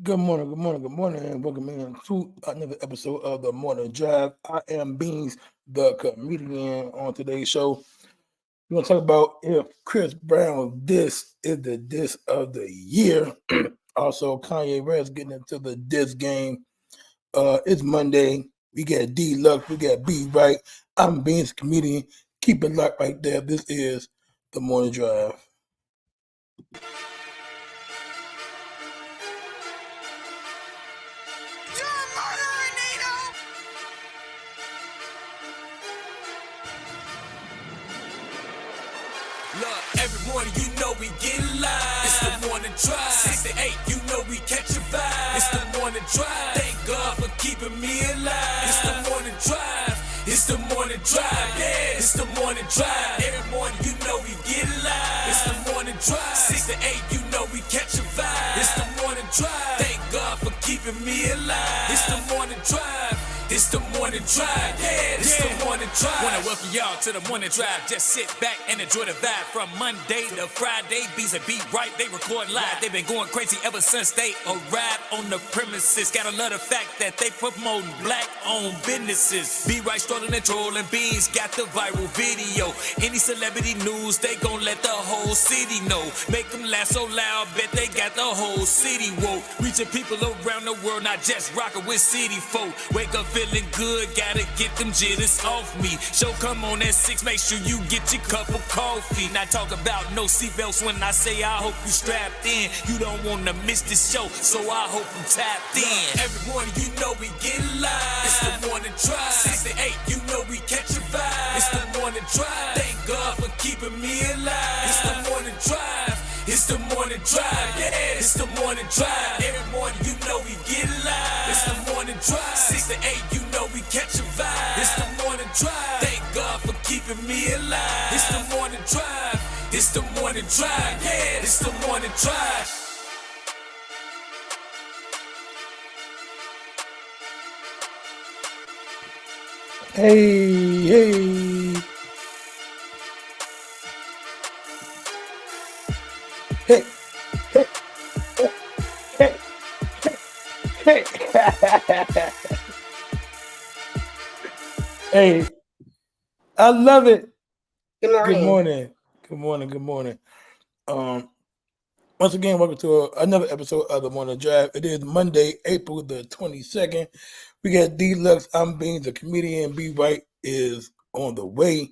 Good morning, and welcome in to another episode of the Morning Drive. I am Beans, the comedian. On today's show, we're gonna talk about if Chris Brown diss is the diss of the year. Also, Kanye West getting into the diss game. It's Monday. We got D Lux, we got B Right. I'm Beans, comedian. Keep it locked right there. This is the Morning Drive. Look, every morning you know we get live. It's the morning drive. 6 to 8, you know we catch a vibe. It's the morning drive. Thank God for keeping me alive. It's the morning drive. It's the morning drive. Yeah, it's the morning drive. Every morning you know we get live. It's the morning drive. 6 to 8, you know we catch a vibe. It's the morning drive. Thank God for keeping me alive. It's the morning drive. It's the morning drive, yeah, it's the morning drive. Wanna welcome y'all to the morning drive. Just sit back and enjoy the vibe. From Monday to Friday, B's and B Right, they record live. They've been going crazy ever since they arrived on the premises. Gotta love the fact that they promoting black-owned businesses. B Right starting and trolling, Beans got the viral video. Any celebrity news, they gon' let the whole city know. Make them laugh so loud, bet they got the whole city woke. Reaching people around the world, not just rocking with city folk. Wake up feeling good, gotta get them jitters off me. Show come on at 6, make sure you get your cup of coffee. Not talk about no seatbelts when I say I hope you strapped in. You don't wanna miss this show, so I hope you tapped in. Every morning you know we get live. It's the morning drive. 6 to 8, you know we catch a vibe. It's the morning drive. Thank God for keeping me alive. It's the morning drive. It's the morning drive, yeah, it's the morning drive. Every morning you know we get live. It's the morning drive. 6 to 8, you know we catch a vibe. It's the morning drive. Thank God for keeping me alive. It's the morning drive. It's the morning drive, yeah, it's the morning drive. Hey, hey, hey, hey, hey, hey. Hey, I love it. Good Good morning. morning. Good morning. Good morning. Um, Once again, welcome to another episode of the Morning Drive. It is Monday, April the 22nd. We got D Lux. I'm Beans, the comedian. B White is on the way.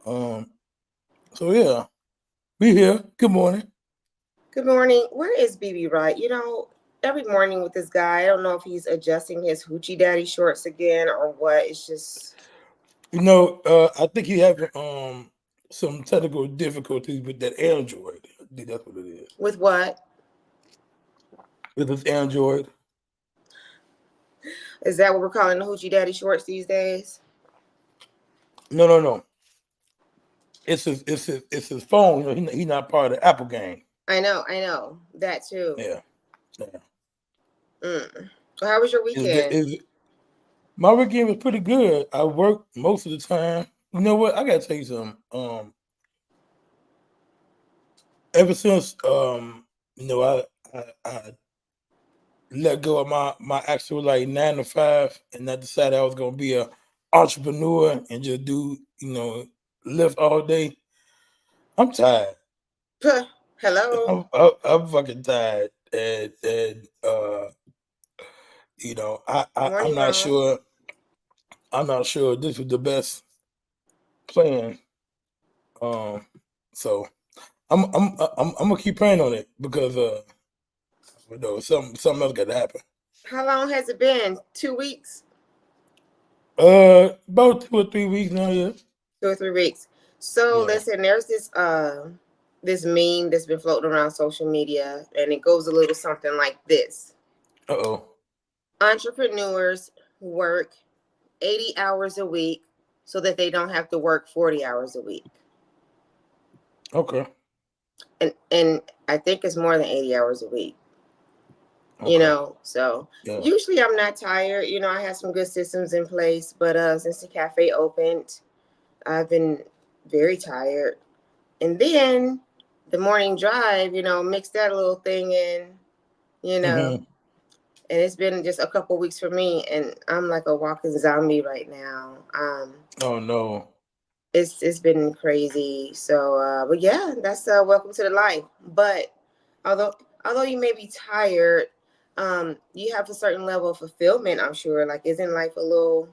So yeah, we here. Good morning. Good morning. Where is BB Right? Every morning with this guy, I don't know if he's adjusting his hoochie daddy shorts again or what. It's just I think he having some technical difficulties with that Android. I think that's what it is. with what? With his Android. Is that what we're calling the hoochie daddy shorts these days? No. It's his phone. He's not part of the Apple gang. I know. That too. Yeah. Mm. So how was your weekend? My weekend was pretty good. I worked most of the time. You know what? I gotta tell you something. Ever since I let go of my actual like 9 to 5, and I decided I was gonna be a entrepreneur and just do lift all day. I'm tired. Hello. I'm fucking tired, and I'm Morning, not Ron. sure. I'm not sure this was the best plan. So I'm gonna keep praying on it because something else got to happen. How long has it been? 2 weeks? About 2 or 3 weeks now. Yeah. 2 or 3 weeks. So Yeah. listen, there's this meme that's been floating around social media, and it goes a little something like this. Uh-oh. Entrepreneurs work 80 hours a week so that they don't have to work 40 hours a week. Okay. And I think it's more than 80 hours a week. Okay. So Yeah. usually I'm not tired. I have some good systems in place, but since the cafe opened, I've been very tired. And then the morning drive, mix that little thing in, you know. Mm-hmm. And it's been just a couple weeks for me, and I'm like a walking zombie right now. Oh no. It's been crazy. So, but yeah, that's welcome to the life. But although although you may be tired, you have a certain level of fulfillment. I'm sure. Like, isn't life a little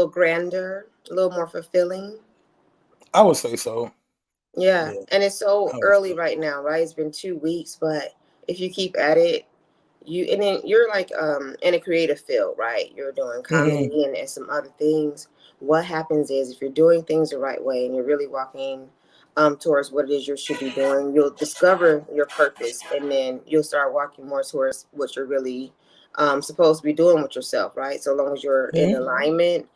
grander, a little more fulfilling? I would say so. Yeah, Yeah, and it's so I would early say. right now, right? It's been 2 weeks, but if you keep at it, and then you're like in a creative field, right? You're doing Hmm. comedy and some other things. What happens is if you're doing things the right way and you're really walking towards what it is you should be doing, you'll discover your purpose, and then you'll start walking more towards what you're really supposed to be doing with yourself, right? So long as you're in Hmm. alignment,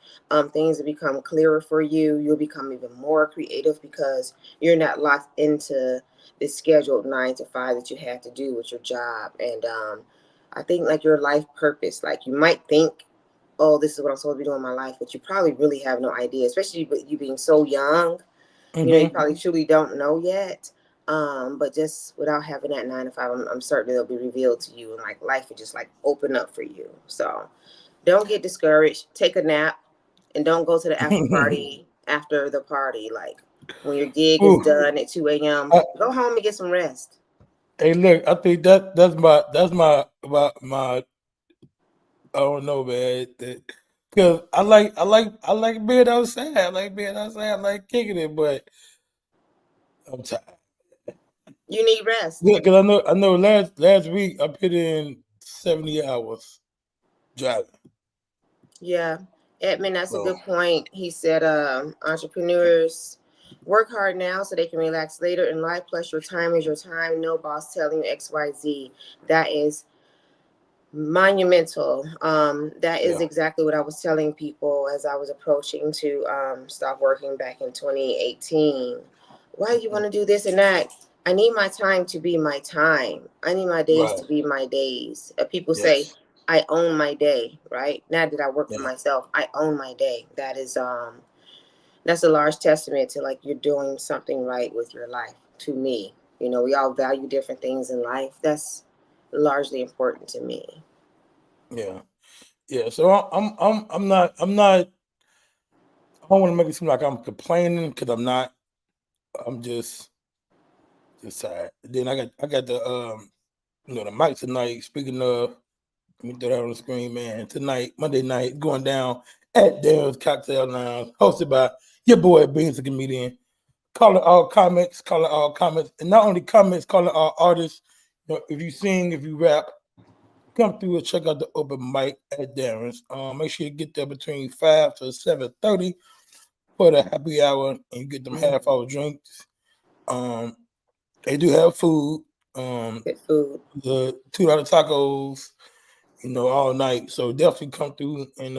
things will become clearer for you. You'll become even more creative because you're not locked into this scheduled 9 to 5 that you have to do with your job. And I think like your life purpose, like you might think, oh, this is what I'm supposed to be doing in my life, but you probably really have no idea, especially you being so young. You Hmm. probably truly don't know yet. But just without having that 9 to 5, I'm certain it'll be revealed to you, and like life will just like open up for you. So don't get discouraged. Take a nap, and don't go to the after party after the party. Like when your gig is Ooh, done at 2 a.m., I, go home and get some rest. hey, look, I think that's my I don't know, man. Because I like being outside. I like being outside. I like kicking it, but I'm tired. You need rest. Yeah, because I know last week I put in 70 hours driving. Yeah, Edmund, that's a So good point. He said, entrepreneurs work hard now so they can relax later in life. Plus, your time is your time. No boss telling you X, Y, Z. That is monumental. That is yeah, exactly what I was telling people as I was approaching to stop working back in 2018. Why do you want to do this and that? I need my time to be my time. I need my days right. to be my days. People say Yes. I own my day, right? Now that I work for Yeah. myself, I own my day. That's a large testament to like you're doing something right with your life. To me, we all value different things in life. That's largely important to me. Yeah. Yeah. So I'm not. I don't want to make it seem like I'm complaining because I'm not. I'm just tired. Then I got the mic tonight. Speaking of, let me throw that on the screen, man. Tonight, Monday night, going down at Darren's Cocktail Lounge, hosted by your boy Beans, the comedian. Calling all comments, and not only comments, calling all artists. If you sing, if you rap, come through and check out the open mic at Darren's. Make sure you get there between 5 to 7:30 for the happy hour, and you get them half-hour drinks. Um, they do have food. Good food. The $2 tacos, all night. So definitely come through and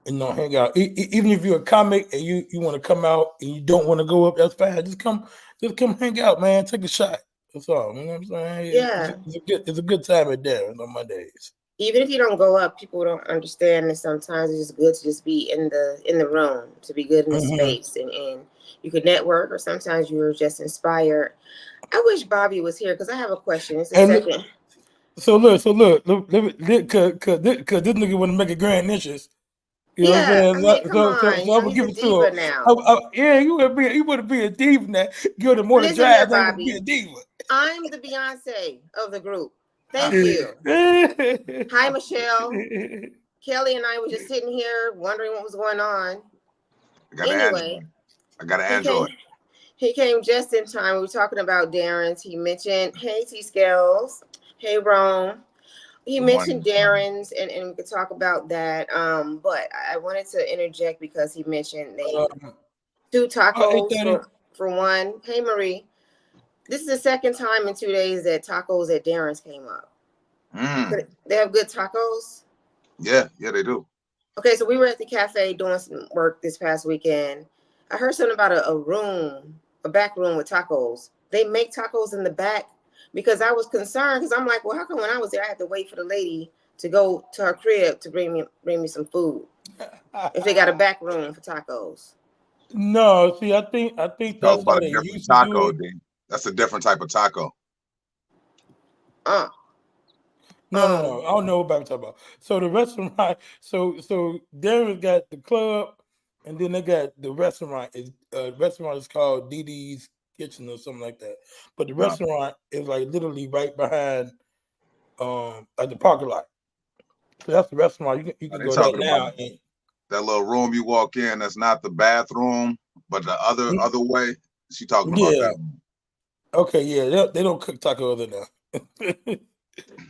hang out. Even if you're a comic and you want to come out and you don't want to go up, that's fine. Just come hang out, man. Take a shot. That's all. You know what I'm saying? Yeah. It's a good time at Darren on Mondays. Even if you don't go up, people don't understand that sometimes it's just good to just be in the room, to be good in the Hmm. space, and you could network, or sometimes you're just inspired. I wish Bobby was here because I have a question. It's the And look, second. so look, cause this nigga want to make a grand interest. You know what Yeah, I'm I saying? mean, come So on. I'm gonna He's give a it to him. diva now. Yeah, you want to be a diva now. Give the more to Listen here, drive, so you want to be a Bobby. diva. I'm the Beyonce of the group. Thank you. Hi, Michelle. Kelly and I were just sitting here wondering what was going on. I got an Android. Anyway, I got an he came. Android. He came just in time. We were talking about Darren's. He mentioned, hey, T Scales. Hey, Rome. He Good mentioned morning. Darren's, and we could talk about that. But I wanted to interject because he mentioned they um, do tacos 8:30. for one. Hey, Marie. This is the second time in 2 days that tacos at Darren's came up. Mm. They have good tacos. Yeah, they do. Okay, so we were at the cafe doing some work this past weekend. I heard something about a back room with tacos. They make tacos in the back because I was concerned because I'm like, well, how come when I was there I had to wait for the lady to go to her crib to bring me some food if they got a back room for tacos? No, see, I think Talk that's how about a they different used to do taco, it. D. That's a different type of taco. Uh, No. I don't know what I'm talking about. So the restaurant, so Darren's got the club, and then they got the restaurant. Restaurant is called DD's Kitchen or something like that. But the restaurant is like literally right behind, like the parking lot. So that's the restaurant. You can go there now. That little room you walk in, that's not the bathroom, but the other way. She talking about that. Okay, yeah, they don't cook taco other now.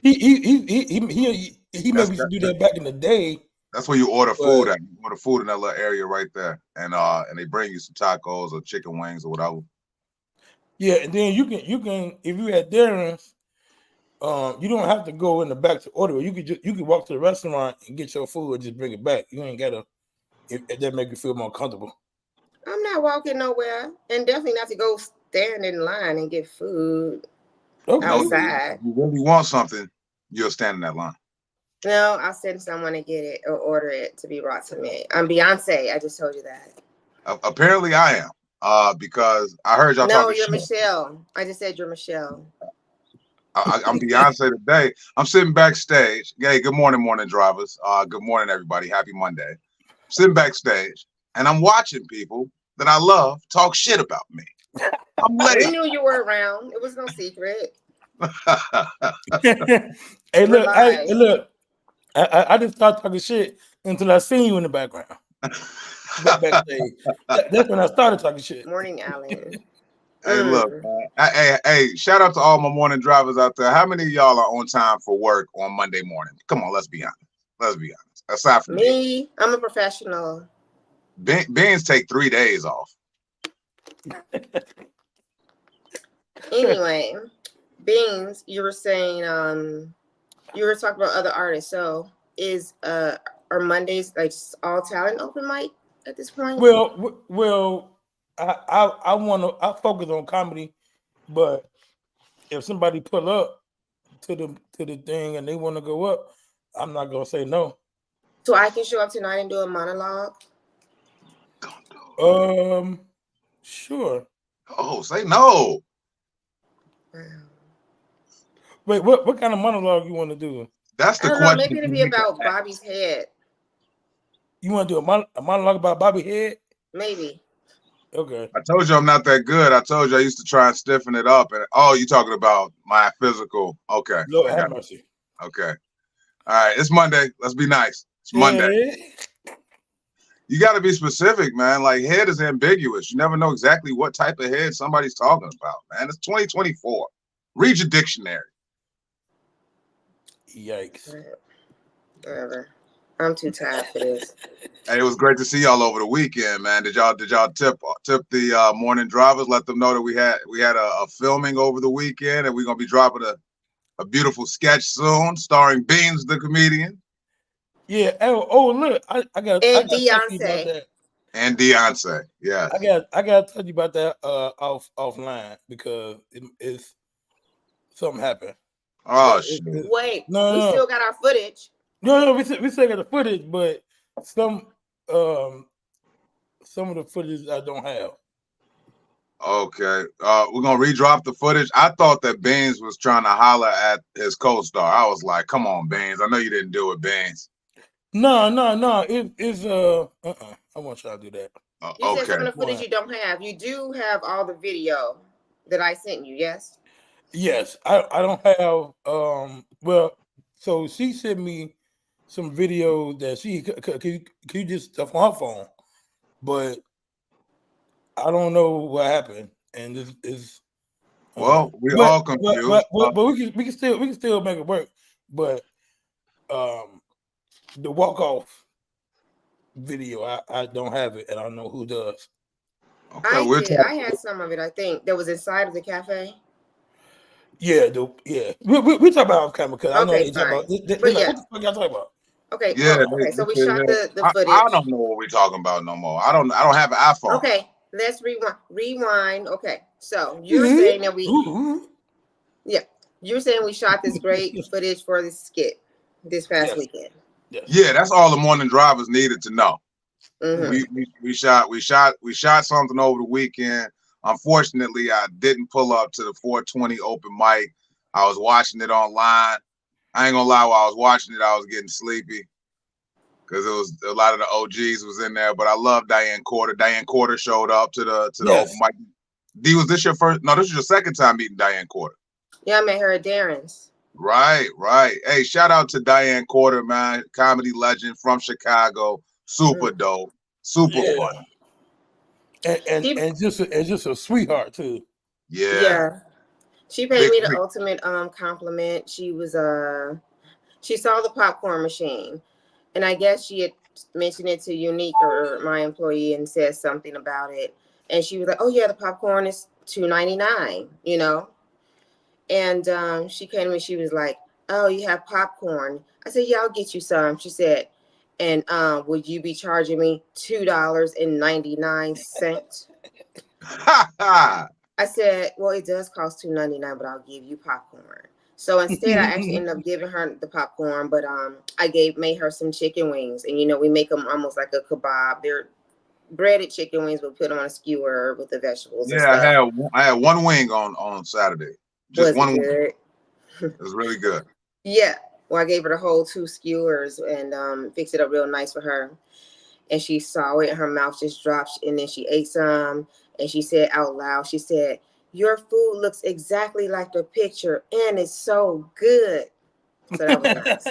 he maybe should do that back in the day. That's where you order food at. You order food in that little area right there, and they bring you some tacos or chicken wings or whatever. Yeah, and then you can if you at Darren's, you don't have to go in the back to order. You could walk to the restaurant and get your food and just bring it back. You ain't gotta if that make you feel more comfortable. I'm not walking nowhere, and definitely not to go stand in line and get food outside. You really want something, you'll stand in that line. No, I'll send someone to get it or order it to be brought to me. I'm Beyonce. I just told you that. Apparently, I am. Because I heard y'all talking. No, you're Michelle. I just said you're Michelle. I'm Beyonce today. I'm sitting backstage. Hey, good morning, drivers. Good morning, everybody. Happy Monday. I'm sitting backstage, and I'm watching people that I love talk shit about me. I'm late. We knew you were around. It was no secret. Hey, look. I just started talking shit until I seen you in the background. That's when I started talking shit. Morning, Alan. Hey, look, hey, shout out to all my morning drivers out there. How many of y'all are on time for work on Monday morning? Come on, let's be honest. Aside from me, I'm a professional. Beans take 3 days off. Anyway, Beans, you were saying you were talking about other artists. So are Mondays like all talent open mic at this point? Well, I focus on comedy, but if somebody pull up to the thing and they want to go up, I'm not gonna say no. So I can show up tonight and do a monologue? Sure. Oh, say no. Wait, what kind of monologue you want to do? That's the question. Maybe it'll be about Bobby's head. You want to do a monologue about Bobby's head? Maybe. Okay. I told you I'm not that good. I told you I used to try and stiffen it up. And you talking about my physical? Okay. Lord have mercy. Okay. All right. It's Monday. Let's be nice. It's Monday. You got to be specific, man. Like, head is ambiguous. You never know exactly what type of head somebody's talking about, man. It's 2024. Read your dictionary. Yikes. Whatever. I'm too tired for this. Hey, it was great to see y'all over the weekend, man. Did y'all tip the morning drivers? Let them know that we had a filming over the weekend, and we're gonna be dropping a beautiful sketch soon, starring Beans the comedian. Yeah. Oh, look, I got Beyonce. And Beyonce, yeah. I got to tell you about that offline because it's something happened. Oh shit! Wait, we still got our footage. No, we still got the footage, but some of the footage I don't have. Okay, we're gonna redrop the footage. I thought that Beans was trying to holler at his co-star. I was like, "Come on, Beans! I know you didn't do it, Beans." No. It's I want y'all to do that. You said some of the footage you don't have. You do have all the video that I sent you. Yes. Yes, I don't have. Well, so she sent me some video that she could just stuff on her phone, but I don't know what happened, and this is. Well, we're all confused. But we can still make it work. But the walk off video, I don't have it, and I don't know who does. Okay, I had some of it. I think that was inside of the cafe. Yeah, we talk about off camera because I know you talk about. What the fuck y'all talking about? Okay, yeah. Okay, so we shot the footage. I don't know what we're talking about no more. I don't have an iPhone. Okay, let's rewind. Okay, so you're saying that you're saying we shot this great footage for this skit this past weekend. Yeah, that's all the morning drivers needed to know. Mm-hmm. We shot something over the weekend. Unfortunately, I didn't pull up to the 420 open mic. I was watching it online, I ain't gonna lie, while I was watching it, I was getting sleepy because it was a lot of the OGs was in there. But I love Diane Corder. Diane Corder showed up to the Yes. open mic. D, was this your first? No, this is your second time meeting Diane Corder. Yeah, I met her at Darren's. Right. Hey, shout out to Diane Corder, man, comedy legend from Chicago. Super dope, super fun. And just a sweetheart too. Yeah. She paid me the ultimate compliment. She was she saw the popcorn machine, and I guess she had mentioned it to Unique or my employee and said something about it, and she was like, "Oh yeah, the popcorn is $2.99," you know. And she came to me. She was like, "Oh, you have popcorn?" I said, "Yeah, I'll get you some." She said, "And would you be charging me $2.99?" I said, "Well, it does cost $2.99, but I'll give you popcorn." So instead, I actually ended up giving her the popcorn, but I made her some chicken wings, and we make them almost like a kebab. They're breaded chicken wings. We'll put them on a skewer with the vegetables. Yeah, and stuff. I had one wing on Saturday. Just one wing. It was really good. Yeah. Well, I gave her the whole 2 skewers and fixed it up real nice for her. And she saw it, and her mouth just dropped, and then she ate some, and she said out loud, she said, "Your food looks exactly like the picture, and it's so good." So that was nice.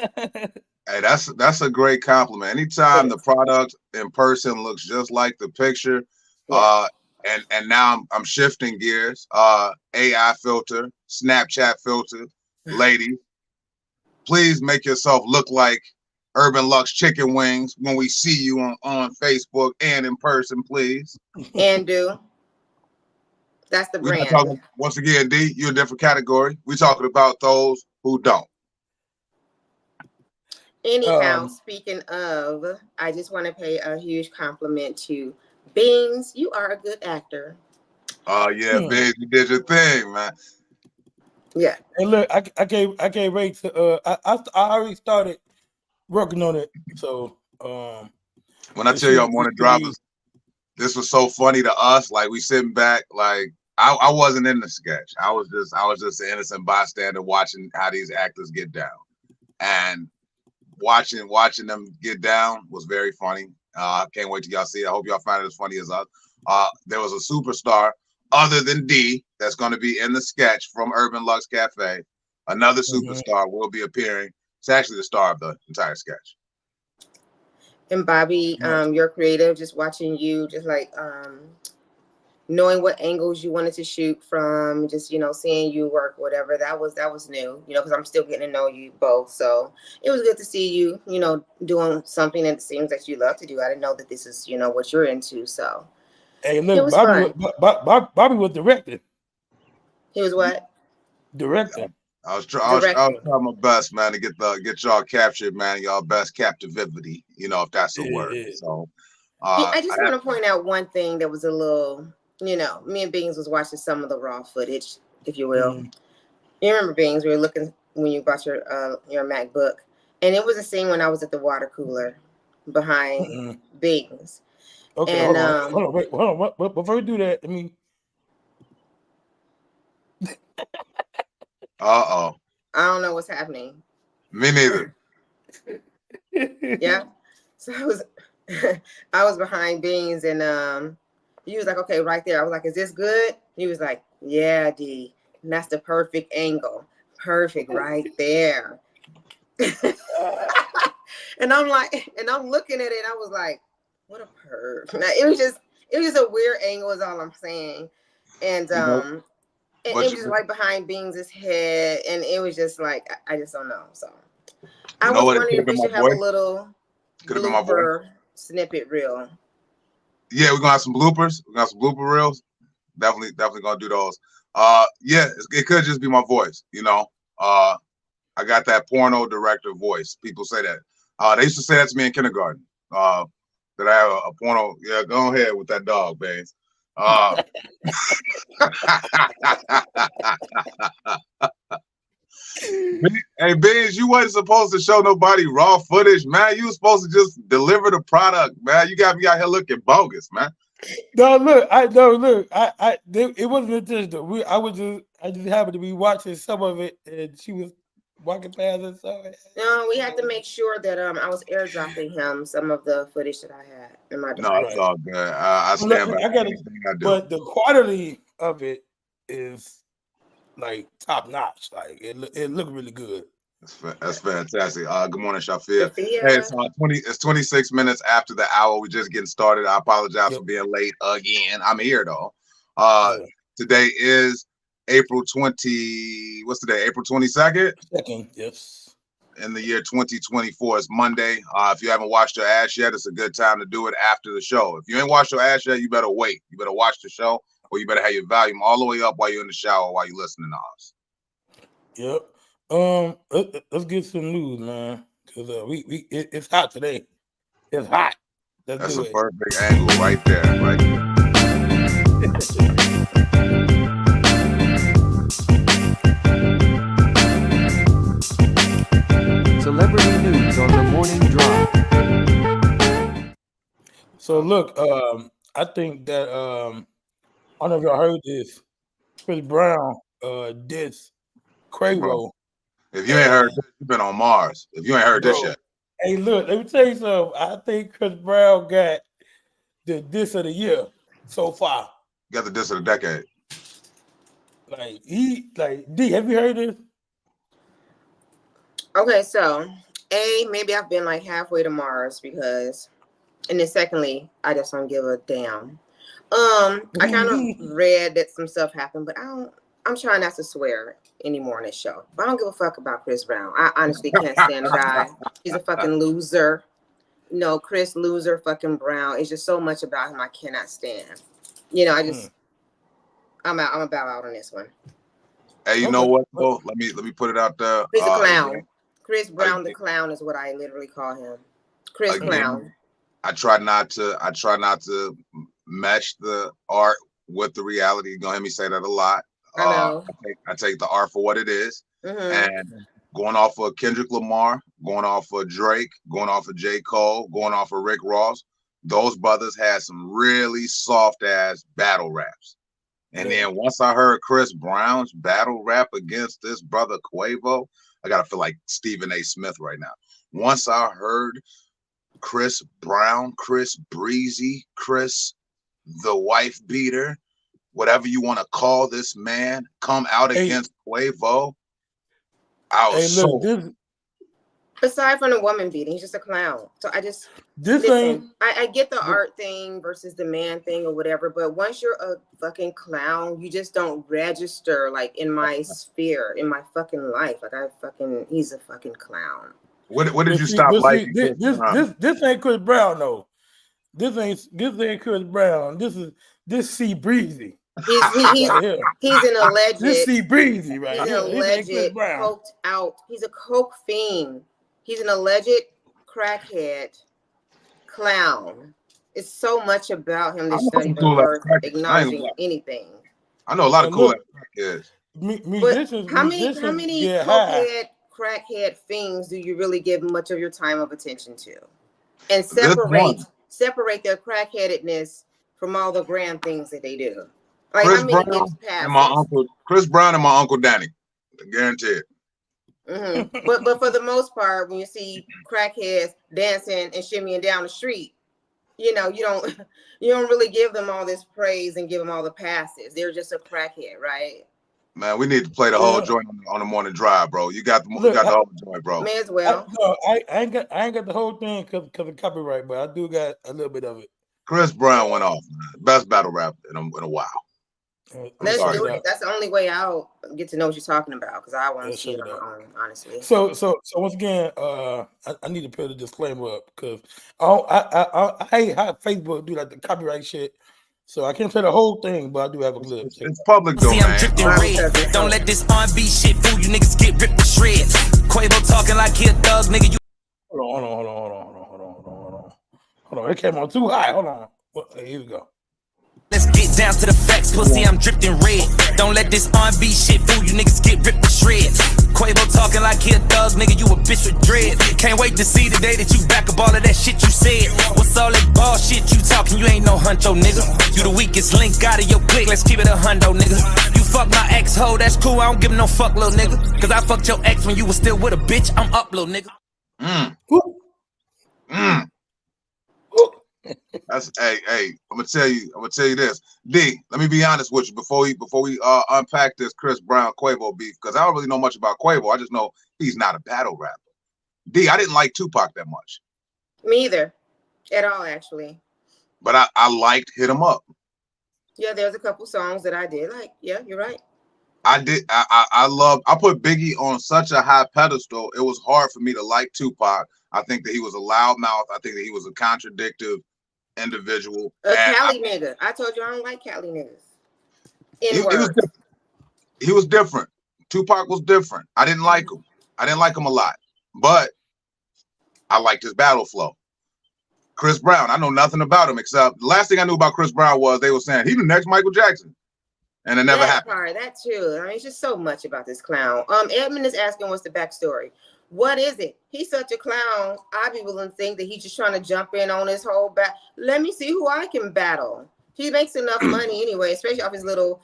Hey, that's a great compliment. Anytime the product in person looks just like the picture, and now I'm shifting gears. AI filter, Snapchat filter, lady, please make yourself look like Urban Lux Chicken Wings when we see you on Facebook and in person, please. And do. That's the brand. Once again, D, you're a different category. We're talking about those who don't. Anyhow, speaking of, I just want to pay a huge compliment to Beans. You are a good actor. Oh yeah, Beans, you did your thing, man. Yeah. And look, I can't wait to I already started working on it. So when I tell y'all Morning Droppers, this was so funny to us. Like we sitting back, like I wasn't in the sketch. I was just an innocent bystander watching how these actors get down. And watching them get down was very funny. I can't wait till y'all see it. I hope y'all find it as funny as us. There was a superstar other than D that's going to be in the sketch from Urban Lux Cafe. Another superstar will be appearing. It's actually the star of the entire sketch. And Bobby, you're creative. Just watching you, just like knowing what angles you wanted to shoot from, just seeing you work, whatever. That was new, because I'm still getting to know you both. So it was good to see you, doing something that seems like you love to do. I didn't know that this is, what you're into. So hey, look, it was Bobby was directing. He was what? Directing. I was trying my best, man, to get y'all captured, man. Y'all best captivity, if that's a word. So I just want to point out one thing that was a little. Me and Beans was watching some of the raw footage, if you will. You remember, Beans, we were looking when you brought your MacBook, and it was a scene when I was at the water cooler behind Beans. Okay, and, hold on. Wait, before we do that, I mean. I don't know what's happening. Me neither. Yeah. So I was behind Beans, and he was like, "Okay, right there." I was like, "Is this good?" He was like, "Yeah, D, and that's the perfect angle. Perfect right there." And I'm looking at it, and I was like, "What a perv." Now, it was just a weird angle is all I'm saying. And and it was just right behind Beans' head, and it was just like, I just don't know. So I was wondering if we should have a little blooper snippet reel. Yeah, we're gonna have some bloopers. We're gonna have some blooper reels. Definitely gonna do those. Yeah, it could just be my voice, I got that porno director voice. People say that. They used to say that to me in kindergarten. That I have a porno. Yeah, go ahead with that dog, Baines. Hey, Beans, you wasn't supposed to show nobody raw footage, man. You were supposed to just deliver the product, man. You got me out here looking bogus, man. No, look, it wasn't intentional. I just happened to be watching some of it, and she was walking past us. So, No, we had to make sure that I was airdropping him some of the footage that I had in my device. No, it's all good. I stand by everything I do. But the quality of it is like top notch. Like it looked really good. That's fantastic. Good morning, Shafir. Sophia. Hey, it's 26 minutes after the hour. We're just getting started. I apologize for being late again. I'm here though. Today is April 20. What's today? April 22nd. Second, yes. In the year 2024. It's Monday. If you haven't washed your ass yet, it's a good time to do it after the show. If you ain't washed your ass yet, you better wait. You better watch the show, or you better have your volume all the way up while you're in the shower, while you're listening to us. Yep. Let's get some news, man. Cause it's hot today. It's hot. That's a perfect angle right there. Right. Celebrity news on the morning drive. So look, I think that I don't know if y'all heard this. Chris Brown dissed Quavo. If you ain't heard this, you've been on Mars. If you ain't heard this yet. Hey, look, let me tell you something. I think Chris Brown got the diss of the year so far. You got the diss of the decade. D, have you heard this? Okay, so maybe I've been like halfway to Mars because, and then secondly, I just don't give a damn. I kind of read that some stuff happened, but I'm trying not to swear anymore on this show. But I don't give a fuck about Chris Brown. I honestly can't stand the guy. He's a fucking loser. No, Chris loser fucking Brown. It's just so much about him I cannot stand. You know, I'm out. I'm about out on this one. Hey, you know what? Though? Let me put it out there. He's a clown. Chris Brown, the clown, is what I literally call him. Chris Clown. I try not to mesh the art with the reality. You're gonna hear me say that a lot. I know. I take the art for what it is, Mm-hmm. and going off of Kendrick Lamar, going off of Drake, going off of J. Cole, going off of Rick Ross, those brothers had some really soft ass battle raps. And then once I heard Chris Brown's battle rap against this brother Quavo, I gotta feel like Stephen A. Smith right now. Once I heard Chris Brown, Chris Breezy, Chris the wife beater, whatever you want to call this man, come out against Quavo, I was aside from the woman beating, he's just a clown. So I just I get the art thing versus the man thing or whatever, but once you're a fucking clown, you just don't register like in my sphere, in my fucking life. Like he's a fucking clown. What did you stop liking? This ain't Chris Brown though. This ain't Chris Brown. This C Breezy. He's an alleged. This C Breezy, right? He's an alleged coked out. He's a coke fiend. He's an alleged crackhead clown. It's so much about him that's not even worth acknowledging anything. I know a lot of cool crackheads. How many crackhead fiends do you really give much of your time of attention to? And separate their crackheadedness from all the grand things that they do. Like, Chris Brown and my Uncle Danny. Guaranteed. Mm-hmm. But for the most part, when you see crackheads dancing and shimmying down the street, you know, you don't really give them all this praise and give them all the passes. They're just a crackhead, right? Man, we need to play the whole joint on the morning drive, bro. You got the whole joint, bro. May as well. I ain't got the whole thing because of copyright, but I do got a little bit of it. Chris Brown went off, man. Best battle rap in a while. Let's do it. That's the only way I'll get to know what you're talking about because I want to see it on my own, honestly. So once again, I need to put a disclaimer up because I hate how Facebook do like the copyright shit. So I can't play the whole thing, but I do have a clip. It's public domain. See, I'm drifting red. Don't let this R&B shit fool you niggas get ripped to shreds. Quavo talking like he a thug, nigga. You Hold on. It came on too high. Hold on. Here we go. Let's get down to the facts, pussy, I'm dripped in red. Don't let this R&B shit fool you, niggas get ripped to shreds. Quavo talking like he a thug, nigga, you a bitch with dread. Can't wait to see the day that you back up all of that shit you said. What's all that bullshit you talking, you ain't no huncho, nigga. You the weakest link out of your clique, let's keep it a hundo, nigga. You fuck my ex-hoe, that's cool, I don't give no fuck, little nigga. Cause I fucked your ex when you was still with a bitch, I'm up, little nigga. That's hey, I'm gonna tell you this. D, let me be honest with you before we unpack this Chris Brown Quavo beef, because I don't really know much about Quavo. I just know he's not a battle rapper. D, I didn't like Tupac that much. Me either, at all, actually. But I liked Hit 'Em Up. Yeah, there's a couple songs that I did like. Yeah, you're right. I put Biggie on such a high pedestal. It was hard for me to like Tupac. I think that he was a loudmouth. I think that he was a contradictive individual. A Cali nigga. I told you I don't like Cali niggas. He was different. Tupac was different. I didn't like him. I didn't like him a lot, but I liked his battle flow. Chris Brown, I know nothing about him except the last thing I knew about Chris Brown was they were saying he the next Michael Jackson, and it never happened. That too. I mean, it's just so much about this clown. Edmund is asking what's the backstory. What is it? He's such a clown. I'd be willing to think that he's just trying to jump in on his whole back. Let me see who I can battle. He makes enough money anyway, especially off his little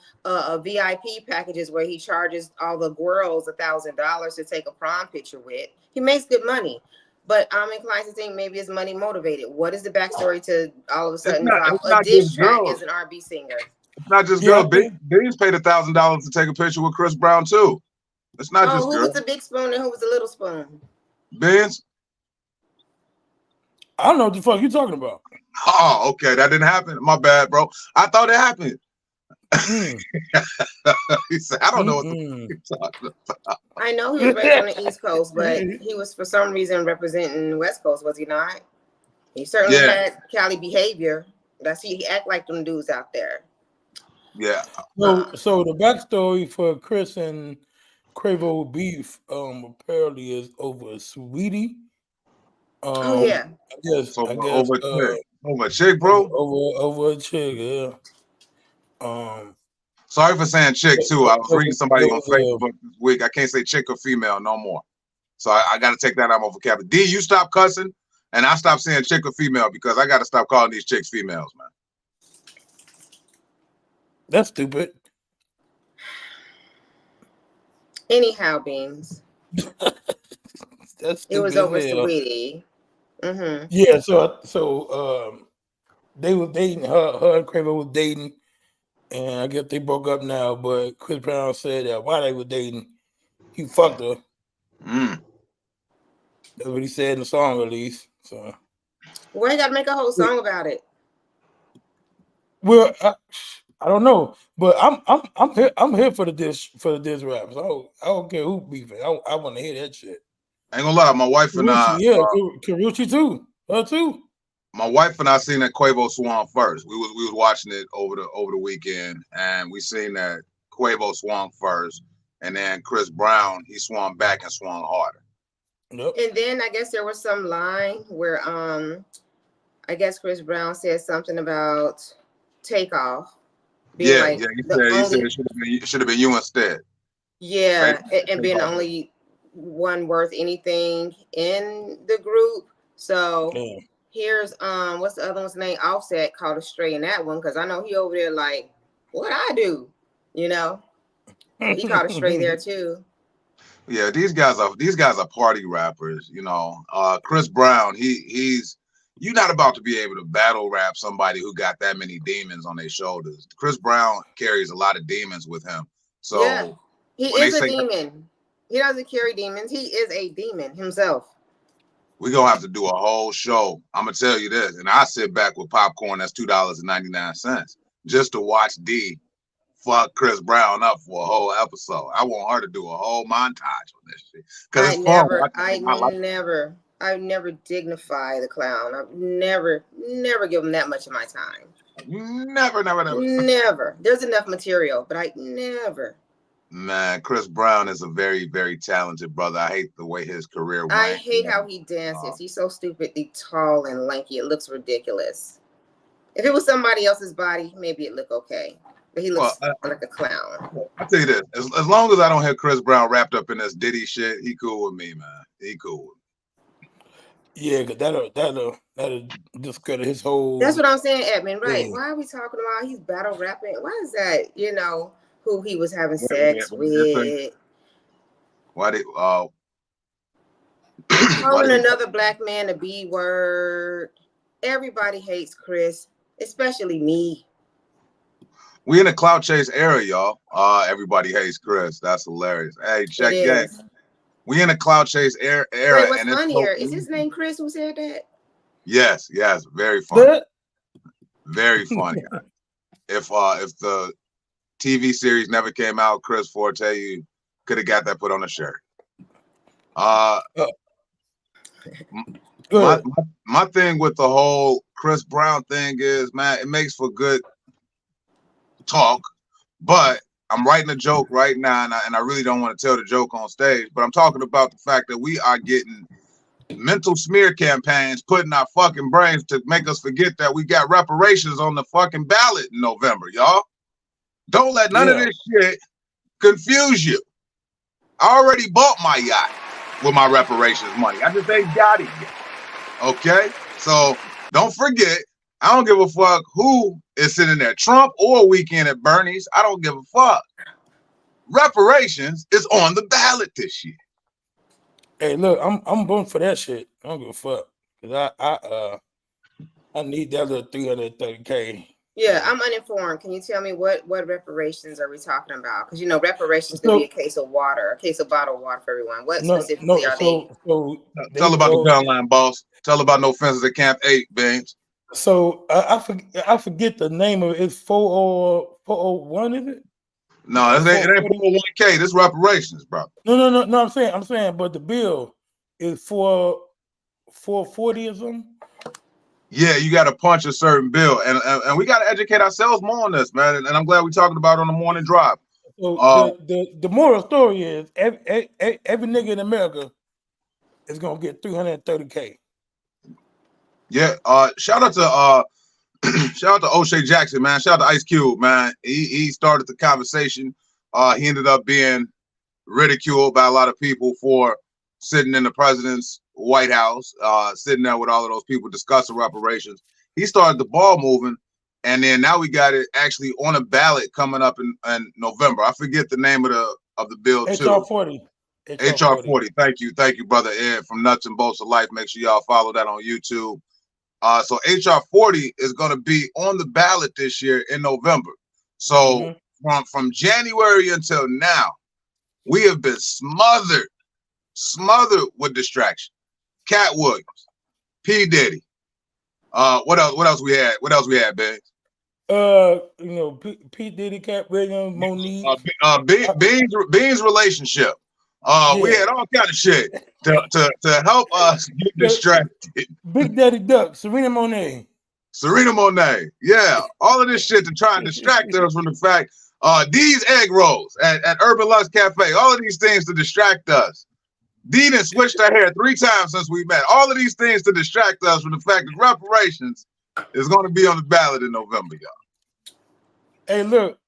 VIP packages where he charges all the girls $1,000 to take a prom picture with. He makes good money, but I'm inclined to think maybe it's money motivated. What is the backstory to all of a sudden drop a diss track as an R&B singer? It's not just girls. Biggs paid $1,000 to take a picture with Chris Brown too. It's not just who girls. was the big spoon and who was the little spoon? Benz? I don't know what the fuck you talking about. Oh, okay. That didn't happen. My bad, bro. I thought it happened. He said, I don't know what the fuck you're talking about. I know he was raised on the East Coast, but he was for some reason representing West Coast, was he not? He certainly had Cali behavior. He act like them dudes out there. Yeah. So the backstory for Chris and Quavo beef apparently is over Sweetie. I guess over a chick, bro. Over a chick, yeah. Sorry for saying chick too. I was reading somebody on Facebook this week. I can't say chick or female no more. So I got to take that out of my vocabulary. D, you stop cussing, and I stop saying chick or female because I got to stop calling these chicks females, man. That's stupid. Anyhow, Beans. That's stupid. It was over Sweetie. Mm-hmm. Yeah, so they were dating. Her and Quavo was dating, and I guess they broke up now. But Chris Brown said that while they were dating, he fucked her. That's what he said in the song, at least. So, well, you got to make a whole song about it. Well, I don't know, but I'm here for the diss raps. I don't care who beefing. I want to hear that shit. I ain't gonna lie, my wife and I. Yeah, Karuchi too. Her too. My wife and I seen that Quavo swung first. We was watching it over the weekend, and we seen that Quavo swung first, and then Chris Brown he swung back and swung harder. Yep. And then I guess there was some line where I guess Chris Brown said something about Takeoff. He said it should have been you instead. Yeah, right? And being the only one worth anything in the group. So here's what's the other one's name? Offset called a stray in that one because I know he over there like what I do, you know. He caught a stray there too. Yeah, these guys are party rappers, you know. Chris Brown, he's you're not about to be able to battle rap somebody who got that many demons on their shoulders. Chris Brown carries a lot of demons with him. So yeah, he is a demon. He doesn't carry demons. He is a demon himself. We're going to have to do a whole show. I'm going to tell you this. And I sit back with popcorn that's $2.99 just to watch D fuck Chris Brown up for a whole episode. I want her to do a whole montage on this shit. Because it's fun. I never dignify the clown. I've never give him that much of my time. Never. There's enough material, but I never. Man, Chris Brown is a very, very talented brother. I hate the way his career went. I hate how he dances. He's so stupidly tall and lanky. It looks ridiculous. If it was somebody else's body, maybe it look okay. But he looks Well, like a clown. I tell you this: as long as I don't hear Chris Brown wrapped up in this Diddy shit, he cool with me, man. He cool with me. Yeah, cause that'll discredit his whole. That's what I'm saying, Edmund. Right? thing. Why are we talking about he's battle rapping? Why is that? You know who he was having sex with? Why did Calling another black man a B word. Everybody hates Chris, especially me. we in a clout chase era, y'all? Everybody hates Chris. That's hilarious. Hey, check that. We in a clout chase era. Wait, what's and funnier? it's Is his name Chris who said that? Yes, very funny. But Very funny. If the TV series never came out, Chris Forte, you could have got that put on a shirt. My thing with the whole Chris Brown thing is, man, it makes for good talk, but I'm writing a joke right now, and I really don't want to tell the joke on stage, but I'm talking about the fact that we are getting mental smear campaigns put in our fucking brains to make us forget that we got reparations on the fucking ballot in November, y'all. Don't let none of this shit confuse you. I already bought my yacht with my reparations money. I just ain't got it yet. Okay? So don't forget, I don't give a fuck who is sitting there, Trump or Weekend at Bernie's. I don't give a fuck. Reparations is on the ballot this year. hey, look, I'm voting for that shit. I don't give a fuck. Cause I need that little 330K. Yeah, I'm uninformed. Can you tell me what reparations are we talking about? Because you know, reparations could be a case of water, a case of bottled water for everyone. What specifically are they? So tell about the gun line, boss. Tell about no fences at Camp 8, Beans. So I forget the name of it. It's 401, is it? No, it ain't 401K. This reparations, bro. No. I'm saying, but the bill is 440 or something. Yeah, you got to punch a certain bill, and we got to educate ourselves more on this, man. And I'm glad we're talking about it on the morning drive. So the moral story is every nigga in America is gonna get 330K. Yeah. Shout out to O'Shea Jackson, man. Shout out to Ice Cube, man. He started the conversation. He ended up being ridiculed by a lot of people for sitting in the president's White House, sitting there with all of those people discussing reparations. He started the ball moving, and then now we got it actually on a ballot coming up in November. I forget the name of the bill too. HR 40. HR 40. Thank you, brother Ed from Nuts and Bolts of Life. Make sure y'all follow that on YouTube. So HR 40 is going to be on the ballot this year in November. So from January until now, we have been smothered with distraction. Cat Williams, P. Diddy. What else we had? What else we had, Ben? P. Diddy, Cat Williams, Monique. Bean's relationship. We had all kind of shit to help us get distracted. Big Daddy Duck, Serena Monet. Yeah. All of this shit to try and distract us from the fact these egg rolls at Urban Lux Cafe, all of these things to distract us. Dee done switched her hair 3 times since we met. All of these things to distract us from the fact that reparations is going to be on the ballot in November, y'all. Hey, look.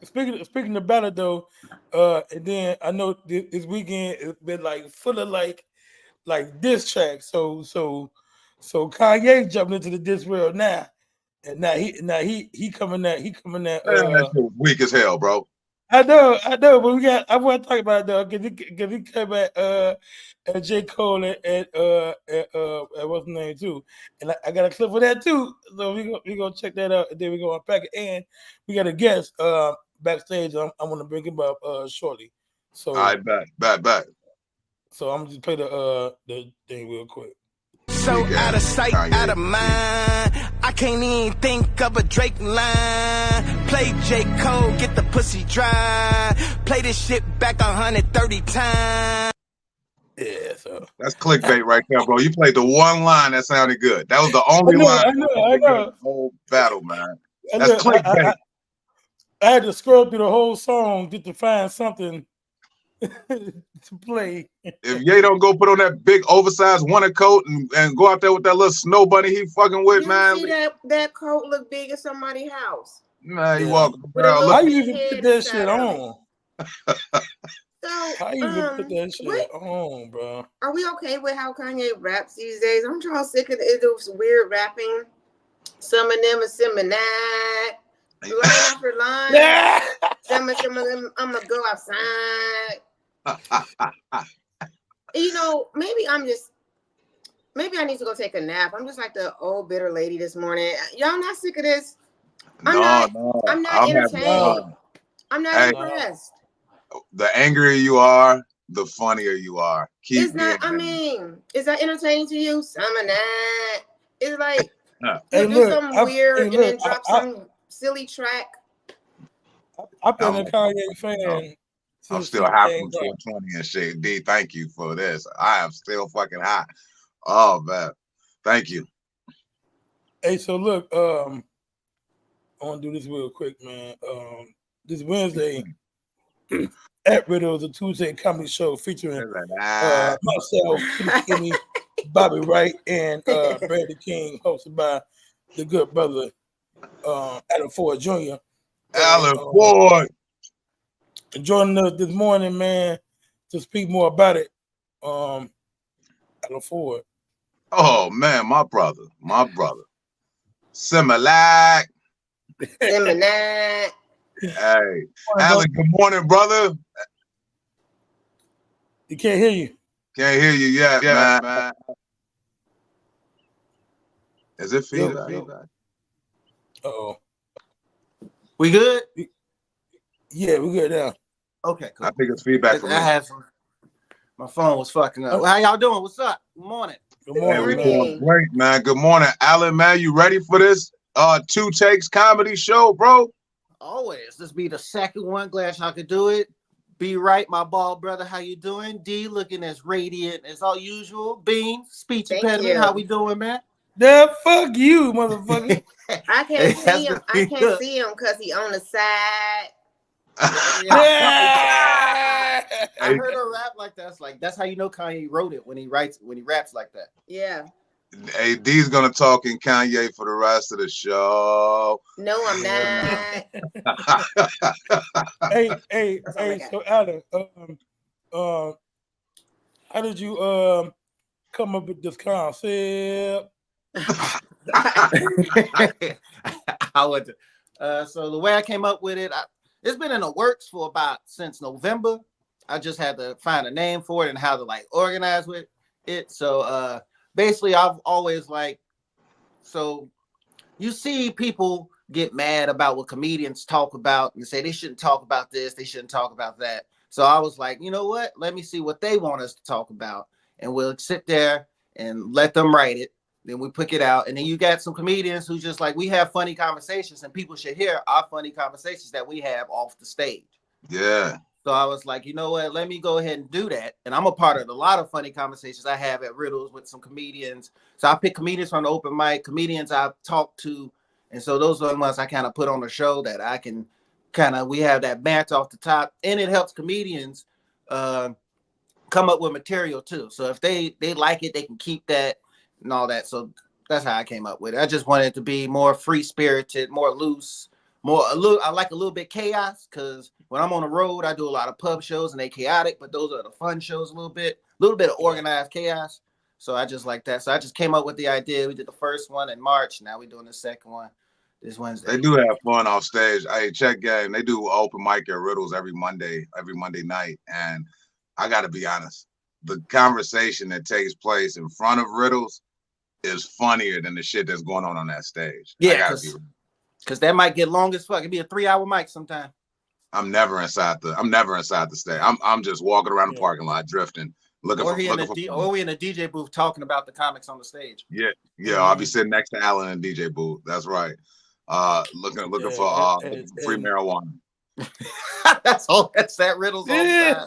Speaking of ballot though, and then I know this weekend it's been like full of like diss tracks. So Kanye jumping into the diss world now, and now he coming at That's weak as hell, bro. I know, but I want to talk about it though, because he came at J. Cole and what's the name too, and I got a clip of that too. So we gonna check that out, and then we go unpack it, and we got a guest backstage. I'm gonna bring him up shortly. So all right, back. So I'm just play the thing real quick. So out of sight, out of mind. I can't even think of a Drake line. Play J. Cole, get the pussy dry. Play this shit back 130 times. Yeah, so that's clickbait right there, bro. You played the one line that sounded good. That was the only line. I know. The whole battle, man. That's clickbait. I had to scroll through the whole song just to find something to play. If Ye don't go put on that big oversized winter coat and go out there with that little snow bunny he fucking with, You man. see that coat look big in somebody's house. Nah, he Yeah. walking With a around. little How Look, you even head put that inside shit of it. on? So, How you even put that shit what on, bro? are we okay with how Kanye raps these days? I'm trying sick of this weird rapping. Some of them are similar. Line after line. Yeah. Some of them, I'm gonna go outside. You know, maybe I need to go take a nap. I'm just like the old bitter lady this morning. Y'all not sick of this? I'm not having entertained. fun. I'm not Hey. impressed. The angrier you are, the funnier you are. Keep It's not. I mean, is that entertaining to you? Some of that. It's like Hey, you'll do look, something weird and then drop I- some silly track. I've been a Kanye fan. I'm since still he hot came from out. 420 and shit. D, thank you for this. I am still fucking hot. Oh man, thank you. Hey, so look, I want to do this real quick, man. This Wednesday at Riddles, a Tuesday comedy show featuring myself, Kenny, Bobby Wright, and Brandon King, hosted by the good brother Adam Ford Jr. Alan Ford. Joining us this morning, man, to speak more about it. Alan Ford. Oh man, my brother. Similac. Similac. Hey, Alan, good morning, brother. You can't hear you. Can't hear you yet, man. Is it feedback? Uh-oh. We good? Yeah, we good now. Okay, cool. I think it's feedback from me. I had my phone was fucking up. How y'all doing? What's up? Good morning. Good Hey, morning, we man. doing great, man. Good morning, Alan, man. You ready for this Two Takes comedy show, bro? Always. This be the second one. Glad y'all could do it. Be right, my bald brother. How you doing? D looking as radiant as all usual. Bean, speech Thank impediment. you. How we doing, man? Yeah, fuck you, motherfucker. I can't It see has him. to I be can't good. see him because he on the side. I Hey, heard her rap like that. It's like that's how you know Kanye wrote it when he raps like that. Yeah. hey, D's gonna talk in Kanye for the rest of the show. No, I'm not. Hey, That's all I got. so Alan, how did you come up with this concept? I would. So the way I came up with it, it's been in the works for since November. I just had to find a name for it and how to like organize with it. So basically, I've always so you see people get mad about what comedians talk about and say they shouldn't talk about this, they shouldn't talk about that. So I was like, you know what? Let me see what they want us to talk about, and we'll sit there and let them write it. Then we pick it out, and then you got some comedians who just like we have funny conversations, and people should hear our funny conversations that we have off the stage. Yeah. So I was like, you know what? Let me go ahead and do that. And I'm a part of a lot of funny conversations I have at Riddles with some comedians. So I pick comedians from the open mic, comedians I've talked to, and so those are the ones I kind of put on the show that I can we have that match off the top, and it helps comedians come up with material too. So if they like it, they can keep that and all that. So that's how I came up with it. I just wanted it to be more free spirited, more loose, I like a little bit chaos, because when I'm on the road, I do a lot of pub shows and they chaotic, but those are the fun shows a little bit of organized chaos. So I just like that. So I just came up with the idea. We did the first one in March. Now we're doing the second one this Wednesday. They do have fun off stage. Hey, check game. They do open mic at Riddles every Monday night. And I got to be honest, the conversation that takes place in front of Riddles is funnier than the shit that's going on that stage. Yeah, because that might get long as fuck. It'd be a 3-hour mic sometime. I'm never inside the stage. I'm just walking around the parking lot drifting, looking for we in a DJ booth talking about the comics on the stage. Yeah. I'll be sitting next to Alan in DJ booth. That's right. Looking for free marijuana. That's that Riddles all the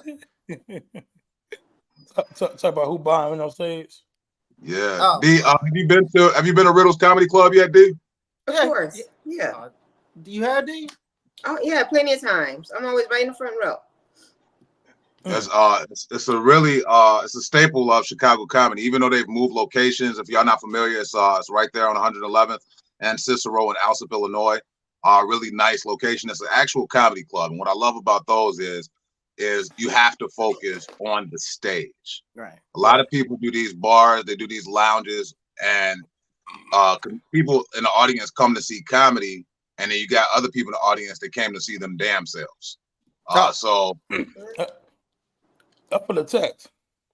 time. Talk about who buying on stage. Yeah. Oh. D, have you been to Riddles Comedy Club yet, D? Of course. Yeah. Do you have D? Oh yeah, plenty of times. I'm always right in the front row. It's a really it's a staple of Chicago comedy. Even though they've moved locations, if y'all not familiar, it's right there on 111th and Cicero in Alsip, Illinois. Really nice location. It's an actual comedy club, and what I love about those is you have to focus on the stage. Right. A lot of people do these bars, they do these lounges, and people in the audience come to see comedy, and then you got other people in the audience that came to see them damn selves. So up for the text.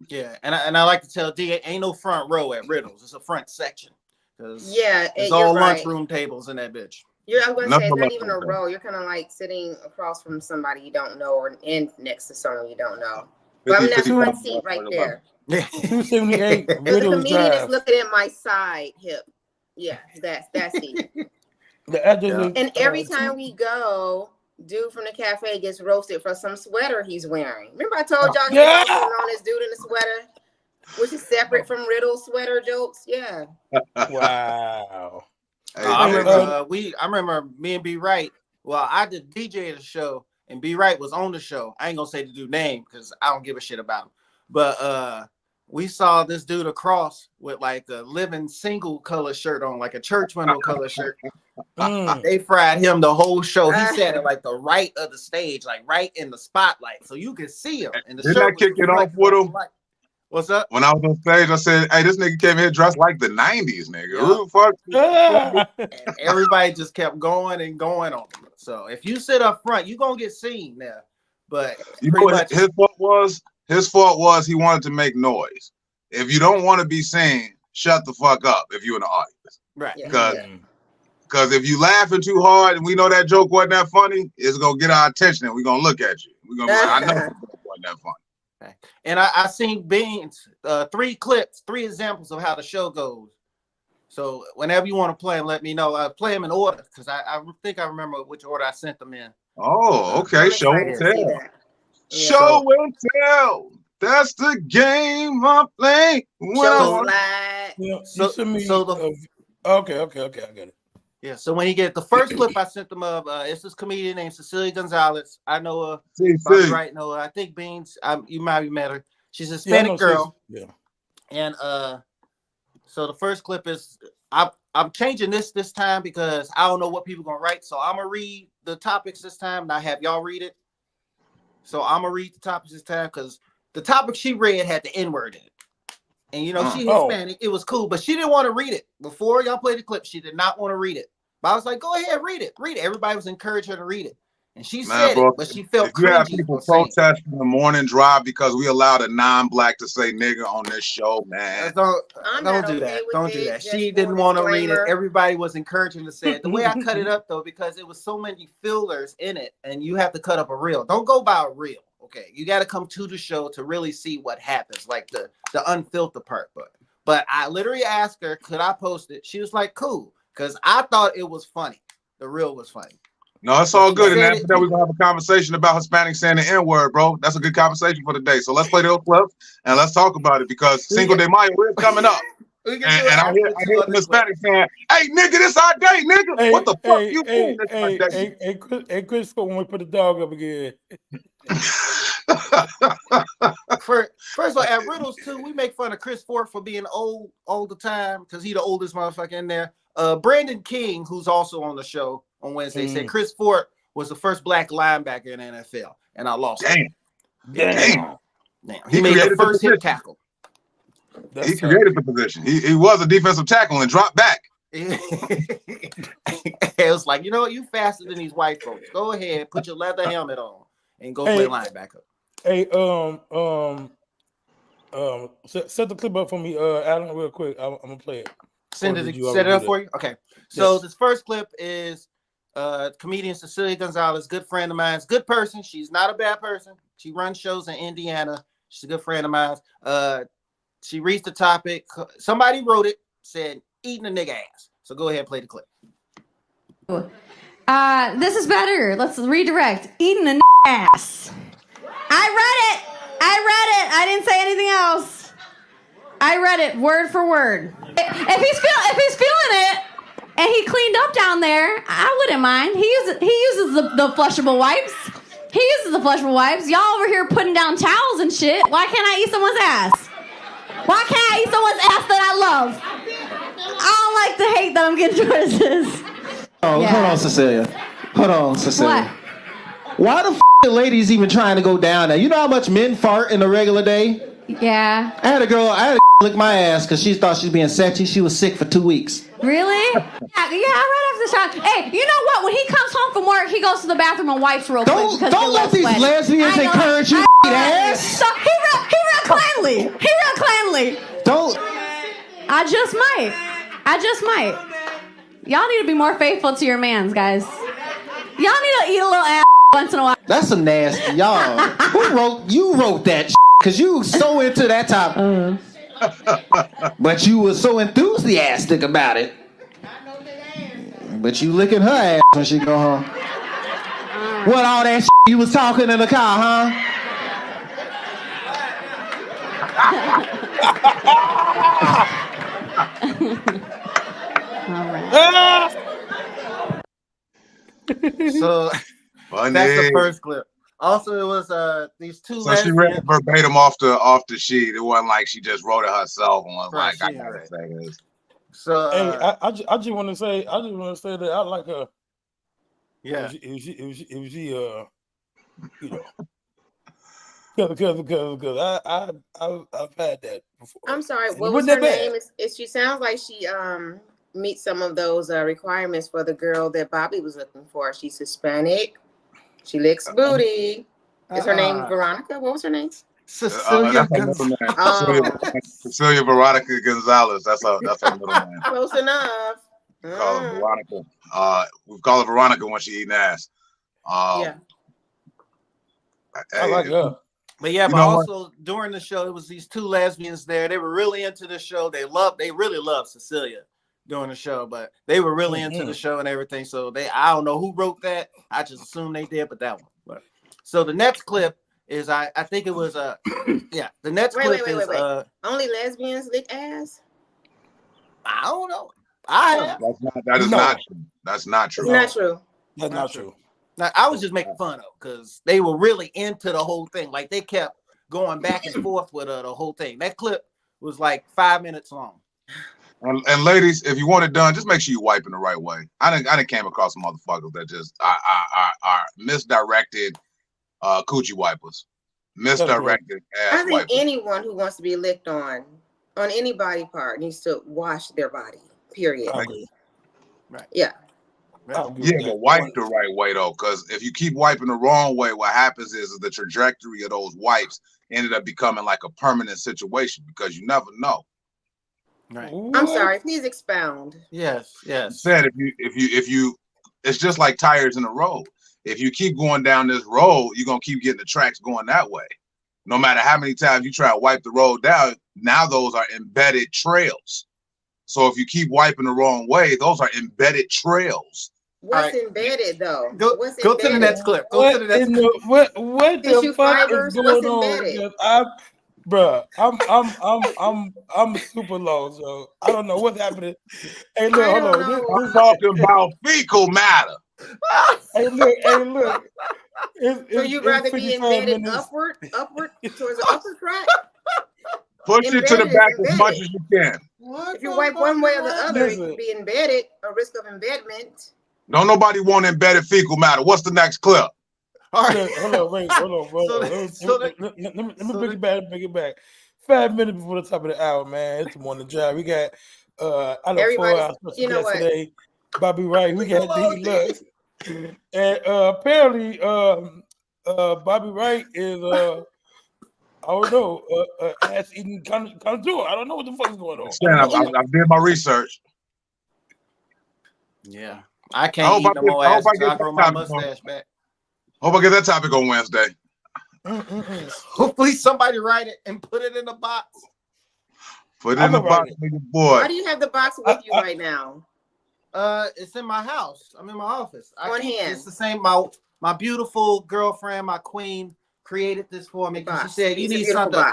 Yeah, and I like to tell D, ain't no front row at Riddles. It's a front section. Yeah, it's you're all right. lunchroom tables in that bitch. I was gonna say, it's not even a row. You're kind of like sitting across from somebody you don't know, or in next to someone you don't know. But I'm in that front seat right there. 278 The Riddles comedian is Drive. looking at my side hip. Yeah, that's it. The address is, And every time we go, dude from the cafe gets roasted for some sweater he's wearing. Remember I told y'all he was roasting on this dude in the sweater, which is separate from Riddle's sweater jokes. Yeah. Wow. I remember me and B Wright. Well, I did DJ the show, and B Wright was on the show. I ain't gonna say the dude name because I don't give a shit about him. But we saw this dude across with like a living single color shirt on, like a church window color shirt. They fried him the whole show. He sat at like the right of the stage, like right in the spotlight, so you could see him. And the Didn't I kick it off with him? What's up? When I was on stage, I said, "Hey, this nigga came here dressed like the '90s, nigga. Who the fuck?" And everybody just kept going and going on him. So if you sit up front, you gonna get seen now. But you know what his fault was? His fault was he wanted to make noise. If you don't want to be seen, shut the fuck up if you're in the audience. Right. Because if you laughing too hard and we know that joke wasn't that funny, it's gonna get our attention and we're gonna look at you. We're gonna be like, I know that joke wasn't that funny. Okay. And I seen Beans 3 examples of how the show goes. So whenever you want to play them, let me know. Play them in order because I think I remember which order I sent them in. Oh, okay. Show and tell. Show and tell. That's the game I'm playing. Okay, I get it. Yeah, so when you get the first clip I sent them of, it's this comedian named Cecilia Gonzalez. I know her. Right, know her. I think Beans, you might have met her. She's a Hispanic girl. Yeah. And so the first clip is, I'm changing this time because I don't know what people gonna write. So I'm gonna read the topics this time and I have y'all read it. So I'm gonna read the topics this time because the topic she read had the N-word in it. And you know, she's Hispanic. It was cool, but she didn't want to read it. Before y'all play the clip, she did not want to read it. But I was like, go ahead, read it. Everybody was encouraging her to read it. And she said it, but she felt cringy. You have people protesting the morning drive because we allowed a non-black to say nigga on this show, man. Don't do that. Don't do that. She didn't want to read it. Everybody was encouraging to say it. The way I cut it up, though, because it was so many fillers in it, and you have to cut up a reel. Don't go by a reel. Okay, you got to come to the show to really see what happens, like the unfiltered part. But I literally asked her, could I post it? She was like, cool, because I thought it was funny. The reel was funny. No, it's all good. And after that, we're going to have a conversation about Hispanic saying the N-word, bro. That's a good conversation for the day. So let's play those clips and let's talk about it because Cinco de Mayo is coming up. And I hear some Hispanics saying, hey, nigga, this our day, nigga. Hey, what the fuck you doing? Hey, Chris, when we put the dog up again. First of all, at Riddles too, we make fun of Chris Ford for being old all the time because he's the oldest motherfucker in there. Brandon King, who's also on the show on Wednesday, said Chris Ford was the first black linebacker in the NFL, and I lost. Damn. He made the first hit tackle. He created the position. He was a defensive tackle and dropped back. It was like, you know what? You faster than these white folks. Go ahead, put your leather helmet on and go play linebacker. Hey, set the clip up for me, Alan, real quick. I'm gonna play it. Set it up for you. Okay. So this first clip is comedian Cecilia Gonzalez, good friend of mine, good person. She's not a bad person. She runs shows in Indiana. She's a good friend of mine. She reads the topic. Somebody wrote it, said eating a nigga ass. So go ahead and play the clip. This is better. Let's redirect. Eating a ass. I read it. I didn't say anything else. I read it word for word. If he's feeling it and he cleaned up down there, I wouldn't mind. He uses the flushable wipes. He uses the flushable wipes. Y'all over here putting down towels and shit. Why can't I eat someone's ass? Why can't I eat someone's ass that I love? I don't like the hate that I'm getting towards this. Oh, Yeah. hold on, Cecilia. Hold on, Cecilia. What? Why the the ladies even trying to go down there? You know how much men fart in a regular day? Yeah. I had a lick my ass because she thought she was being sexy. She was sick for 2 weeks. Really? Yeah, right after the shot. Hey, you know what? When he comes home from work, he goes to the bathroom and wipes real quick. because Don't he let loves these sweating. lesbians I know. encourage you to eat ass. So he real cleanly. He real cleanly. Don't. I just might. Y'all need to be more faithful to your mans, guys. Y'all need to eat a little ass once in a while. That's some nasty, y'all. You wrote that because you so into that topic. But you were so enthusiastic about it. But you licking her ass when she go home. What all that you was talking in the car, huh? All right. So Funny. that's the first clip. Also, it was these two. So she read verbatim off the sheet. It wasn't like she just wrote it herself and was Right, like, "I she gotta read it. say this." So Hey, I just want to say that I like her. yeah. If she you know, because I've had that before. I'm sorry. And What it was wasn't her that name? She sounds like she meets some of those requirements for the girl that Bobby was looking for. She's Hispanic. She licks booty. Is her name Veronica? What was her name? Cecilia That's her middle name. Cecilia Veronica Gonzalez. That's her middle name. Close enough. We call her Veronica. We call her Veronica when she eating ass. Yeah. I like her. But yeah, You but know also during the show, it was these two lesbians there. They were really into the show. They really loved Cecilia during the show, but they were really into the show and everything. So I don't know who wrote that. I just assumed they did, but that one. But so the next clip is I think it was the next clip is only lesbians lick ass? I don't know. That is not true. That's not true. It's not true. That's not true. Now, I was just making fun of because they were really into the whole thing. Like they kept going back and forth with the whole thing. That clip was like 5 minutes long. And ladies, if you want it done, just make sure you wipe in the right way. I didn't came across some motherfuckers that just are misdirected coochie wipers, misdirected ass I think wipers. anyone who wants to be licked on any body part needs to wash their body. Period. Right. Yeah. Yeah, but wipe the right way though, because if you keep wiping the wrong way, what happens is the trajectory of those wipes ended up becoming like a permanent situation because you never know. Right. I'm sorry. Please expound. Yes. Said if you, it's just like tires in a road. If you keep going down this road, you're gonna keep getting the tracks going that way. No matter how many times you try to wipe the road down, now those are embedded trails. So if you keep wiping the wrong way, those are embedded trails. What's embedded though? Go to the next clip. What the fuck is going on? Bruh, I'm super low, so I don't know what's happening. Hey, look, hold on. We're talking about fecal matter. Hey, look. So you'd rather be embedded upward towards the upper track? Push it to the back as much as you can. If you wipe one way or the other, it could be embedded, a risk of embedment. Don't nobody want embedded fecal matter. What's the next clip? All right. Hold on. Let me bring it back. 5 minutes before the top of the hour, man. It's the morning drive. We got out of 4 hours today. Bobby Wright. We got D Lux. And apparently Bobby Wright is I don't know, ass eating contour. I don't know what the fuck is going on. I did my research. Yeah. I can't eat no more ass. I grow my mustache back. Hope I get that topic on Wednesday. Hopefully somebody write it and put it in the box. Put it in the box, nigga boy. Why do you have the box with you right now? It's in my house. I'm in my office. On hand. It's the same. My beautiful girlfriend, my queen, created this for me. She said you need something.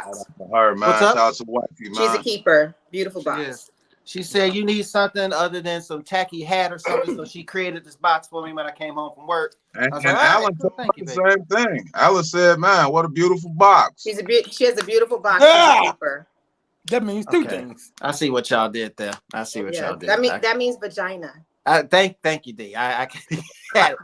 Her, man. What's up? Shout out to wifey, man. She's a keeper. Beautiful box. Yes. She said you need something other than some tacky hat or something, so she created this box for me when I came home from work. And, I was and like, all right, Alan cool, told thank you, the baby. same thing. Alan said, "Man, what a beautiful box." She has a beautiful box. Ah! Keeper. That means two Okay. things. I see what y'all did there. I see what Yeah, y'all did. that means vagina. Thank you, D. I can't.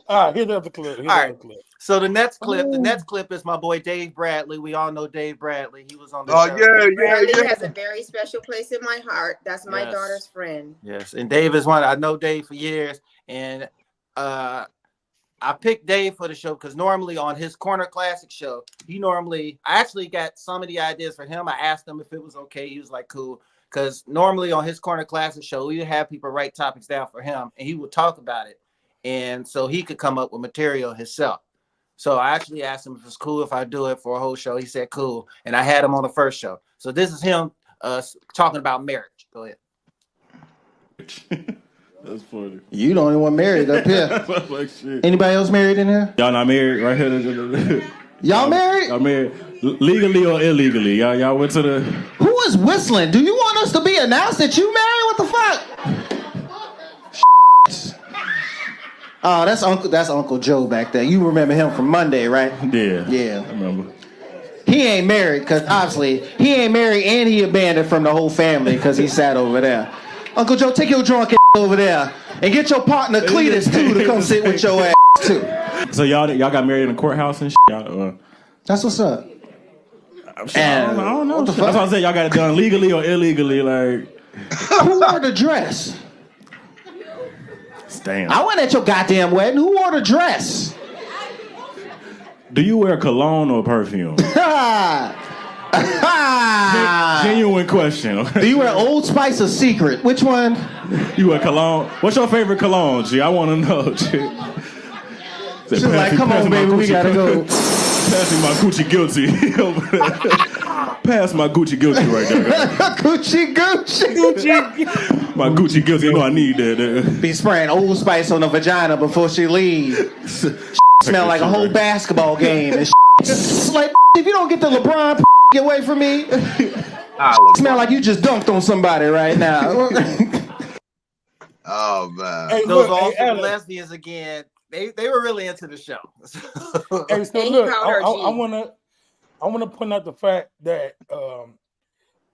All right, here's the other clip. All right. So the next clip is my boy Dave Bradley. We all know Dave Bradley. He was on the show. Bradley has a very special place in my heart. That's my daughter's friend. Yes, and Dave is one. I know Dave for years, and I picked Dave for the show because normally on his Corner Classic show, I actually got some of the ideas for him. I asked him if it was okay. He was like, cool. Because normally on his Corner Classic show, we would have people write topics down for him, and he would talk about it. And so he could come up with material himself. So I actually asked him if it's cool if I do it for a whole show. He said, cool. And I had him on the first show. So this is him talking about marriage. Go ahead. That's funny. You the only one married up here. Like shit. Anybody else married in here? Y'all not married right here? Y'all married? Y'all married legally or illegally? Y'all went to the... Who is whistling? Do you want us to be announced that you married? What the fuck? Oh, that's Uncle Joe back there. You remember him from Monday, right? Yeah. Yeah. I remember. He ain't married because obviously he ain't married and he abandoned from the whole family because he sat over there. Uncle Joe, take your drunk ass over there and get your partner Cletus too to come sit with your ass too. So y'all got married in the courthouse and shit? That's what's up. I don't know. What the fuck? That's what I'm saying. Y'all got it done legally or illegally? Like, who wore the dress? Damn. I went at your goddamn wedding. Who wore the dress? Do you wear cologne or perfume? Genuine question. Do you wear Old Spice or Secret? Which one? You wear cologne? What's your favorite cologne, G? I want to know, G. She's like, come on, baby, we gotta go. Passing my Gucci guilty. Pass my Gucci guilty right there. Gucci. My Gucci guilty. You know I need that. Be spraying Old Spice on the vagina before she leaves. Smell like a whole basketball game. And like, if you don't get the LeBron get away from me. Smell like you just dunked on somebody right now. Oh man. Hey, Those look, awesome lesbians again. They were really into the show. Hey, so look, I wanna point out the fact that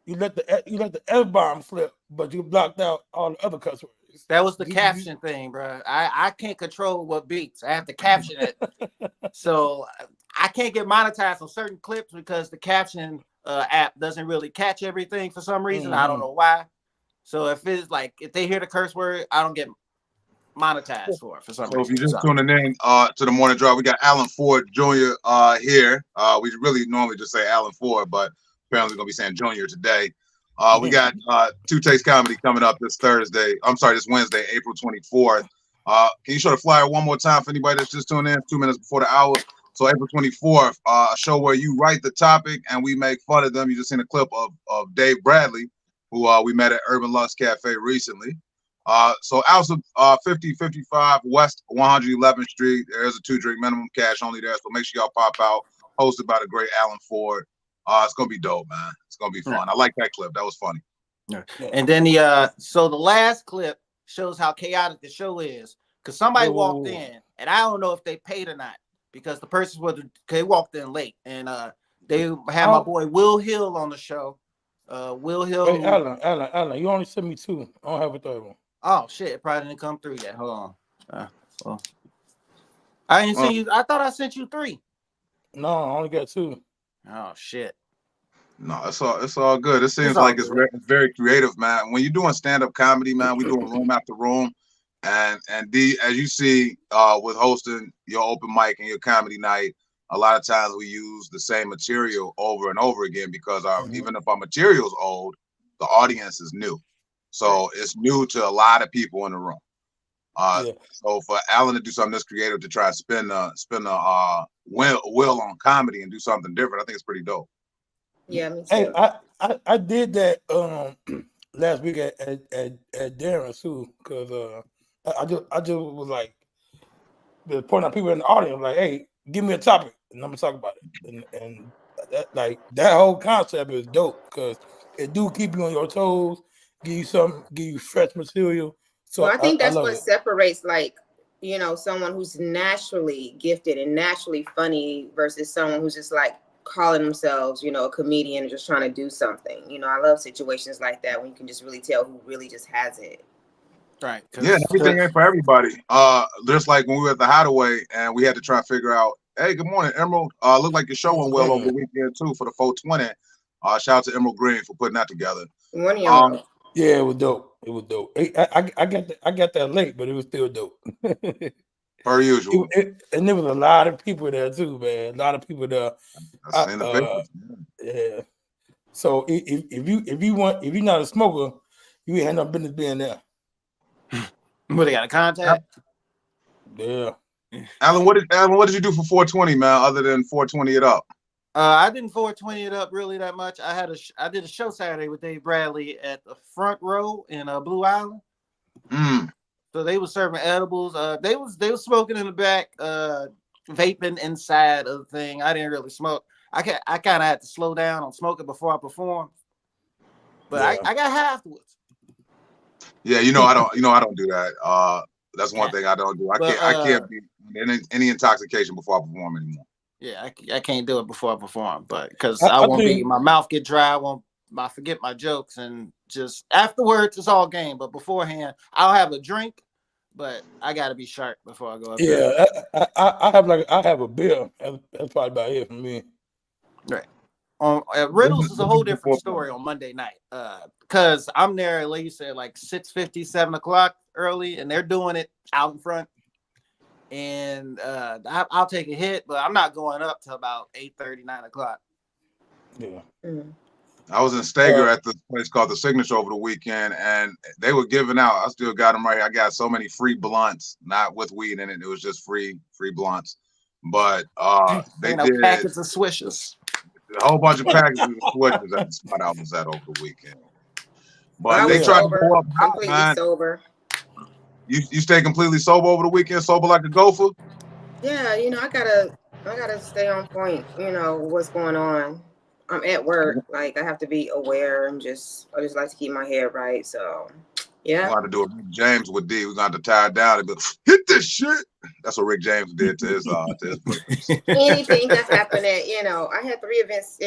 you let the F-bomb slip, but you blocked out all the other cuss words. That was the caption thing, bro. I can't control what beats. I have to caption it. So I can't get monetized on certain clips because the caption app doesn't really catch everything for some reason. I don't know why. So if they hear the curse word, I don't get monetized for some reason. So if you're just tuning in to the morning drive, we got Alan Ford Jr. Here. We really normally just say Alan Ford, but apparently we're gonna be saying Junior today. We got Two Takes Comedy coming up this Wednesday, April 24th. Can you show the flyer one more time for anybody that's just tuning in 2 minutes before the hour? So April 24th, a show where you write the topic and we make fun of them. You just seen a clip of Dave Bradley, who we met at Urban Lux Cafe recently. So also 5055 West 111th Street. There's a 2-drink minimum, cash only there. So make sure y'all pop out. Hosted by the great Alan Ford. It's gonna be dope, man. It's gonna be fun. I like that clip. That was funny. And then the last clip shows how chaotic the show is because somebody walked in and I don't know if they paid or not because the person they walked in late and they had my boy Will Hill on the show. Will Hill. Hey, Alan, you only sent me 2. I don't have a 3rd one. Oh shit! It probably didn't come through yet. Hold on. I didn't see you. I thought I sent you 3. No, I only got 2. Oh shit! No, it's all good. It seems like it's very creative, man. When you're doing stand-up comedy, man, we doing room after room, and D, as you see, with hosting your open mic and your comedy night, a lot of times we use the same material over and over again because even if our material's old, the audience is new. So it's new to a lot of people in the room. So for Alan to do something this creative to try to spin a wheel on comedy and do something different, I think it's pretty dope. Yeah, me too. Hey, I did that last week at Darren too, because I just was like pointing out people in the audience like, hey, give me a topic and I'm gonna talk about it. And that whole concept is dope because it do keep you on your toes, give you fresh material. So Well, I think that's love what it. separates, like, you know, someone who's naturally gifted and naturally funny versus someone who's just like calling themselves, you know, a comedian and just trying to do something. You know, I love situations like that when you can just really tell who really just has it. Right. Yeah, everything ain't for everybody. Just like when we were at the Hideaway and we had to try and figure out, hey, good morning, Emerald. Looked like your show went well over the weekend too for the 420. Shout out to Emerald Green for putting that together. Good morning, yeah, it was dope. It was dope. I got that late, but it was still dope. Per usual. And there was a lot of people there too, man. A lot of people there. Yeah. So if you're not a smoker, you ain't had no business being there. What, they got a contact? Yeah. Alan, what did you do for 420, man? Other than 420 it up? I didn't 420 it up really that much. I did a show Saturday with Dave Bradley at the Front Row in Blue Island. So they were serving edibles. They was smoking in the back, vaping inside of the thing. I didn't really smoke. I kind of had to slow down on smoking before I performed, but I got high afterwards. Yeah, I don't do that. That's one thing I don't do. I can't be in any intoxication before I perform anymore. Yeah, I can't do it before I perform, but because my mouth get dry, I forget my jokes, and just afterwards it's all game. But beforehand, I'll have a drink, but I got to be sharp before I go up there. Yeah, I have a beer. That's probably about it for me. Right. Riddles is a whole different story on Monday night. Because I'm there, like you said, like 6:50, 7 o'clock early, and they're doing it out in front. And I'll take a hit, but I'm not going up till about 8:30, 9 o'clock. Yeah. I was in Stager at this place called The Signature over the weekend, and they were giving out. I still got them right here. I got so many free blunts, not with weed in it. It was just free blunts. But they did packets of Swishers. A whole bunch of packages of Swishers at the spot I was at over the weekend. But they tried to go up completely sober. You stay completely sober over the weekend, sober like a gopher? Yeah, I gotta stay on point, what's going on. I'm at work, like I have to be aware and I just like to keep my head right. So yeah. We're going to do a Rick James with D. We're going to tie it down and be hit this shit. That's what Rick James did to his anything that's happening. I had 3 events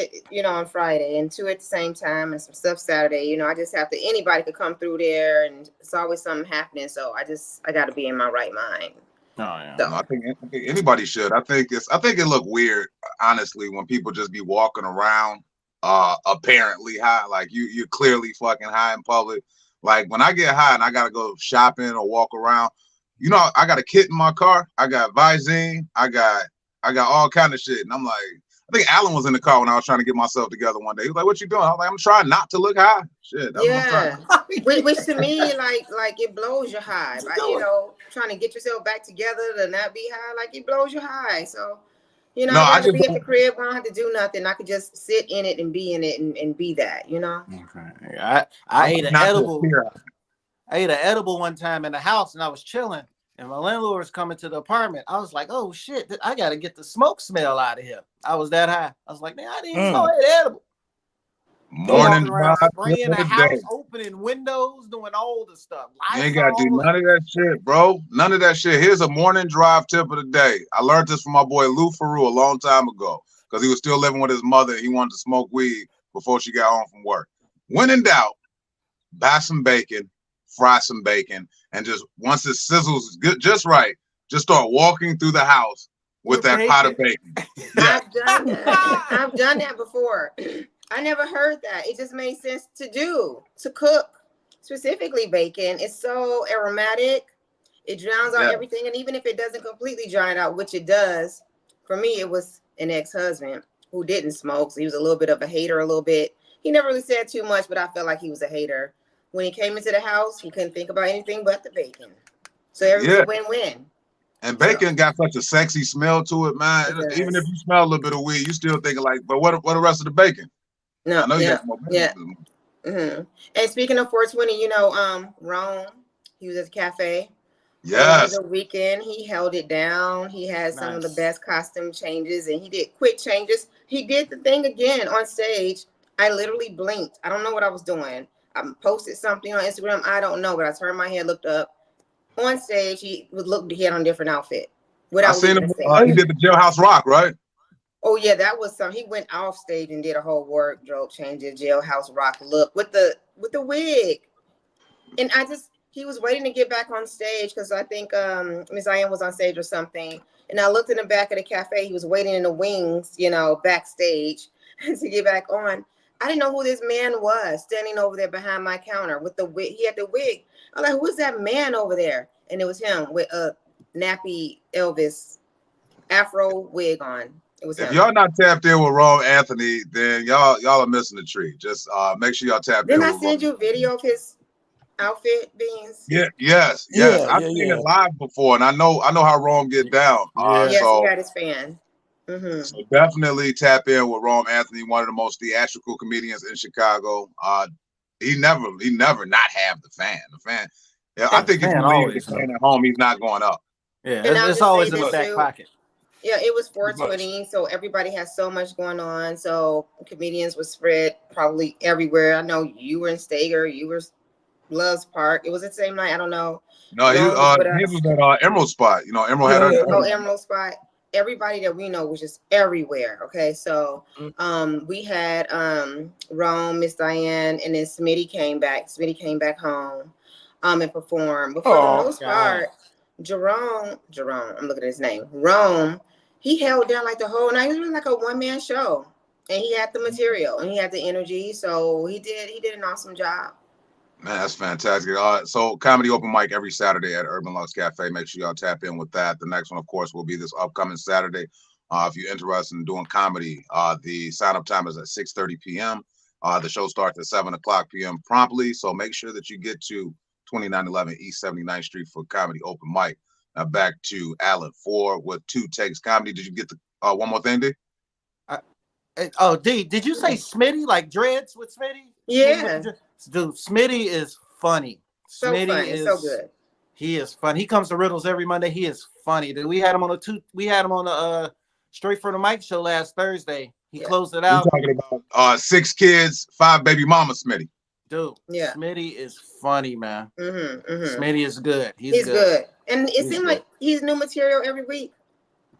on Friday and 2 at the same time and some stuff Saturday. I just have to, anybody could come through there and it's always something happening. So I got to be in my right mind. Oh yeah. So. No, I think anybody should. I think it look weird, honestly, when people just be walking around apparently high, like you're clearly fucking high in public. Like when I get high and I gotta go shopping or walk around, I got a kit in my car. I got Visine. I got all kind of shit. And I'm like, I think Alan was in the car when I was trying to get myself together one day. He was like, "What you doing?" I was like, "I'm trying not to look high." Shit. Yeah. Which to me, like it blows your high. Like, trying to get yourself back together to not be high, like it blows your high. So, I could be at the crib. I don't have to do nothing. I could just sit in it and be in it and be that, Okay. I ate an edible. I ate an edible one time in the house and I was chilling and my landlord was coming to the apartment. I was like, oh shit, I got to get the smoke smell out of here. I was that high. I was like, man, I didn't know I ate edible. Morning drive, spraying the house, opening windows, doing all the stuff. You ain't got to do none of that shit, bro. None of that shit. Here's a morning drive tip of the day. I learned this from my boy Lou Faru a long time ago because he was still living with his mother. He wanted to smoke weed before she got home from work. When in doubt, buy some bacon, fry some bacon, and just once it sizzles just right, just start walking through the house with that pot of bacon. Yeah. I've done that before. I never heard that. It just made sense to cook, specifically bacon. It's so aromatic. It drowns out everything. And even if it doesn't completely drown it out, which it does, for me, it was an ex-husband who didn't smoke. So he was a little bit of a hater, a little bit. He never really said too much, but I felt like he was a hater. When he came into the house, he couldn't think about anything but the bacon. So everything win-win. And bacon got such a sexy smell to it, man. Even if you smell a little bit of weed, you still thinking like, but what the rest of the bacon? No, I know you got more bacon. Mm-hmm. And speaking of 420, Rome, he was at the cafe. Yes. Over the weekend, he held it down. He had some of the best costume changes, and he did quick changes. He did the thing again on stage. I literally blinked. I don't know what I was doing. I posted something on Instagram. I don't know, but I turned my head, looked up. On stage, he had on a different outfit. I seen him. He did the Jailhouse Rock, right? Oh yeah, that was some. He went off stage and did a whole wardrobe change, the Jailhouse Rock look with the wig. And he was waiting to get back on stage because I think Miss Ian was on stage or something. And I looked in the back of the cafe. He was waiting in the wings, backstage to get back on. I didn't know who this man was standing over there behind my counter with the wig. He had the wig. I'm like, who is that man over there? And it was him with a nappy Elvis Afro wig on. It was if him. y'all not tapped in with Rome Anthony, then y'all are missing the treat. Just make sure y'all tap in. Didn't I send you a video of his outfit, Beans? Yes. I've seen it live before, and I know how Rome get down. Yes, so, he had his fan. Mm-hmm. So definitely tap in with Rome Anthony, one of the most theatrical comedians in Chicago. He never not have the fan. I think if you leave the fan at home, he's not going up. Yeah, it's always in the back pocket. Yeah, it was 420, so everybody has so much going on. So comedians were spread probably everywhere. I know you were in Stager, you were Loves Park. It was the same night. I don't know. No, he was at Emerald Spot. Emerald had Emerald Spot. Everybody that we know was just everywhere. Okay, so we had Rome, Miss Diane, and then Smitty came back. Smitty came back home and performed. But for the most part, Jerome, I'm looking at his name, Rome, he held down like the whole night. It was really like a one-man show. And he had the material and he had the energy. So he did an awesome job. Man, that's fantastic. So comedy open mic every Saturday at Urban Lux Cafe. Make sure y'all tap in with that. The next one, of course, will be this upcoming Saturday. If you're interested in doing comedy, the sign-up time is at 6:30 p.m. The show starts at 7 o'clock p.m. promptly. So make sure that you get to 2911 East 79th Street for comedy open mic. Now back to Alan Ford with Two Takes Comedy. Did you get the one more thing, D? D, did you say Smitty, like dreads with Smitty? Yeah. Dude, Smitty is funny. So Smitty funny, is so good. He is fun. He comes to Riddles every Monday. He is funny. Dude, we had him on the Straight from the Mic show last Thursday. He closed it out. We're talking about 6 kids, 5 baby mama Smitty. Dude, Smitty is funny, man. Mm-hmm. Smitty is good. He's good. And it seems like he's new material every week.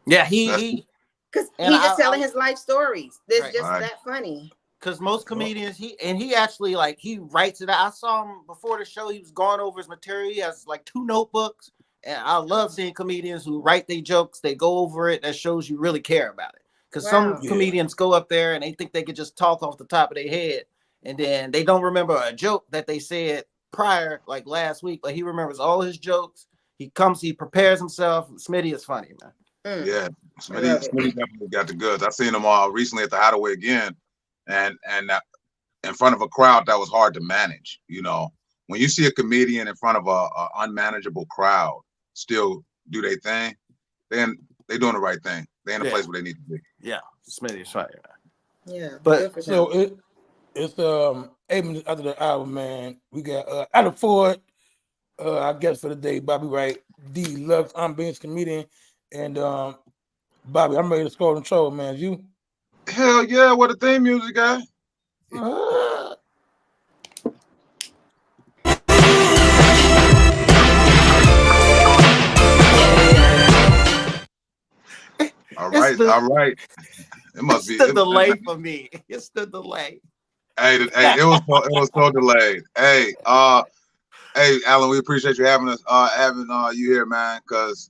Yeah, he because he's just telling his life stories. That's just that funny. Because most comedians, he actually he writes it out. I saw him before the show. He was going over his material. He has like 2 notebooks. And I love seeing comedians who write their jokes. They go over it. That shows you really care about it. Because some comedians go up there and they think they could just talk off the top of their head. And then they don't remember a joke that they said prior, like last week. But he remembers all his jokes. He prepares himself. Smitty is funny, man. Yeah, Smitty definitely got the goods. I seen him recently at the Hideaway again, and in front of a crowd that was hard to manage. When you see a comedian in front of a unmanageable crowd still do their thing, then they doing the right thing. They in the place where they need to be. Yeah, Smitty is funny, man. Yeah, but so it's 8 minutes after the hour, man. We got Alan Ford, I guess for the day, Bobby Wright, D Lux, I'm Beans comedian. And Bobby, I'm ready to score control, man. You? Hell yeah! What a theme music, guy. All right. It must be the delay for me. It's the delay. Hey, it was so delayed. Hey, Alan, we appreciate you having you here, man, because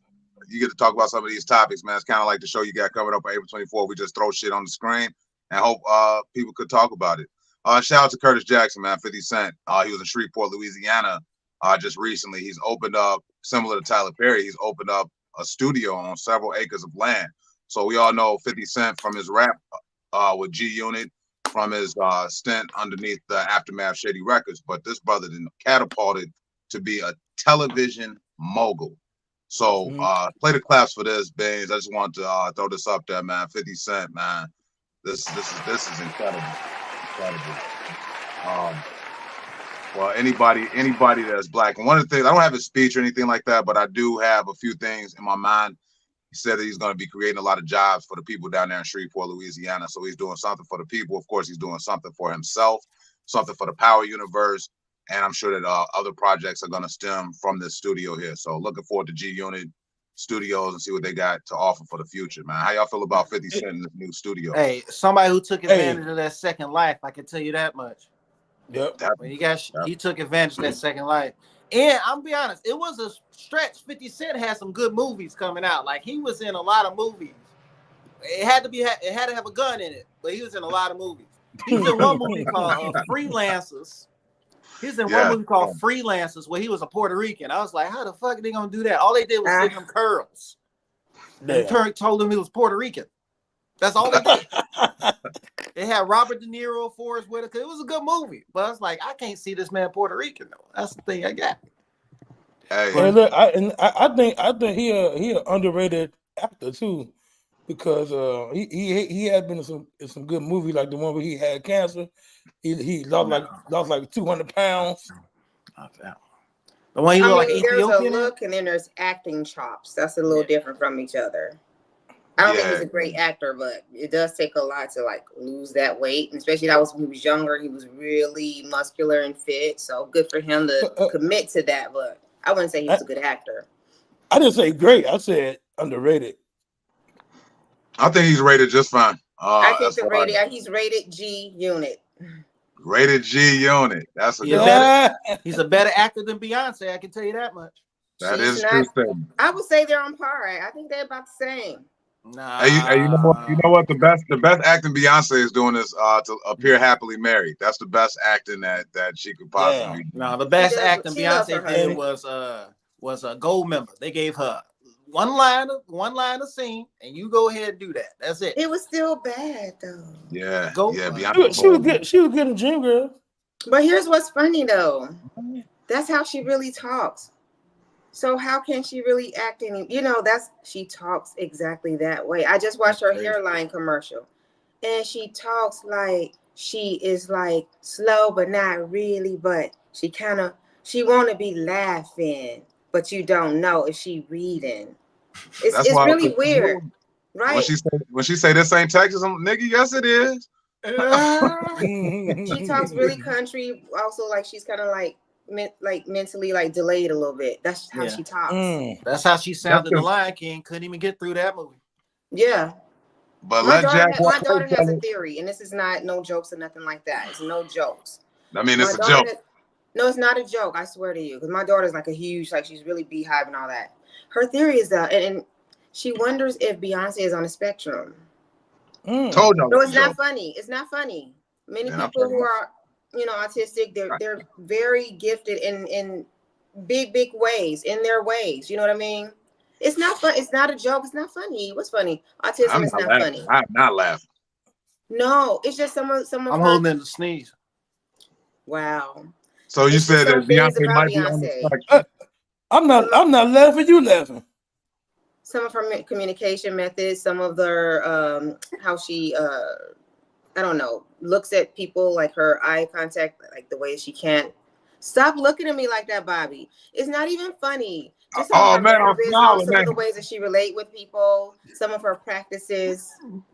you get to talk about some of these topics, man. It's kind of like the show you got coming up on April 24th. We just throw shit on the screen and hope people could talk about it. Shout out to Curtis Jackson, man, 50 Cent. He was in Shreveport, Louisiana, just recently. He's opened up, similar to Tyler Perry, he's opened up a studio on several acres of land. So we all know 50 Cent from his rap with G Unit, from his stint underneath the Aftermath Shady Records. But this brother then catapulted to be a television mogul. So play the claps for this, Baines. I just want to throw this up there, man. 50 Cent, man. This is incredible. Well, anybody that's black. And one of the things, I don't have a speech or anything like that, but I do have a few things in my mind. He said that he's going to be creating a lot of jobs for the people down there in Shreveport, Louisiana. So he's doing something for the people. Of course, he's doing something for himself, something for the Power Universe. And I'm sure that other projects are going to stem from this studio here. So looking forward to G Unit Studios and see what they got to offer for the future, man. How y'all feel about 50 Cent in this new studio? Hey, somebody who took advantage of that second life, I can tell you that much. Yep. When he took advantage of that second life. And I'm be honest, it was a stretch. 50 Cent had some good movies coming out. Like he was in a lot of movies. It had to have a gun in it, but he was in a lot of movies. He's in one movie called Freelancers. He's in one movie called Freelancers where he was a Puerto Rican. I was like, how the fuck are they gonna do that? All they did was give him curls. And Turk told him he was Puerto Rican. That's all they did. They had Robert De Niro, Forrest Whitaker. It was a good movie, but I was like, I can't see this man Puerto Rican though. That's the thing I got. Hey, Well, look, I think he an underrated actor too, because he had been in some good movies like the one where he had cancer. He lost like 200 pounds. The one he looked like there's Ethiopian. a look and then there's acting chops. That's a little different from each other. I don't think he's a great actor, but it does take a lot to like lose that weight. And especially that was when he was younger. He was really muscular and fit. So good for him to commit to that. But I wouldn't say he was a good actor. I didn't say great. I said underrated. I think he's rated just fine. I think he's rated G Unit. Rated G Unit. That's He's a better actor than Beyonce. I can tell you that much. That is true statement. I would say they're on par. I think they're about the same. Nah. Hey, you know what? The best acting Beyonce is doing is to appear happily married. That's the best acting that she could possibly do. No, the best acting Beyonce did was a Gold Member. They gave her one line of scene, and you go ahead and do that. That's it. It was still bad though. Yeah, Beyonce. She was good in Dreamgirls. But here's what's funny though. That's how she really talks. So how can she really act she talks exactly that way. I just watched her hairline commercial and she talks like she is like slow, but not really, but she want to be laughing, but you don't know if she reading. It's really weird, right? When she say this ain't Texas, I'm nigga, yes it is. She talks really country, also like she's kind of like mentally like delayed a little bit. That's how she talks. That's how she sounded. The Lion King couldn't even get through that movie. Yeah, but my daughter has a theory, and this is not no jokes or nothing like that. It's no jokes. I mean, it's a joke. No, it's not a joke. I swear to you, because my daughter's like a huge, like she's really beehive and all that. Her theory is that, and she wonders if Beyonce is on the spectrum. Told you. No, it's not funny. It's not funny. Many people who are autistic, they're very gifted in big ways, in their ways. You know what I mean? It's not fun. It's not a joke. It's not funny. What's funny? Autism is not funny. I'm not laughing. No, it's just some of I'm holding in the sneeze. Wow. So you said that Beyonce might be on the spectrum. I'm not laughing. You laughing? Some of her communication methods, some of her how she I don't know, looks at people, like her eye contact, like the way she can't stop looking at me like that, Bobby. It's not even funny. Just some of the ways that she relate with people, some of her practices.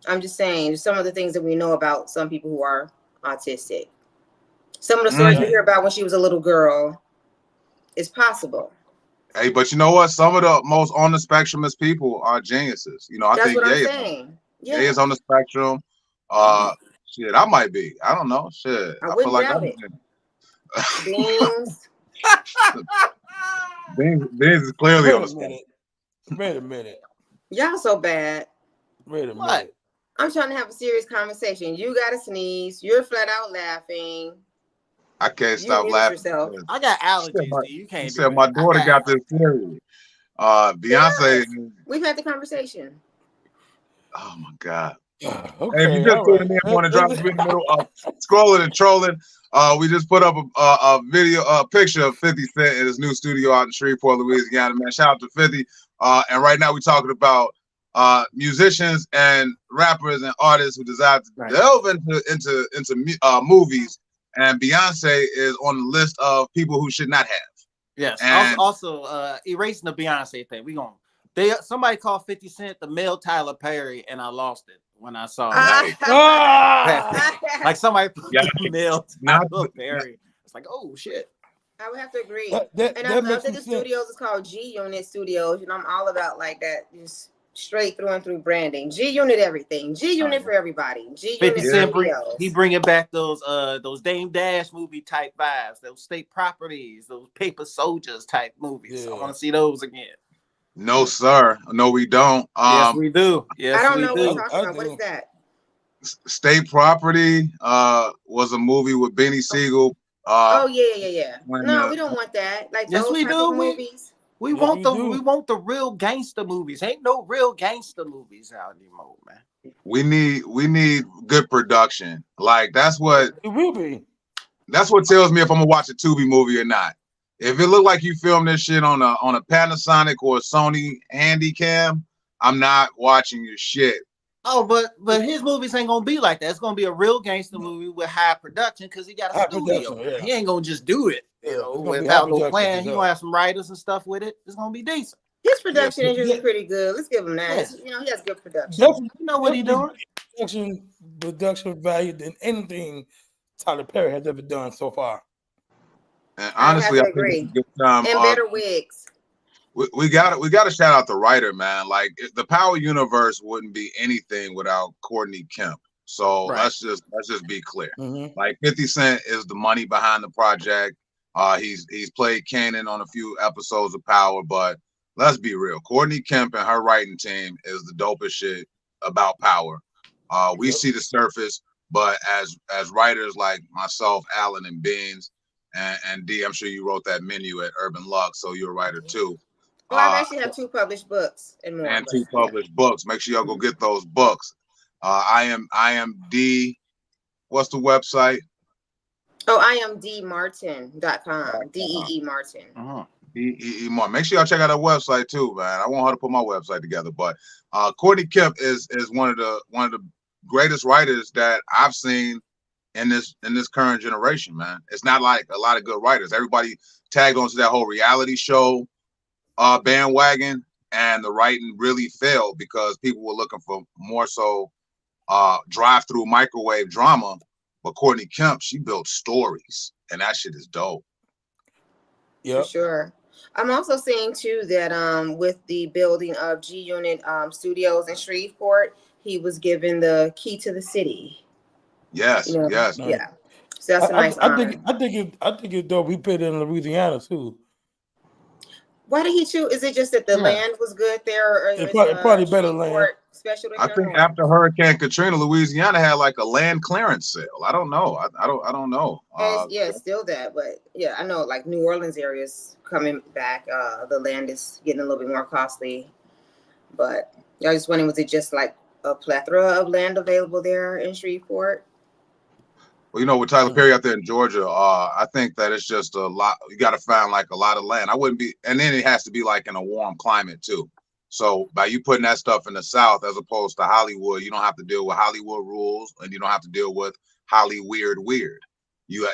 I'm just saying, some of the things that we know about some people who are autistic. Some of the stories we hear about when she was a little girl. It's possible. Hey, but you know what? Some of the most on the spectrumist people are geniuses. I think Ye is on the spectrum. Shit, I might be. I don't know. Shit, I feel like Beans is clearly on the spectrum. Wait a minute. Y'all so bad. Wait a minute. I'm trying to have a serious conversation. You got to sneeze. You're flat out laughing. I can't stop laughing. I got allergies. You can't. You said my daughter got this theory. Beyonce. We've had the conversation. Oh my God. Okay, hey, if you just tuning in, want to drop us in the middle of scrolling and trolling. We just put up a video, a picture of 50 Cent in his new studio out in Shreveport, Louisiana. Man, shout out to 50. And right now we're talking about musicians and rappers and artists who desire to delve into movies. And Beyonce is on the list of people who should not have. Yes. And also erasing the Beyonce thing. We're gonna Somebody called 50 Cent the male Tyler Perry, and I lost it when I saw it. Like somebody put the male Tyler Perry. It's like, oh shit. I would have to agree. That I love makes that the some sense. studios is called G Unit Studios. You know, I'm all about like that, just straight through and through branding. G Unit everything. G Unit for everybody. G Unit 50 Cent Studios. he bringing back those Dame Dash movie type vibes, those State Properties, those Paper Soldiers type movies. Yeah. I want to see those again. No, sir. No, we don't. Yes, we do. Yes, I don't we know do. what you're talking about. What is that? State Property was a movie with Benny Siegel. Oh yeah. when, No, we don't want that. Like Yes, those we type do. of movies. We Yes, want we the do. we want the real gangster movies. Ain't no real gangster movies out anymore, man. We need good production. Like that's what It will be. tells me if I'm gonna watch a Tubi movie or not. If it look like you filmed this shit on a Panasonic or a Sony Handycam, I'm not watching your shit. Oh, but his movies ain't gonna be like that. It's gonna be a real gangster movie with high production because he got a High studio. production, yeah. He ain't gonna just do it, Yeah, it's gonna be without high no production, plan. for He sure. gonna have some writers and stuff with it. It's gonna be decent. His production Yeah. is pretty good. Let's give him that. Yeah. You know, he has good production. Definitely, You know what he doing? production value than anything Tyler Perry has ever done so far. And I have honestly, to I think agree. it's a good time. And better wigs. We got to shout out the writer, man. Like the Power universe wouldn't be anything without Courtney Kemp. So Right. let's just be clear. Mm-hmm. Like 50 Cent is the money behind the project. He's played Kanan on a few episodes of Power, but let's be real. Courtney Kemp and her writing team is the dopest shit about Power. We see the surface, but as writers like myself, Alan, and Beans, and D, I'm sure you wrote that menu at Urban Lux, so you're a writer too. Well, I actually have 2 published books and more. And but, 2 published books. Make sure y'all go get those books. I am D. What's the website? Oh, IamDMartin.com. DEE Martin. DEE Martin. Make sure y'all check out her website too, man. I want her to put my website together. But Courtney Kemp is one of the greatest writers that I've seen in this current generation, man. It's not like a lot of good writers. Everybody tagged onto that whole reality show bandwagon, and the writing really failed because people were looking for more so drive-through microwave drama. But Courtney Kemp, she built stories, and that shit is dope. Yeah, For sure. I'm also seeing too that with the building of G Unit Studios in Shreveport, he was given the key to the city. Yes, You know? yes. Yeah. So that's a nice honor. I think it's dope. We put it in Louisiana too. Why did he choose? Is it just that the land was good there, or It is probably better land. Shreveport special to I him, think or- after Hurricane Katrina, Louisiana had like a land clearance sale. I don't know. I don't know. And it's still that, but yeah, I know like New Orleans areas coming back. The land is getting a little bit more costly, but I was just wondering, was it just like a plethora of land available there in Shreveport? Well, you know, with Tyler Perry out there in Georgia, I think that it's just a lot. You got to find like a lot of land. I wouldn't be, and then it has to be like in a warm climate too. So by you putting that stuff in the South as opposed to Hollywood, you don't have to deal with Hollywood rules, and you don't have to deal with Hollyweird weird. You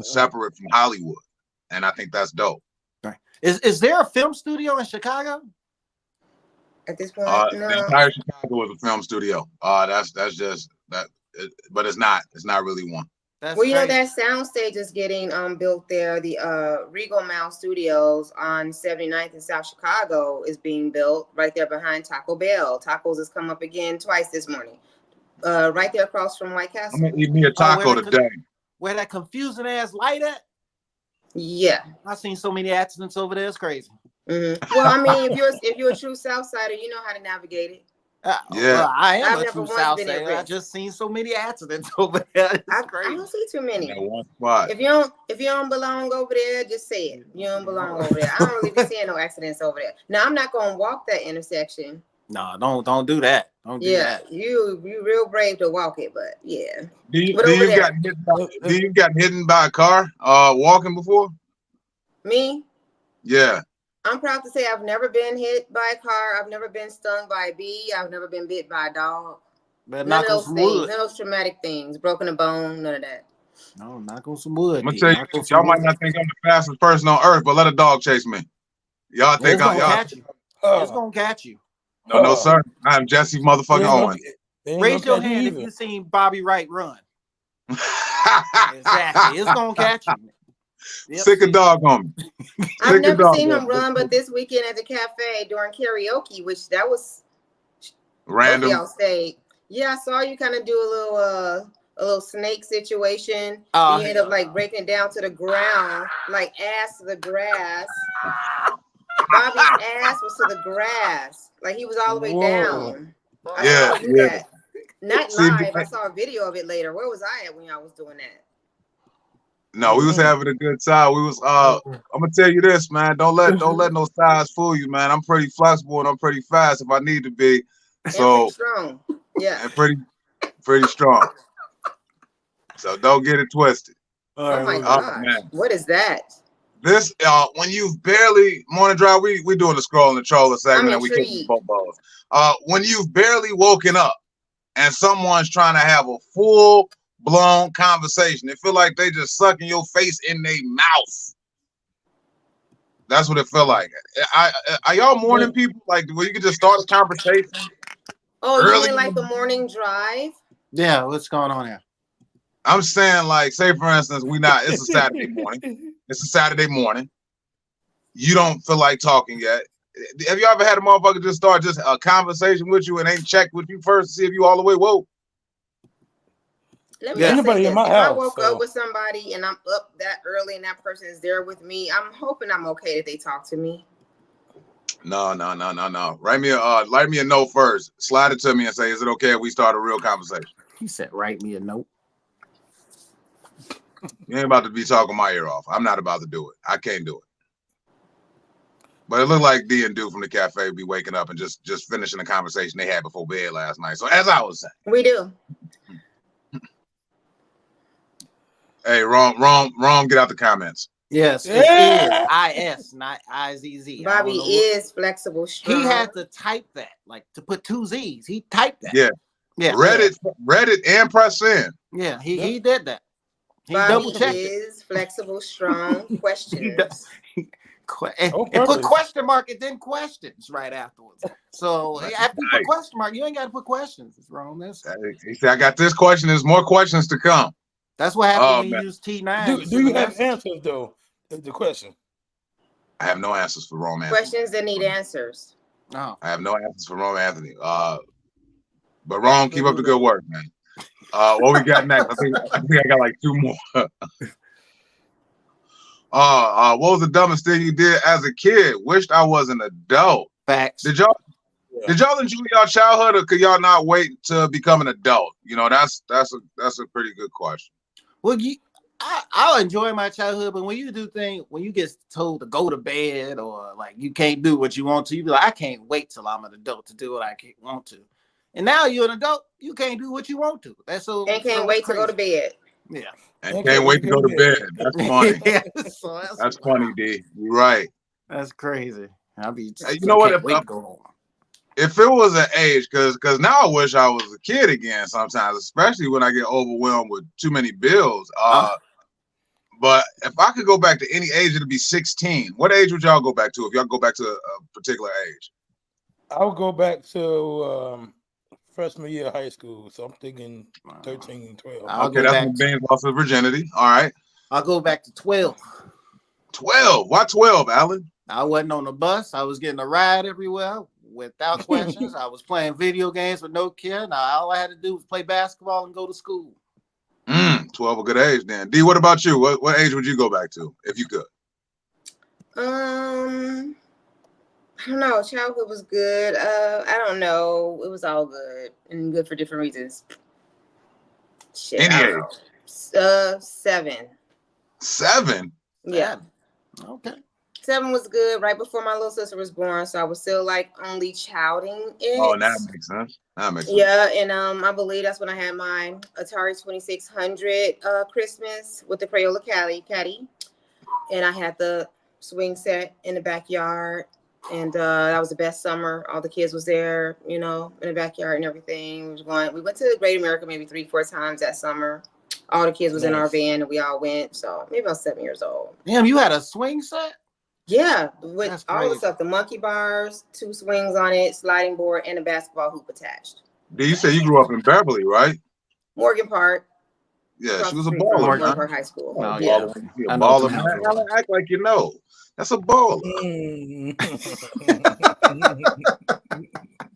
separate from Hollywood, and I think that's dope. Right. Is there a film studio in Chicago? At this point, The no. entire Chicago is a film studio. That's just that, but it's not really one. That's Well, you know crazy. that soundstage is getting built there. The Regal Mount Studios on 79th in South Chicago is being built right there behind Taco Bell. Tacos has come up again twice this morning. Right there across from White Castle. I'm gonna eat me a taco today. Where that confusing ass light at? Yeah. I've seen so many accidents over there. It's crazy. Mm-hmm. Well, I mean, if you're a true Southsider, you know how to navigate it. Yeah. Well, I am I've a never true once South been at Sider. I risk. just seen so many accidents over there. It's I crazy. don't see too many. That one spot. If you don't belong over there, just say it. You don't belong over there. I don't really be seeing no accidents over there. Now I'm not gonna walk that intersection. No, don't do that. Don't do Yeah, that. you real brave to walk it, but yeah. Do you But over there- got hidden by a car walking before? Me, Yeah. I'm proud to say I've never been hit by a car. I've never been stung by a bee. I've never been bit by a dog. Better None knock of on those some things. wood. None of those traumatic things. Broken a bone. None of that. No, knock on some wood. I'm gonna D. tell you, Knock on some y'all might wood. not think I'm the fastest person on earth, but let a dog chase me. Y'all It's think gonna y'all catch you. It's gonna catch you. No, sir. I'm Jesse motherfucking Owens. Raise your hand if you've seen Bobby Wright run. Exactly. It's gonna catch you. Yep. Sick a dog on me. I've never seen him run, but this weekend at the cafe during karaoke, which that was random. Y'all stayed. Yeah, I saw you kind of do a little snake situation. You end up like breaking it down to the ground, like ass to the grass. Bobby's ass was to the grass, like he was all the way down. Yeah. Not live. I saw a video of it later. Where was I at when y'all was doing that? No, we was having a good time. We was I'm gonna tell you this, man. Don't let no size fool you, man. I'm pretty flexible and I'm pretty fast if I need to be. So pretty strong. Yeah. And pretty strong. So don't get it twisted. Oh my God. What is that? This when you've barely morning drive, we doing the scroll and the troller segment and we kicking balls. When you've barely woken up and someone's trying to have a full blown conversation, it feel like they just sucking your face in their mouth. That's what it feel like. Are y'all morning people like where you can just start a conversation? Oh, you mean like the morning drive? Yeah, what's going on here? I'm saying, like, say for instance, it's a Saturday morning. It's a Saturday morning. You don't feel like talking yet. Have you ever had a motherfucker just start just a conversation with you and ain't checked with you first to see if you all the way woke? Let me anybody in my house. If I woke up with somebody and I'm up that early and that person is there with me, I'm hoping I'm okay if they talk to me. No. Write me a note first. Slide it to me and say, is it okay if we start a real conversation? He said, write me a note. You ain't about to be talking my ear off. I'm not about to do it. I can't do it. But it looked like D and Dude from the cafe be waking up and just finishing the conversation they had before bed last night. So as I was saying. We do. Hey, wrong, get out the comments. Yes, it is I-S, not I-Z-Z. Bobby is flexible strong. He had to type that, like to put 2 Z's. He typed that. Yeah. Read it and press in. Yeah, he did that. He Bobby double checked is flexible strong. Questions. And put question mark and then questions right afterwards. So after you put question mark, you ain't got to put questions. It's wrong. He said, I got this question. There's more questions to come. That's what happens when you use T9. Do you have answers though? Is the question. I have no answers for Rome Anthony. Questions that need answers. No. I have no answers for Rome Anthony. But Rome, keep up the good work, man. What we got next? I think I got like 2 more. What was the dumbest thing you did as a kid? Wished I was an adult. Facts. Did y'all enjoy y'all childhood, or could y'all not wait to become an adult? You know, that's a pretty good question. Well, I'll enjoy my childhood, but when you get told to go to bed or like you can't do what you want to, you be like, I can't wait till I'm an adult to do what I want to. And now you're an adult, you can't do what you want to. That's so. And can't wait to go to bed. Yeah. And can't wait to go to bed. That's funny. Yeah, that's funny, D. You're right. That's crazy. I'll be. You know what? If it was an age, because now I wish I was a kid again sometimes, especially when I get overwhelmed with too many bills. But if I could go back to any age, it'd be 16. What age would y'all go back to if y'all go back to a particular age? I would go back to freshman year of high school. So I'm thinking 13 and 12. Okay, that's when Baines lost his virginity. All right. I'll go back to 12. 12? Why 12, Alan? I wasn't on the bus. I was getting a ride everywhere without questions. I was playing video games with no care. Now all I had to do was play basketball and go to school. 12 a good age then. D, what about you? What age would you go back to if you could? I don't know. Childhood was good. I don't know. It was all good and good for different reasons. Shit, any age? 7. 7? Yeah. Okay. 7 was good right before my little sister was born, so I was still like only childing it. Oh, that makes sense. Yeah, and I believe that's when I had my Atari 2600 Christmas with the Crayola Caddy, and I had the swing set in the backyard, and that was the best summer. All the kids was there, you know, in the backyard and everything. We went to Great America maybe 3-4 times that summer. All the kids was in our van, and we all went. So maybe I was 7 years old. Damn, you had a swing set? Yeah, with That's all the crazy. stuff, the monkey bars, 2 swings on it, sliding board, and a basketball hoop attached. D, you said you grew up in Beverly, right? Morgan Park, Yeah, across she the was a street from baller, Morgan man. Park High School. No, Yeah. Baller. She a I know baller, too man. much. Alan, act like you know. That's a baller.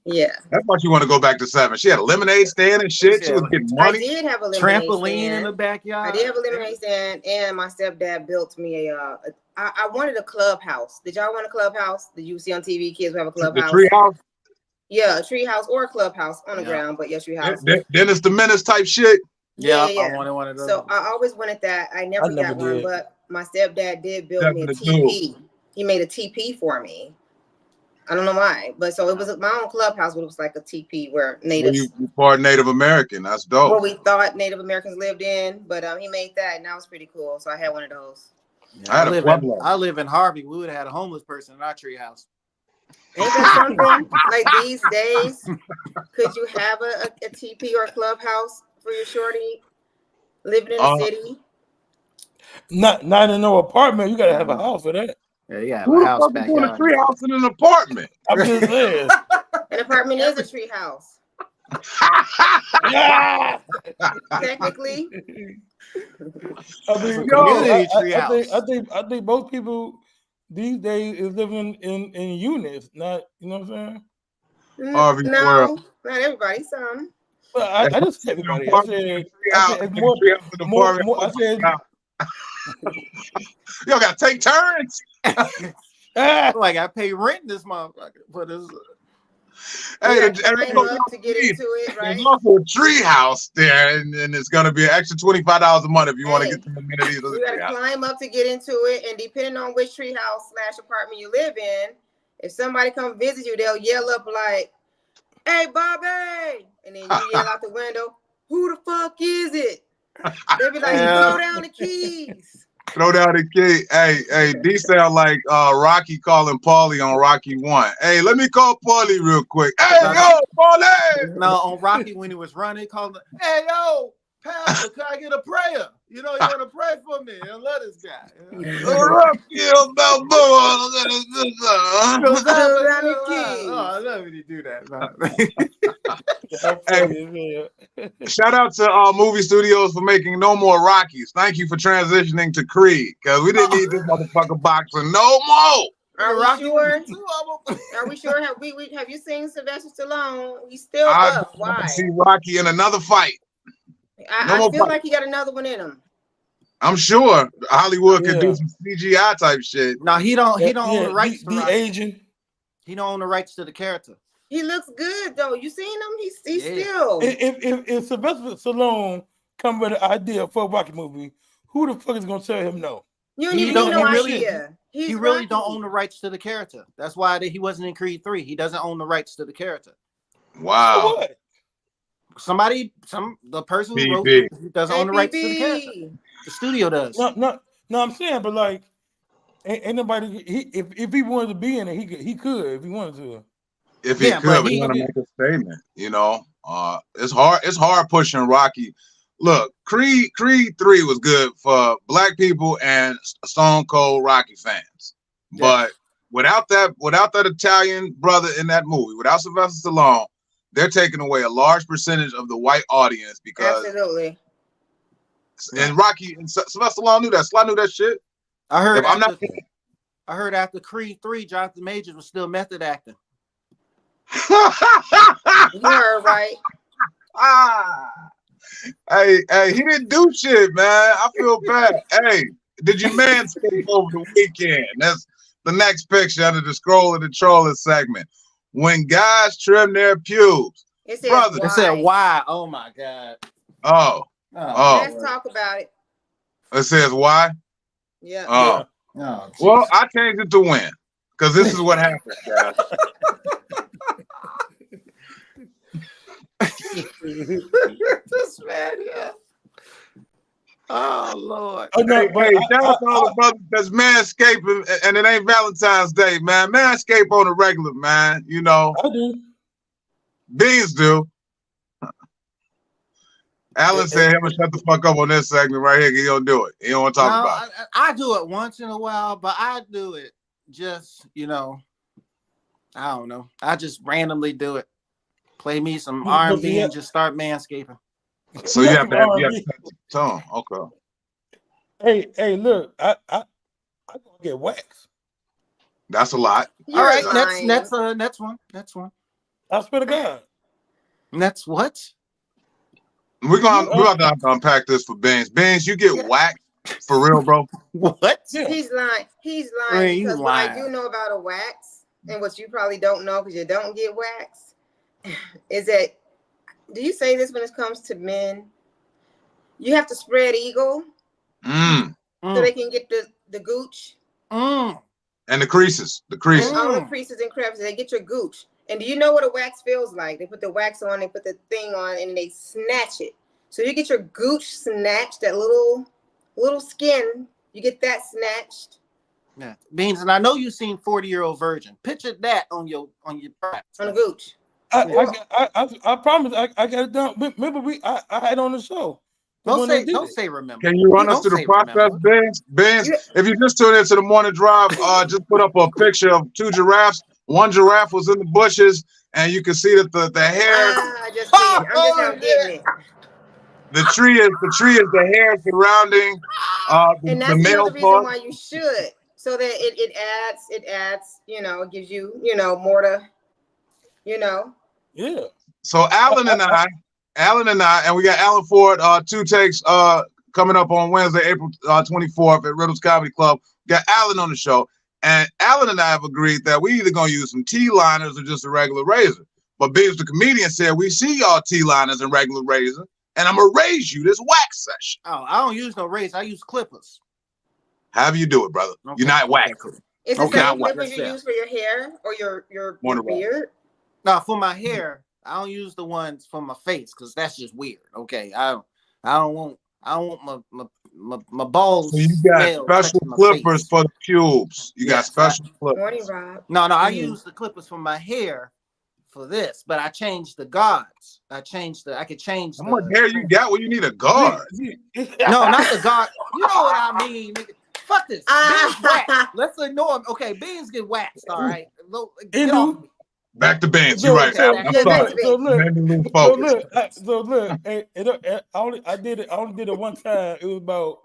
Yeah. That's why she want to go back to 7. She had a lemonade stand and shit. She was getting I money. did have a lemonade Trampoline in stand. the backyard. I did have a lemonade stand, and my stepdad built me I wanted a clubhouse. Did y'all want a clubhouse? Did you see on TV kids who have a The clubhouse? tree house. Yeah, a tree house or a clubhouse on the Yeah. ground, but yes, tree house. Dennis the Menace type shit. Yeah, Yeah. I wanted one of those. So I always wanted that. I never never got one, did. but my stepdad did build me a Definitely TP. He made a TP for me. I don't know why, but so it was my own clubhouse, but it was like a TP where Well, natives, you part Native American. That's dope. what we thought Native Americans lived in, but he made that, and that was pretty cool. So I had one of those. Yeah, I had a Pueblo. I live in Harvey. We would have had a homeless person in our tree house. Ain't that something? Like these days, could you have a TP or a clubhouse for your shorty living in the city? Not in no apartment. You gotta have a house for that. Yeah, you have Who a the house fuck is doing a backyard. tree house in an apartment? I'm just saying. An apartment is a tree house. Yeah. Technically, I mean, Community tree I house. think most people these days is living in units, not, you know what I'm saying? Harvey no, World. not everybody. Some. But I just said everybody. I said it's more. I said Y'all gotta take turns. Like I pay rent this motherfucker for this. Hey, You gotta climb up to get into it, right? There's also a tree house there, and it's gonna be an extra $25 a month if you want to Hey, get some amenities. Of the You tree gotta house. climb up to get into it, and depending on which tree house / apartment you live in, if somebody come visit you, they'll yell up like, "Hey, Bobby!" And then you yell out the window, "Who the fuck is it?" They'll be like, Yeah. "Throw down the keys." Throw down the key. Hey, D sound like Rocky calling Paulie on Rocky 1. Hey, let me call Paulie real quick. Hey, yo, Paulie! No, on Rocky when he was running, he called him, "Hey, yo, Pastor, can I get a prayer? You know, you want to pray for me and let this guy." Rocky Balboa. Throw down the keys. Oh, let me do that. Shout out to Movie Studios for making no more Rockies. Thank you for transitioning to Creed, because we didn't need this motherfucker boxing no more. Are we Rocky sure? two of them. Are we sure? Have you seen Sylvester Stallone? He's still I buff. Why? see Rocky in another fight. No I more feel fight. like he got another one in him. I'm sure Hollywood could Yeah. do some CGI type shit. No, he don't own the rights to the Rocky. agent. He don't own the rights to the character. He looks good though. You seen him? He's Yeah. still. If Sylvester Stallone come with an idea for a Rocky movie, who the fuck is gonna tell him no? You don't He even don't- need no he really- idea. He He's really Rocky. don't own the rights to the character. That's why he wasn't in Creed 3. He doesn't own the rights to the character. Wow. What? The person who wrote BB. it who doesn't own the rights to the character. APB. The studio does. No, I'm saying, but like, ain't nobody. If he wanted to be in it, he could if he wanted to. If he Yeah, could, but we he- want to make a statement. You know, it's hard pushing Rocky. Look, Creed 3 was good for black people and Stone Cold Rocky fans, but without that Italian brother in that movie, without Sylvester Stallone, they're taking away a large percentage of the white audience because Absolutely. and Rocky and Sylvester Stallone knew that. So I knew that shit. I heard If I'm not- after Creed 3, Jonathan Majors was still method acting. You heard right. Hey, he didn't do shit, man. I feel bad. Hey, did you manscape over the weekend? That's the next picture under the scroll of the troller segment. When guys trim their pubes. It says Brother. They said, "Why?" Oh my God. Oh, Let's talk about it. it says why? Yeah. Oh. Oh, Well, I changed it to when. Because this is what happened, guys. This man, yeah. Oh Lord. Oh, no, Hey, but shout out to all the brothers that's manscaping, and it ain't Valentine's Day, man. Manscape on the regular, man. You know, I do. Beans do. Alan said him and shut the fuck up on this segment right here. He don't do it. He don't want to talk about it. I do it once in a while, but I do it just, you know, I don't know. I just randomly do it. Play me some But R&B yeah, and just start manscaping. So you that's have some to have R&B. the tone. Okay. Hey, look, I gonna get waxed. That's a lot. All You're right, lying. next one. I swear to God. Next what? We're Yeah, about to have to unpack this for Beans. Beans, you get whacked for real, bro. What? yeah. He's lying. He's Ray, lying you because what I do lying. know about a wax, and what you probably don't know because you don't get wax, is that, do you say this when it comes to men? You have to spread eagle Mm. so they can get the gooch Mm. And the creases. and all the creases and crevices. They get your gooch. And do you know what a wax feels like? They put the wax on, they put the thing on, and they snatch it. So you get your gooch snatched, that little skin, you get that snatched. Yeah. Beans, and I know you've seen 40-Year-Old Virgin. Picture that on your practice. On the gooch. I promise I got it done. Remember I had on the show. Don't say remember. Can you run us Don't through the say process, remember. Beans? Beans, if you just tuned into the morning drive, just put up a picture of 2 giraffes. One giraffe was in the bushes, and you can see that the hair. I just see it. I'm just now getting it. The tree is the hair surrounding And the that's male another reason part. why you should, so that it adds, you know, it gives you, you know, more to, you know. Yeah. So Alan and I, and we got Alan Ford, 2 takes coming up on Wednesday, April 24th at Riddles Comedy Club. We got Alan on the show, and Alan and I have agreed that we either gonna use some T-liners or just a regular razor. But Beans the comedian said we see y'all T-liners and regular razor, and I'm gonna raise you this wax session. Oh, I don't use no razor. I use clippers. However you do it, brother. Okay. You're not wax. Is the Okay. same Not clippers you use for your hair or your Morning drive. beard? No, for my hair, I don't use the ones for my face because that's just weird. Okay, I don't want my balls. So you got smell special touching my clippers face. for the pubes. You got Yes, special clippers. Morning, Rob. No, I use the clippers for my hair for this, but I changed the guards. I could change How much hair you got when you need a guard? No, not the guard. You know what I mean, nigga. Fuck this. Beans waxed. Let's ignore him. Okay, Beans get waxed. All right. Get off me. Back to Beans. So- You're right. so- Alan. I'm yeah, sorry. Beans. So look, Made me lose so focus. look, I only did it one time. It was about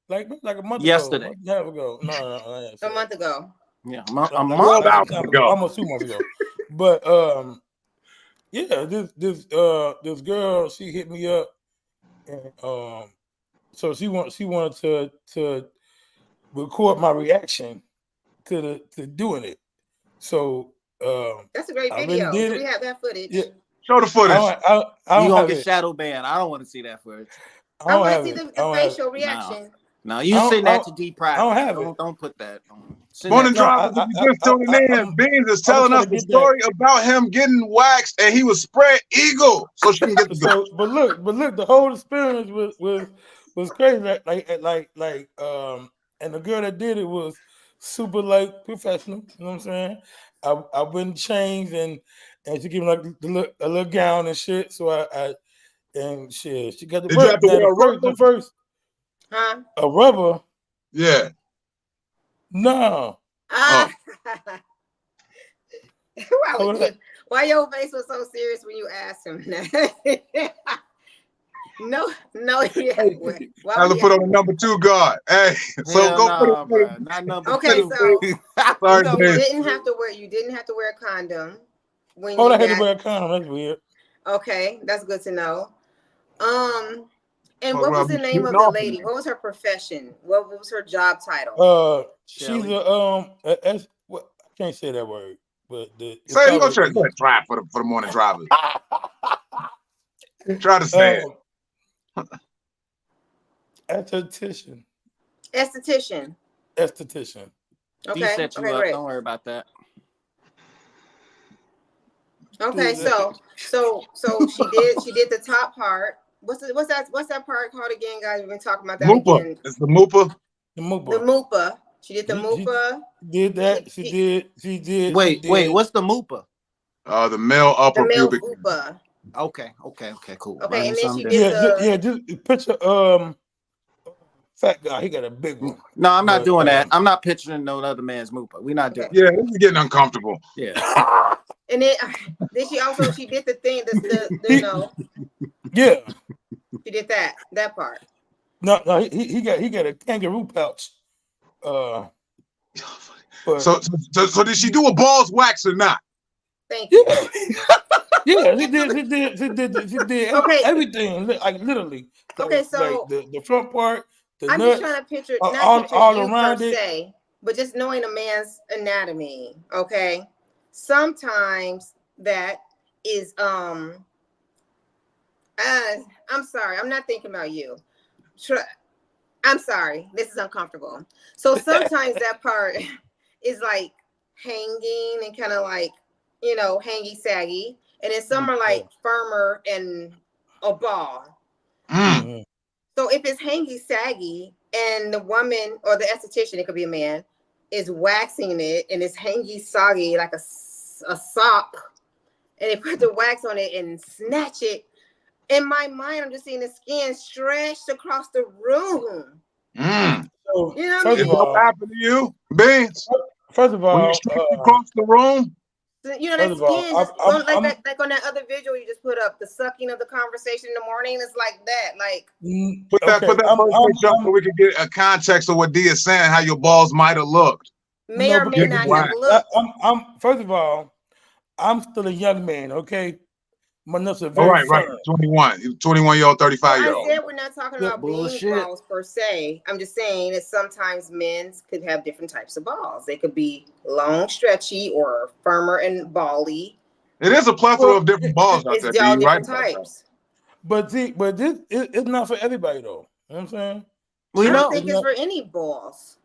like a month Yesterday. ago. Month and a half ago. No, A month ago. Yeah, a Like, month. 12 hours ago. almost 2 months ago. But yeah, this girl, she hit me up, and so she wanted to record my reaction to doing it. So That's a great I video. really did Do it. we have that footage? Yeah. Show the footage. I You don't gonna have get it. shadow banned. I don't want to see that footage. I don't want have to see it. the I don't have facial it. reaction. No, you I don't- send I that don't- to D Private. I don't have it. Don't put that. Send Morning that- drive. No, If you just tuning in, Beans is telling trying us to the get that. story about him getting waxed, and he was spread eagle, so she can get the So, but look, the whole experience was crazy. Like, and the girl that did it was super like professional. You know what I'm saying? I went and changed and she gave me like a little gown and shit. So I and shit, she got the Did you have to Now, wear a rubber? the first Huh? a rubber. Yeah. No, Ah. Oh, Why your face was so serious when you asked him that? No, yeah. Why Have to would put you- on a number 2 guard. Hey, so Hell go nah, put it. bruh. Not number Okay, two. so Sorry, you Beans. didn't have to wear a condom when oh, you I had to got. wear a condom. That's weird. Okay, that's good to know. And Well, what was Rob, the you name of shooting the off lady? me. What was her profession? What was her job title? She's Shelly. what, I can't say that word, but Say it. You gonna try for the morning drive. Try to say it. Esthetician. Esthetician. Esthetician. D Okay. set you Okay, up. great. Don't worry about that. Okay, so she did the top part. What's that part called again, guys? We've been talking about that Moopa. again. It's the Moopa. The Moopa. The Moopa. She did the She- Moopa. Did that. She did. Wait. What's the Moopa? The male upper The male pubic. Moopa. Okay, cool. Okay, Learning and then she something did Yeah, just picture fat guy. He got a big one. No, I'm not But, doing that. I'm not picturing no other man's moopa. We're not doing. Yeah, this is getting uncomfortable. Yeah. And then she did the thing. Yeah. She did that part. No, he got a kangaroo pouch. But, So did she do a balls wax or not? Thank you. Yeah, she did Okay. everything, like literally. Okay, so like the front part, the I'm nuts, just trying to picture, all not picture you around per it. se, but just knowing a man's anatomy. Okay, sometimes that is I'm sorry, I'm not thinking about you. I'm sorry, this is uncomfortable. So sometimes that part is like hanging and kind of like, hangy saggy, and then some are like firmer and a ball. Mm-hmm. So if it's hangy saggy and the woman or the esthetician, it could be a man, is waxing it and it's hangy soggy like a sock, and they put the wax on it and snatch it, in my mind, I'm just seeing the skin stretched across the room. So, You know what I mean? What happened to you, Beans? First of When all, you stretched across the room. You know, that First of all, skin, like on that other visual you just put up, the sucking of the conversation in the morning, it's like that. Like, Put that first picture up so we can get a context of what D is saying, how your balls might have looked. may or may not have looked. First of all, I'm still a young man, okay? My nuts are All very right, 21-year-old, 35-year-old. I said we're not talking about bean balls per se. I'm just saying that sometimes men could have different types of balls. They could be long, stretchy, or firmer and bally. It is a plethora of different balls out there. It's all different types. But this it's not for everybody though. You know what I'm saying? I don't think it's for any balls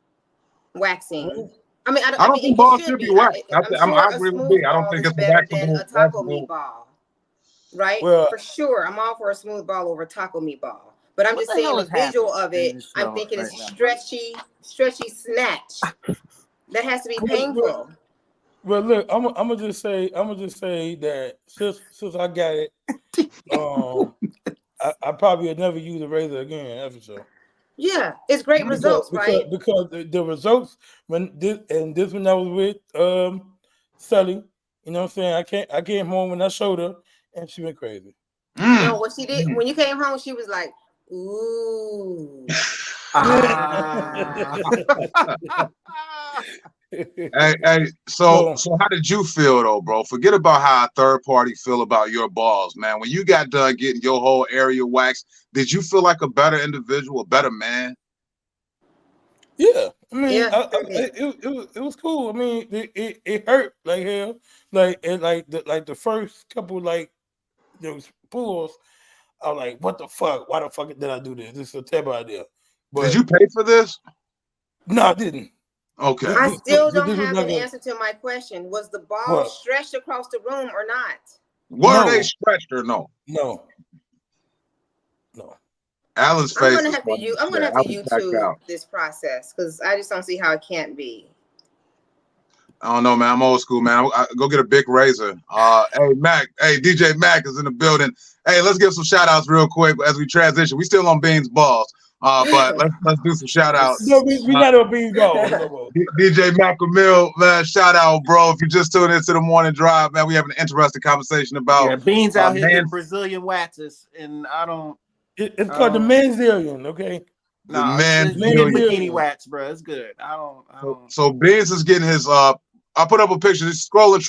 waxing. Really? I mean, I don't think balls should be waxed. I agree with B. I don't think it's better than a taco meat ball. Right? Well, for sure. I'm all for a smooth ball over a taco meatball. But I'm just saying the visual of it, I'm thinking it's stretchy snatch. That has to be painful. Well, look, I'm gonna just say that since I got it, I probably would never use a razor again, that's for sure. Yeah, it's great results, right? Because the results when I was with Sully, you know what I'm saying? I came home when I showed her and she went crazy. No, what she did when you came home, she was like, ooh. Hey, so how did you feel though, bro? Forget about how a third party feel about your balls, man. When you got done getting your whole area waxed, did you feel like a better individual, a better man? Yeah, I mean, it was cool. I mean, it hurt like hell, like the first couple those pulls. I was like, what the fuck? Why the fuck did I do this? This is a terrible idea. But did you pay for this? No, I didn't. Okay. I still don't have an answer to my question. Was the ball stretched across the room or not? Were they stretched or no? No. Alan's face. I'm gonna have to YouTube this process because I just don't see how it can't be. I don't know, man. I'm old school, man. I go get a big razor. Hey, Mac. Hey, DJ Mac is in the building. Hey, let's give some shout outs real quick as we transition. We still on Beans Balls. But let's do some shout outs. No, we not on Beans Balls. DJ Mac Camille, man, shout out, bro. If you just tuned into the morning drive, man, we having an interesting conversation about Beans out here doing Brazilian waxes, and I don't. It's called the Manzilian, okay? The bikini wax, bro. It's good. I don't. So Beans is getting his I put up a picture. Just scrolling and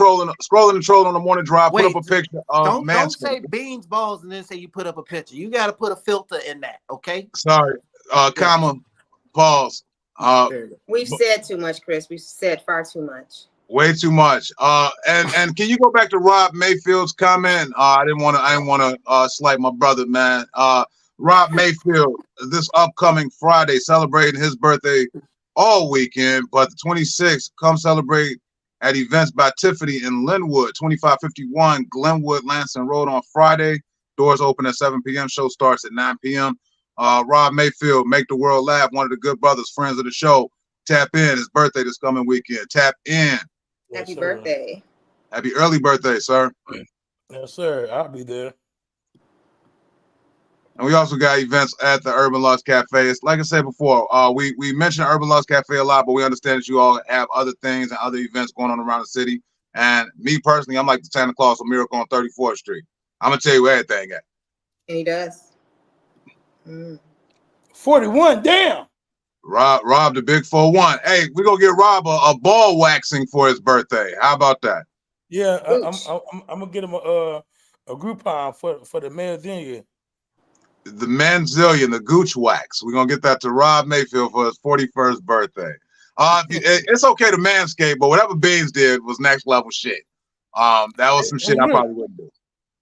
trolling on the morning drive. Put up a picture of don't say Beans Balls and then say you put up a picture. You got to put a filter in that, okay? Sorry. Comma. Pause. We've said too much, Chris. We've said far too much. Way too much. And can you go back to Rob Mayfield's comment? I didn't want to slight my brother, man. Rob Mayfield, this upcoming Friday, celebrating his birthday all weekend, but the 26th, come celebrate at Events by Tiffany in Linwood, 2551 Glenwood Lansing Road on Friday. Doors open at 7 p.m. Show starts at 9 p.m. Rob Mayfield, Make the World Laugh, one of the good brothers, friends of the show. Tap in. His birthday this coming weekend. Tap in. Happy birthday. Happy early birthday, sir. Yes, sir. I'll be there. And we also got events at the Urban Lost Cafe. It's like I said before, we mentioned Urban Lost Cafe a lot, but we understand that you all have other things and other events going on around the city. And me personally, I'm like the Santa Claus of Miracle on 34th Street. I'm gonna tell you where everything at. And he does. 41, damn. Rob the Big 41. Hey, we're gonna get Rob a ball waxing for his birthday. How about that? Yeah, I'm gonna get him a Groupon for the Manzillion. The Manzillion, the Gooch wax. We're gonna get that to Rob Mayfield for his 41st birthday. It's okay to manscape, but whatever Beans did was next level shit. That was some shit I probably wouldn't do.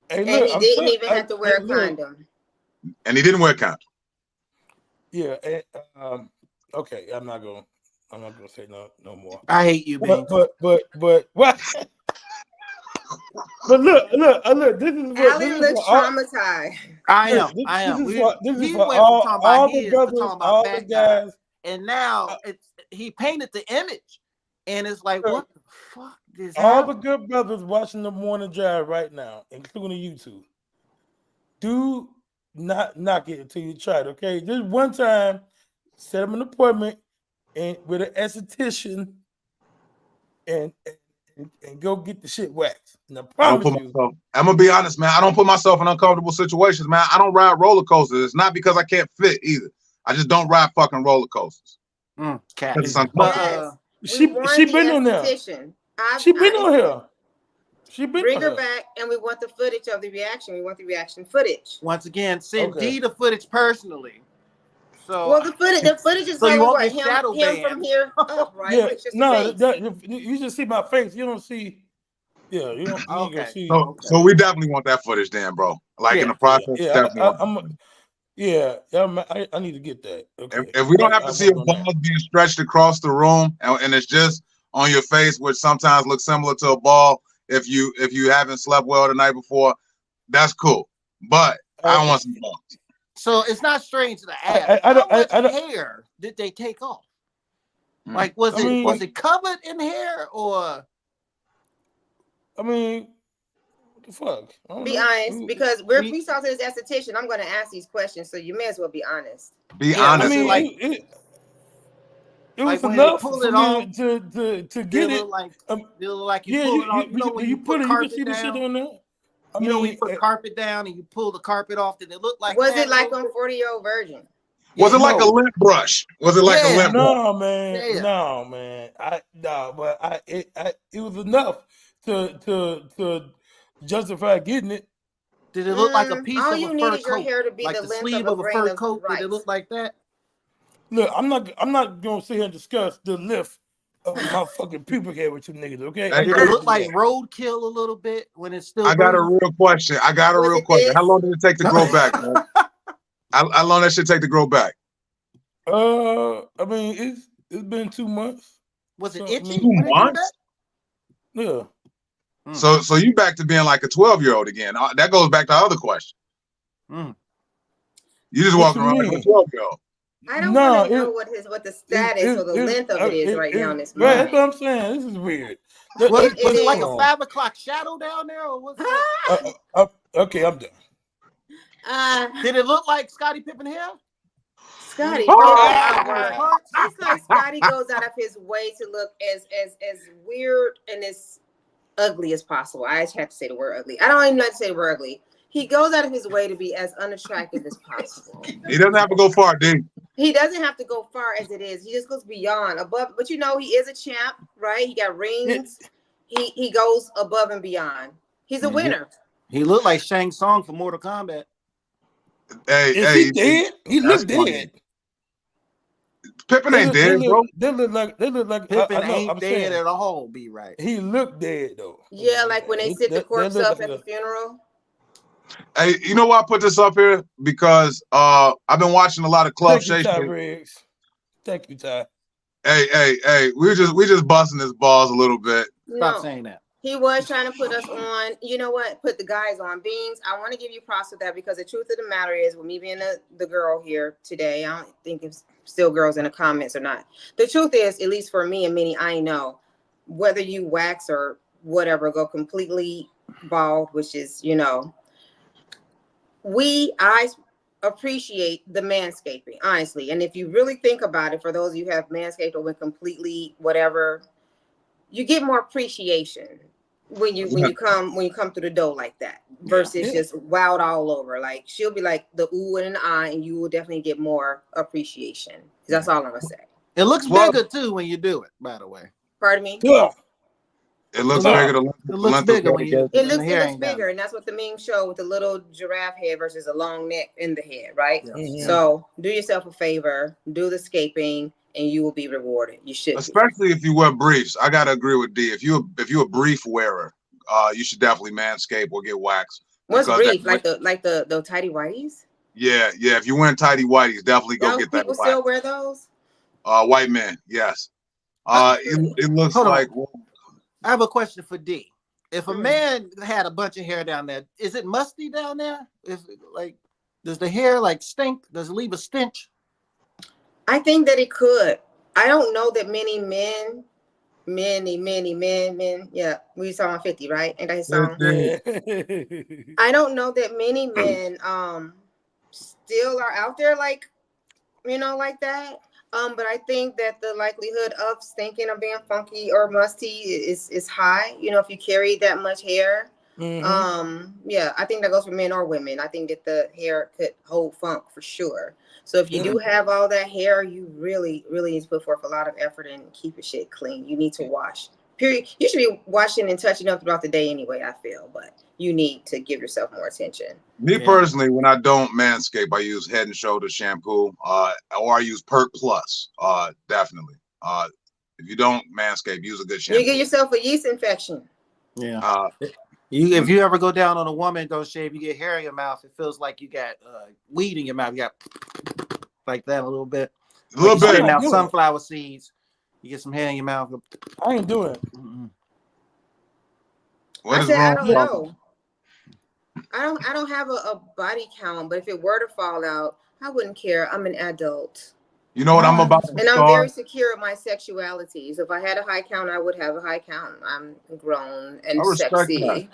And he didn't even have to wear a condom. And he didn't wear a condom. Yeah. Okay. I'm not gonna say no more. I hate you, Beans. But what? But look. This is what Alan looks traumatized. I am. This is for all the brothers, all the guys, and now he painted the image, and it's like, what the fuck is all the good brothers watching the morning drive right now, including YouTube. Do not knock it until you try it. Okay, just one time, set up an appointment and with an esthetician, and go get the shit waxed. And I promise you, I'm gonna be honest, man. I don't put myself in uncomfortable situations, man. I don't ride roller coasters. It's not because I can't fit either. I just don't ride fucking roller coasters. Cat. She been on there. She been on here. She been bring her back, and we want the footage of the reaction. We want the reaction footage. Once again, send D the footage personally. So well, the footage is so you won't what, get shadow him from here up, right? Yeah, It's just no, the face. you just see my face. You don't see. Yeah, you don't. You Okay. see. So we definitely want that footage, then, bro. Like in the process. I need to get that. Okay. If we don't have to see a ball being stretched across the room, and it's just on your face, which sometimes looks similar to a ball, if you haven't slept well the night before, that's cool. But I don't want some balls. So it's not strange to ask. How much hair did they take off? Like, was it covered in hair or? I mean, what the fuck? Be honest, because we're talking to this esthetician. I'm going to ask these questions, so you may as well be honest. Be honest. I mean, it was enough for me to get it. Like you pull it off. You know when you put carpet down. You can see the shit on there. You know when you put carpet down and you pull the carpet off, did it look like? Was it like on 40-Year-Old Virgin? Was it like a lint brush? Was it like a lint brush? No, man. But it was enough to justify getting it. Did it look like a piece of a fur coat? All you needed your hair to be like the the length sleeve of a fur coat? Did it look like that? Look, I'm not gonna sit here and discuss the lift of my fucking pubic hair with you niggas, okay? Did it look like roadkill a little bit when it's still? I got a real question. How long did it take to grow back, man? How long that shit take to grow back? I mean, it's been 2 months. Was it itchy? 2 months? Yeah. So you back to being like a 12-year-old again? That goes back to the other question. You just walking around like a 12-year-old. I don't want to know what the status or the length of it is right now in this moment. That's what I'm saying. This is weird. Was it like a 5 o'clock shadow down there, or was it? Okay, I'm done. Did it look like Scottie Pippen hair? Scottie, it's like Scottie goes out of his way to look as weird and as ugly as possible. I just have to say the word ugly. I don't even like to say the word ugly. He goes out of his way to be as unattractive as possible. He doesn't have to go far, D. He doesn't have to go far as it is. He just goes beyond, above. But you know, he is a champ, right? He got rings. He goes above and beyond. He's a winner. He looked like Shang Tsung from Mortal Kombat. Is he dead? He looks dead. Pippen ain't dead, bro. They look like Pippen ain't dead at all. Be right. He looked dead though. Yeah, like when they sit the corpse up at the funeral. Hey, you know why I put this up here? Because I've been watching a lot of Club Shay. Thank you, Ty. Hey, we just busting his balls a little bit. Stop saying that. He was trying to put us on, you know what, put the guys on. Beans, I want to give you props for that, because the truth of the matter is, with me being the girl here today, I don't think it's still girls in the comments or not. The truth is, at least for me and many I know, whether you wax or whatever, go completely bald, which is, you know, I appreciate the manscaping, honestly. And if you really think about it, for those of you who have manscaped or went completely whatever, you get more appreciation when you come through the door like that versus just wowed all over. Like she'll be like the ooh and an eye, and you will definitely get more appreciation. That's all I'm gonna say. It looks bigger too when you do it, by the way. Pardon me? Yeah. It looks bigger. It looks bigger when you. It looks bigger, and that's what the meme showed with the little giraffe head versus a long neck in the head, right? Mhm. So do yourself a favor, do the scaping, and you will be rewarded. You should, especially if you wear briefs. I gotta agree with D. If you're a brief wearer, you should definitely manscape or get waxed. What's brief? Like the tidy whities? Yeah. If you're wearing tidy whities, definitely go get that. People still wear those? White men, yes. It looks like. I have a question for D. If a man had a bunch of hair down there, is it musty down there? Is it like, does the hair like stink? Does it leave a stench? I think that it could. I don't know that many men. Yeah, we saw on 50, right? Ain't that his song? I don't know that many men still are out there like that. But I think that the likelihood of stinking or being funky or musty is high. If you carry that much hair. Yeah, I think that goes for men or women. I think that the hair could hold funk for sure. So if you do have all that hair, you really, really need to put forth a lot of effort and keep your shit clean. You need to wash. Period. You should be washing and touching up throughout the day anyway, I feel, but you need to give yourself more attention. Me personally, when I don't manscape, I use Head and Shoulders shampoo, or I use Perk Plus. Definitely. If you don't manscape, use a good shampoo. You get yourself a yeast infection. Yeah. If you ever go down on a woman, go shave, you get hair in your mouth. It feels like you got weed in your mouth. You got like that a little bit. A little bit. Now sunflower seeds. You get some hair in your mouth. I ain't doing it. I don't know. I don't have a body count, but if it were to fall out, I wouldn't care. I'm an adult. You know what I'm about to And I'm very secure in my sexuality. So if I had a high count, I would have a high count. I'm grown and sexy.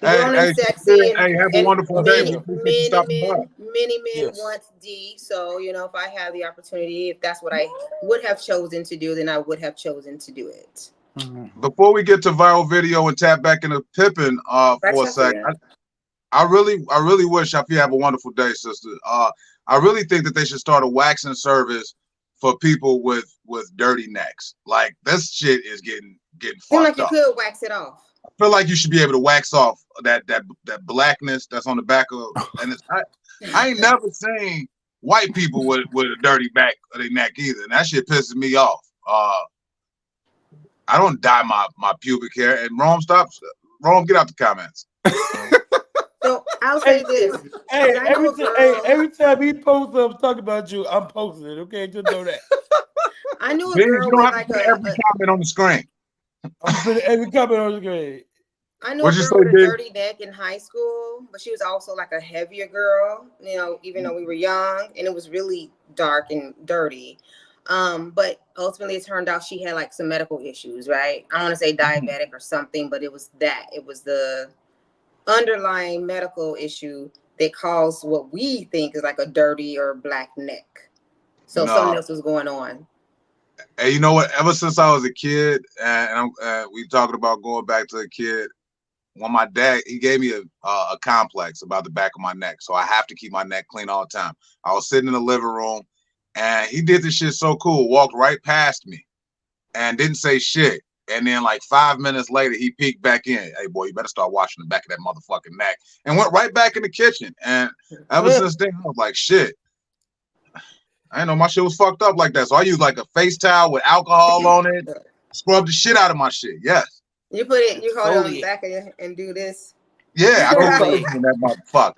Grown and sexy. Hey, have a wonderful day. Many men want D. So, if I have the opportunity, if that's what I would have chosen to do, then I would have chosen to do it. Before we get to viral video and tap back into Pippin for a second, I really wish, if you have a wonderful day, sister. I really think that they should start a waxing service for people with dirty necks. Like, this shit is getting fucked up. You could wax it off. I feel like you should be able to wax off that blackness that's on the back of, and I ain't never seen white people with a dirty back of their neck either, and that shit pisses me off. I don't dye my pubic hair, and Rome, get out the comments. So I'll say this. Hey, every time he posts something talking about you, I'm posting it. Okay, just know that. I knew a girl you don't have to put every comment on the screen. I'm putting every comment on the screen. I knew a girl with a dirty neck in high school, but she was also like a heavier girl, even though we were young, and it was really dark and dirty. But ultimately it turned out she had like some medical issues, right? I don't want to say diabetic or something, but it was the underlying medical issue that caused what we think is like a dirty or black neck. So something else was going on. Hey, you know what? Ever since I was a kid, and we talking about going back to a kid, when my dad, he gave me a complex about the back of my neck. So I have to keep my neck clean all the time. I was sitting in the living room and he did this shit so cool, walked right past me and didn't say shit. And then like 5 minutes later, he peeked back in. Hey, boy, you better start washing the back of that motherfucking neck. And went right back in the kitchen. And ever since then, I was like, shit. I didn't know my shit was fucked up like that. So I use like a face towel with alcohol on it. Scrub the shit out of my shit. Yes. You hold it on the back of it and do this. Yeah, I go crazy in that motherfucker.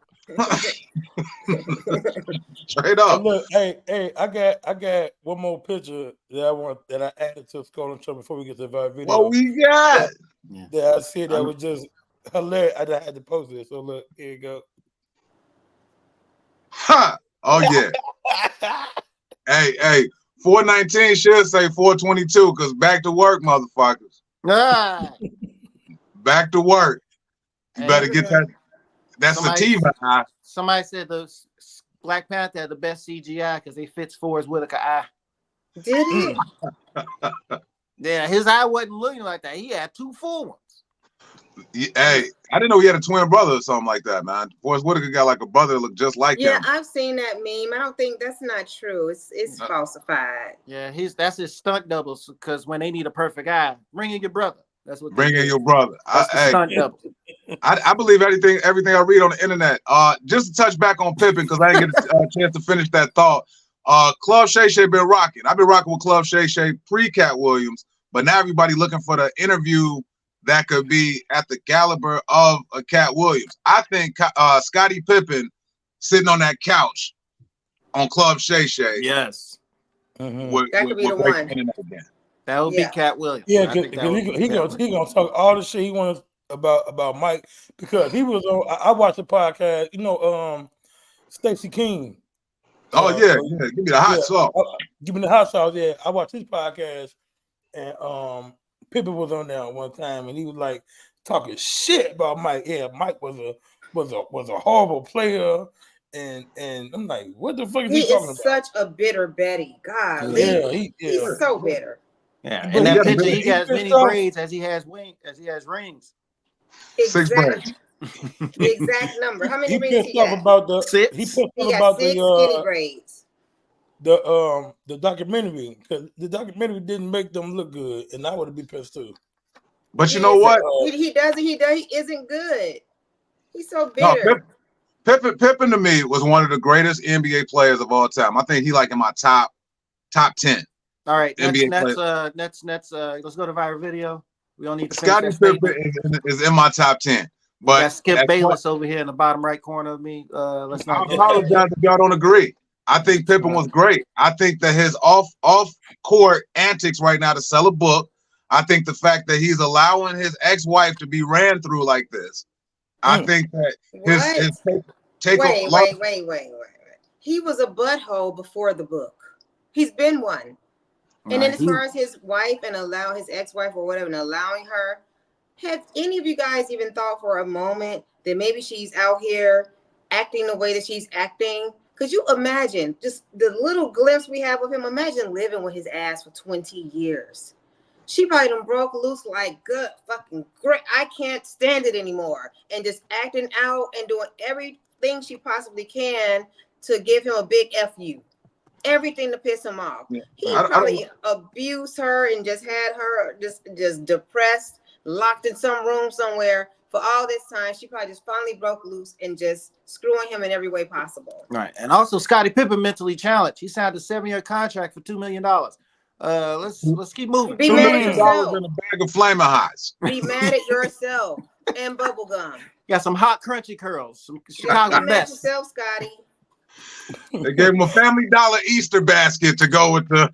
Straight up. Look, hey, I got one more picture that I added to Skull and Show before we get to the video. What we got? Yeah, I see that was just hilarious. I had to post it. So look, here you go. Huh. Oh yeah. Hey, 419 should say 422 because back to work, motherfuckers. Back to work. You better get that. That's sativa. Somebody said the Black Panther had the best CGI because they fixed Forrest Whitaker eye. Did he? Yeah, his eye wasn't looking like that. He had 2 full ones. Hey, I didn't know he had a twin brother or something like that, man. Forrest Whitaker got like a brother that looked just like Yeah, him. I've seen that meme. I don't think that's not true. It's falsified. Yeah, that's his stunt doubles because when they need a perfect eye, bring in your brother. That's what. Bring in your brother. That's the stunt double. I believe everything I read on the internet. Just to touch back on Pippen because I didn't get a chance to finish that thought. Club Shay Shay been rocking. I've been rocking with Club Shay Shay pre-Cat Williams, but now everybody looking for the interview that could be at the caliber of a Cat Williams. I think Scottie Pippen sitting on that couch on Club Shay Shay. Yes. That could be the one. That would be Cat Williams. Yeah, because he gonna talk all the shit he wants about Mike because he was on. I watched the podcast. You know, Stacey King. Oh yeah. Give me the hot sauce. Give me the hot sauce. Yeah, I watched his podcast, and Pippen was on there one time, and he was like talking shit about Mike. Yeah, Mike was a horrible player, and I'm like, what the fuck is he talking about? He is such a bitter Betty. God, he's so bitter. Yeah, in that picture, he got as many braids as he has rings. Exactly. The exact number. How many rings he got? About the 6. He put He got about 6 the skinny braids. The documentary because the documentary didn't make them look good, and I would be pissed too. But you know what? He isn't good. He's so bitter. No, Pippen to me was one of the greatest NBA players of all time. I think he like in my top 10. All right, let's go to viral video. We don't need to. Scottie Pippen is in my top 10. But Skip Bayless over here in the bottom right corner of me. Let's not. I apologize if y'all don't agree. I think Pippen was great. I think that his off-court antics right now to sell a book. I think the fact that he's allowing his ex-wife to be ran through like this. I think that his take. Wait. He was a butthole before the book. He's been one. And then as far as his wife and allow his ex-wife or whatever and allowing her, have any of you guys even thought for a moment that maybe she's out here acting the way that she's acting? Could you imagine just the little glimpse we have of him? Imagine living with his ass for 20 years. She probably done broke loose like good fucking great. I can't stand it anymore. And just acting out and doing everything she possibly can to give him a big F you. Everything to piss him off. Yeah. He probably abused her and just had her just depressed, locked in some room somewhere for all this time. She probably just finally broke loose and just screwing him in every way possible. Right. And also Scottie Pippen mentally challenged. He signed a 7-year contract for $2 million. Let's keep moving. Be mad at yourself. In a bag of Flaming Hots. Be mad at yourself and bubble gum. Got some hot crunchy curls. Some Chicago Be mad at yourself, Scotty. They gave him a Family Dollar Easter basket to go with the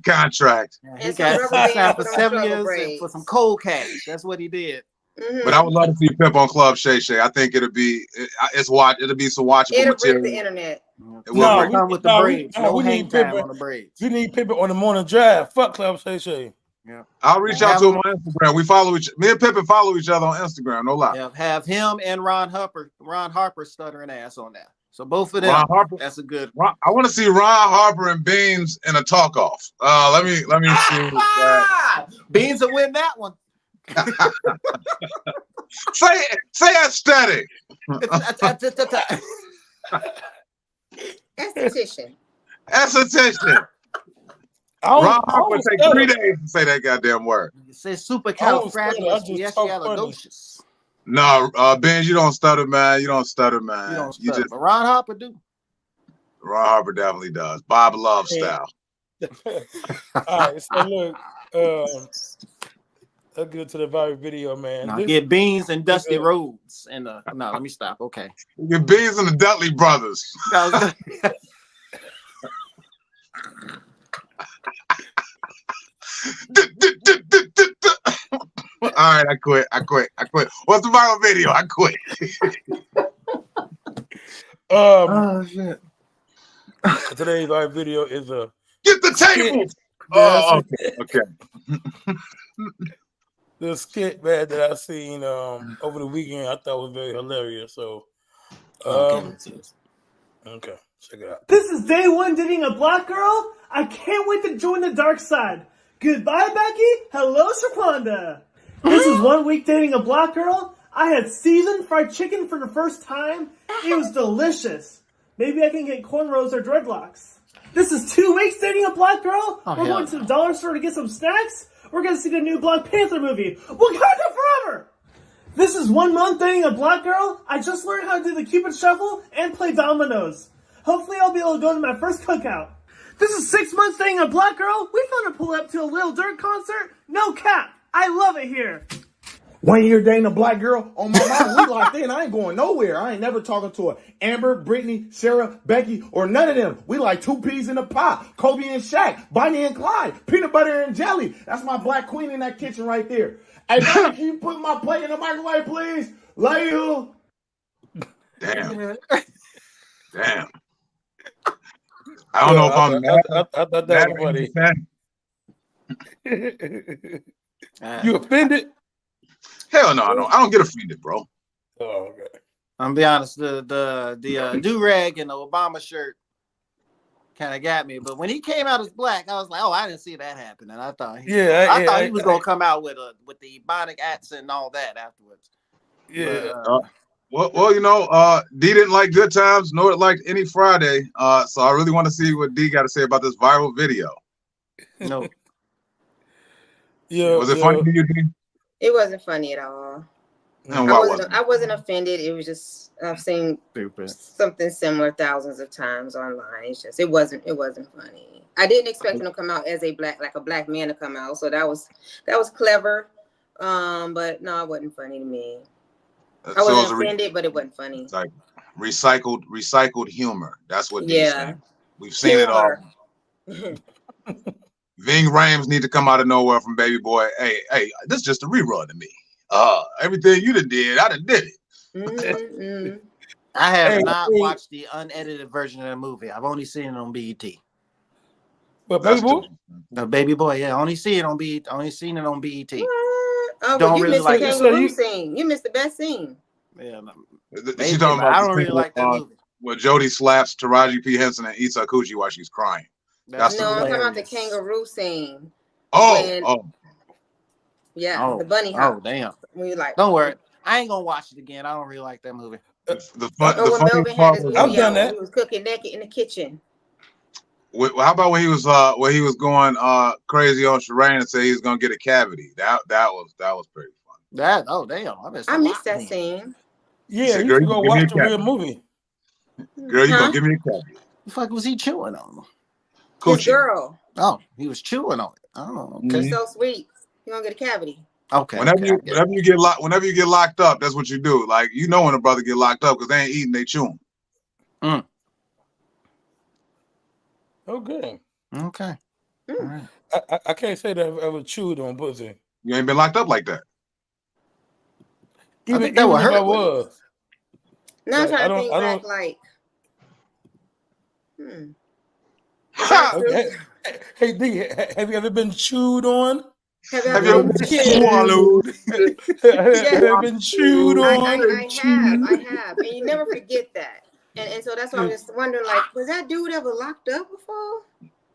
contract. Yeah, he got signed for 7 years for some cold cash. That's what he did. Mm-hmm. But I would love to see Pip on Club Shay Shay. I think it'll be some watchable it'll material. break the internet. It will come with the braids. No hang time on the braids. We need Pippen on the morning drive. Fuck Club Shay Shay. Yeah. I'll reach out to him on Instagram. Me and Pippen follow each other on Instagram. No lie. Yeah, have him and Ron Harper stuttering ass on that. So both of them. Ron Harper, that's a good. I want to see Ron Harper and Beans in a talk off. Let me see. Beans will win that one. say aesthetic. Esthetician. Ron Harper would take 3 days to say that goddamn word. You say supercalifragilisticexpialidocious. No, Ben, you don't stutter, man. You don't stutter, man. You don't stutter, but Ron Harper do. Ron Harper definitely does. Bob Love style. All right, so look, let's get to the viral video, man. Now get Beans and Dusty Rhodes and no, let me stop. Okay, get Beans and the Dudley brothers. All right, I quit. What's the viral video? I quit. Oh shit. Today's viral video is a get the table. Oh, okay. The skit, man, that I seen over the weekend, I thought was very hilarious. So, Okay, check it out. This is day one dating a black girl. I can't wait to join the dark side. Goodbye, Becky. Hello, Shaquanda. This is 1 week dating a black girl. I had seasoned fried chicken for the first time. It was delicious. Maybe I can get cornrows or dreadlocks. This is 2 weeks dating a black girl. We're going to the dollar store to get some snacks. We're going to see the new Black Panther movie, Wakanda Forever. This is 1 month dating a black girl. I just learned how to do the Cupid Shuffle and play dominoes. Hopefully I'll be able to go to my first cookout. This is 6 months dating a black girl. We found a pull up to a Lil Durk concert. No cap. I love it here. 1 year dating a black girl. On my mind, we locked in. I ain't going nowhere. I ain't never talking to her. Amber, Brittany, Sarah, Becky, or none of them. We like 2 peas in a pot. Kobe and Shaq, Bonnie and Clyde, peanut butter and jelly. That's my black queen in that kitchen right there. Hey, Becky, can you put my plate in the microwave, please? Love you. Damn. Damn. I don't know if I'm mad. I thought that was funny. You offended? Hell no, I don't get offended, bro. Oh, okay. I'm gonna be honest, the do-rag and the Obama shirt kind of got me, but when he came out as black, I was like, oh, I didn't see that happen, and I thought he was gonna come out with the Ebonic accent and all that afterwards. Yeah. But, well, you know, D didn't like Good Times, nor it liked any Friday. So I really want to see what D got to say about this viral video. No. Yeah. Was it funny to you, D? It wasn't funny at all. And I wasn't offended. It was just I've seen Stupid. something similar thousands of times online. It's just it wasn't funny. I didn't expect him to come out as a black man to come out. So that was clever. But no, it wasn't funny to me. I wasn't offended, but it wasn't funny. It's like recycled humor. That's what D's saying. We've seen it all. Ving Rhames need to come out of nowhere from Baby Boy. Hey, this is just a rerun to me. Everything you done did, I done did it. Mm-hmm. I have not watched the unedited version of the movie. I've only seen it on BET. But Baby Boy? The Baby Boy, yeah. Only seen it on BET. Oh, Don't you really missed like the it. kangaroo scene. You missed the best scene. Yeah, She talking about I don't really like that movie. Where Jody slaps Taraji P. Henson and eats her coochie while she's crying. I'm talking about the kangaroo scene. Yeah, the bunny hop. Oh, damn. When you like, don't worry. I ain't gonna watch it again. I don't really like that movie. The funny part was, I've done that. He was cooking naked in the kitchen. How about when he was going crazy on Shireen and say he was gonna get a cavity? That was pretty fun. I missed that scene. Yeah, you go watch a real movie. Girl, you gonna give me a cavity? The fuck was he chewing on? His girl. Oh, he was chewing on it. Oh, okay. He's so sweet. You gonna get a cavity. Okay. Whenever you get locked up, that's what you do. Like, you know when a brother get locked up because they ain't eating, they chewing. Okay. Okay. All right. I can't say that I've ever chewed on pussy. You ain't been locked up like that. Even if I was. Now I'm trying to think back, like, Okay. Hey D, have you ever been chewed on? Have you ever been swallowed? Have you been chewed on? I have, and you never forget that. And so that's why I'm just wondering, like, was that dude ever locked up before?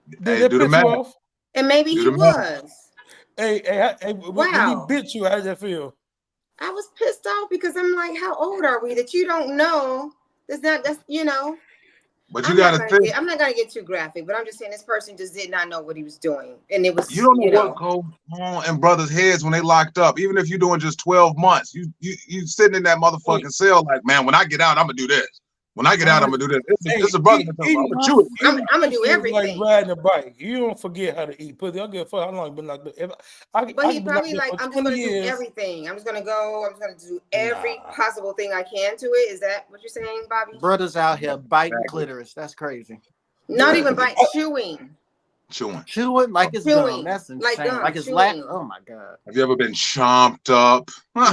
Did that piss you off? And maybe he was. Hey, when he bit you, how did that feel? I was pissed off because I'm like, how old are we that you don't know? That's you know. But you gotta think. I'm not gonna get too graphic, but I'm just saying this person just did not know what he was doing, and it was. You don't know what goes on in brothers' heads when they locked up. Even if you're doing just 12 months, you sitting in that motherfucking cell like, man, when I get out, I'm gonna do this. When I get out, I'm gonna do this. It's a brother. I'm gonna do everything. Like riding a bike, you don't forget how to eat pussy. I don't give a fuck how long you've been locked up. But he probably like, I'm just gonna do everything. I'm just gonna go. I'm just gonna do every possible thing I can to it. Is that what you're saying, Bobby? Brothers out here biting clitoris. That's crazy. Not even biting, chewing like it's gum. That's insane. Like gum, like it's lack. Oh my god. Have you ever been chomped up? I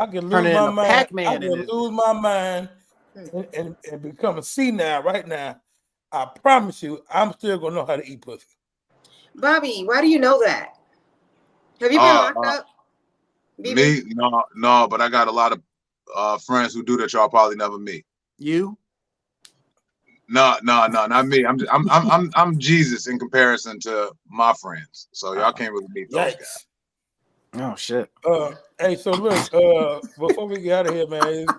can lose my mind. I can lose my mind and become a senile right now. I promise you, I'm still gonna know how to eat pussy. Bobby, why do you know that? Have you been locked up? Me? No, but I got a lot of friends who do that y'all probably never meet. You? No, not me. I'm Jesus in comparison to my friends. So y'all can't really beat those guys. Oh shit. Hey, so look, before we get out of here, man, it's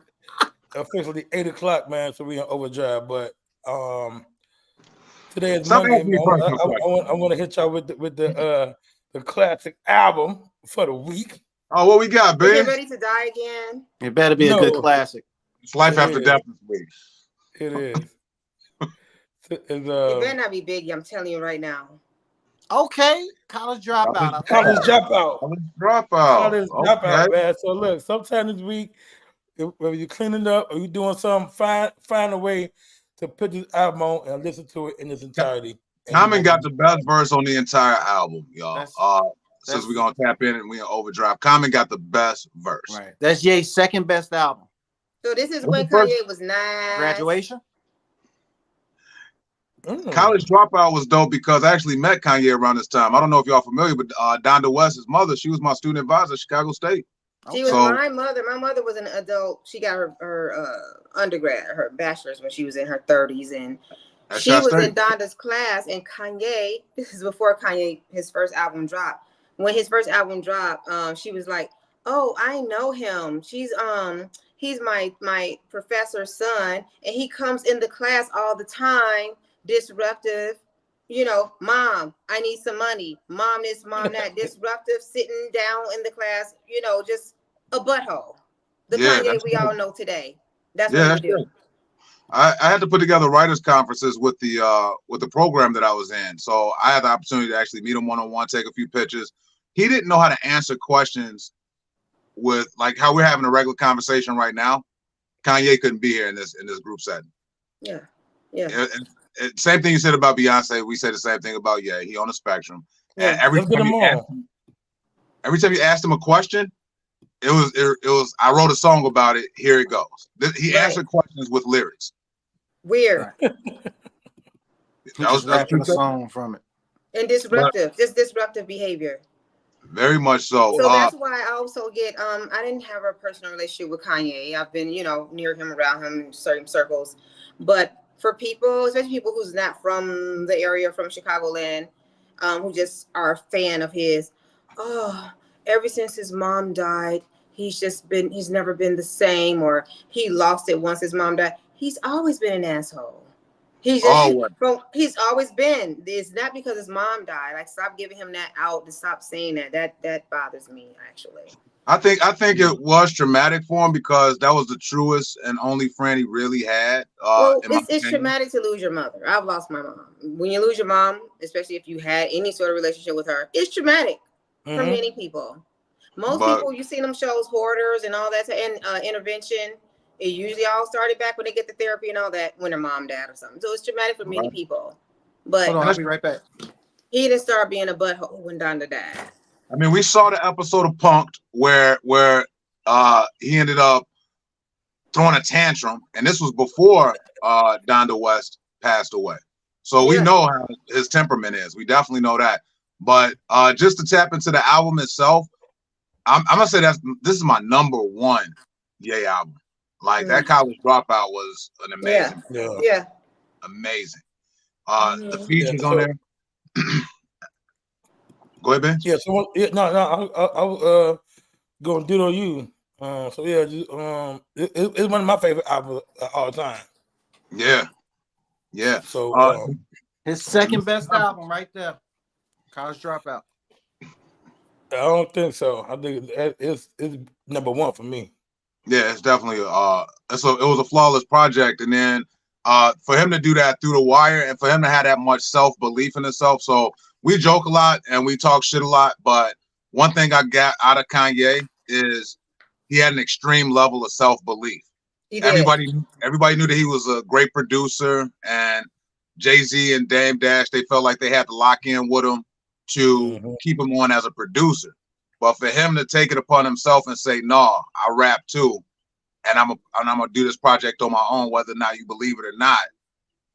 officially 8 o'clock, man. So we in overdrive, but today is Monday. Man. I want to hit y'all with the classic album for the week. Oh, what we got, Is babe? it Ready to Die Again? It better be a good classic. It's Life After Death this week. It is. It better not be Biggie. I'm telling you right now. Okay, College Dropout. College Dropout. College Dropout, man. So look, sometime this week, whether you're cleaning up or you're doing something, find a way to put this album on and listen to it in its entirety. Common got the best verse on the entire album, y'all. Since we're gonna tap in and we're gonna overdrive, Common got the best verse. Right. That's Ye's second best album. So this is when Kanye was 9. Graduation. College Dropout was dope because I actually met Kanye around this time. I don't know if y'all familiar, but Donda West's mother, she was my student advisor at Chicago State. She was my mother. My mother was an adult. She got her undergrad, her bachelor's when she was in her 30s, and she was in Donda's class. And Kanye, this is before Kanye his first album dropped. When his first album dropped, she was like, "Oh, I know him. He's my professor's son, and he comes in the class all the time. Disruptive, mom, I need some money. Mom this, mom that. Disruptive, sitting down in the class, just a butthole. The Kanye we all know today. That's what we do." I had to put together writers' conferences with the program that I was in. So I had the opportunity to actually meet him one-on-one, take a few pictures. He didn't know how to answer questions with like how we're having a regular conversation right now. Kanye couldn't be here in this group setting. Yeah. Same thing you said about Beyonce. We said the same thing about he on the spectrum. And every time you asked him a question, it was. I wrote a song about it. Here it goes. He answered questions with lyrics. Weird. I was rapping a song from it. And disruptive, just disruptive behavior. Very much so. So that's why I also get. I didn't have a personal relationship with Kanye. I've been, near him, around him in certain circles, but for people, especially people who's not from the area, from Chicagoland, who just are a fan of his. Oh, ever since his mom died, he's never been the same, or he lost it once his mom died. He's always been an asshole. He's always been. It's not because his mom died. Like, stop giving him that out and stop saying that. That bothers me, actually. I think it was traumatic for him because that was the truest and only friend he really had. It's traumatic to lose your mother. I've lost my mom. When you lose your mom, especially if you had any sort of relationship with her, it's traumatic for many people. Most people, you see them shows, Hoarders and all that, and Intervention. It usually all started back when they get the therapy and all that when their mom died or something. So it's traumatic for many people. But hold on, I'll be right back. He didn't start being a butthole when Donda died. I mean, we saw the episode of Punk'd where he ended up throwing a tantrum, and this was before Donda West passed away. So we know how his temperament is. We definitely know that. But just to tap into the album itself, I'm gonna say this is my number one Ye album. Like that College Dropout was an amazing, amazing. The features on there. Go ahead, Ben. Yeah. So I was going to do it on you. So yeah, it's one of my favorite albums of all time. Yeah. So his second best album, right there, College Dropout. I don't think so. I think it's number one for me. Yeah, it's definitely it was a flawless project, and then for him to do that through the wire, and for him to have that much self-belief in himself. So we joke a lot and we talk shit a lot, but one thing I got out of Kanye is he had an extreme level of self-belief. Everybody knew that he was a great producer, and Jay-Z and Dame Dash, they felt like they had to lock in with him to keep him on as a producer. But for him to take it upon himself and say, "No, I rap too, and I'm gonna do this project on my own, whether or not you believe it or not,"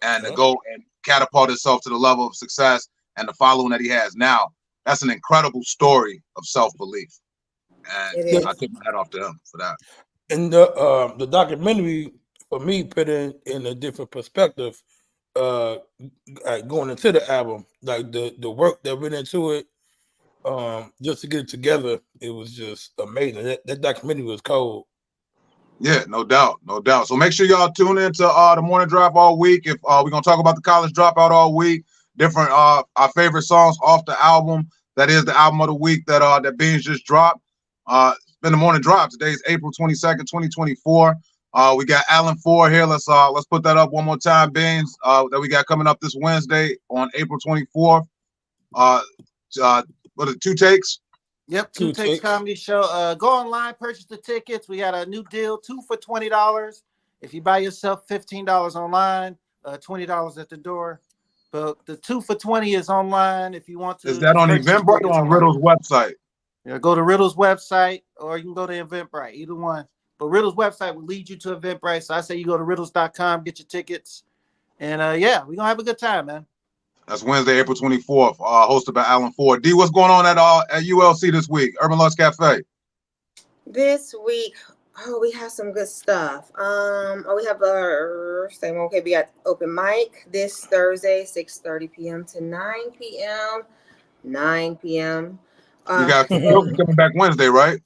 and to go and catapult himself to the level of success and the following that he has now, that's an incredible story of self-belief. And I took my hat off to him for that. And the documentary, for me, put it in a different perspective like going into the album, like the work that went into it, just to get it together, it was just amazing. That documentary was cold. Yeah, no doubt, no doubt. So make sure y'all tune into the morning drive all week. If we're gonna talk about the college dropout all week, different our favorite songs off the album. That is the album of the week that Beans just dropped. It's been the morning drive. Today is April 22nd, 2024. We got Alan Ford here. Let's put that up one more time, Beans. That we got coming up this Wednesday on April 24th. What are the 2 takes? Yep, 2 Takes Comedy Show. Go online, purchase the tickets. We got a new deal, 2 for $20. If you buy yourself $15 online, $20 at the door. But the 2 for $20 is online. If you want to, is that on Eventbrite or on Riddle's website? Yeah, go to Riddle's website, or you can go to Eventbrite, either one. But Riddle's website will lead you to Eventbrite. So I say you go to riddles.com, get your tickets, and yeah, we're gonna have a good time, man. That's Wednesday, April 24th, hosted by Alan Ford. D, what's going on at ULC this week? Urban Lunch Cafe. This week, we have some good stuff. We have our same. Okay, we got open mic this Thursday, 6:30 p.m. to 9 p.m. 9 p.m. You got coming back Wednesday, right?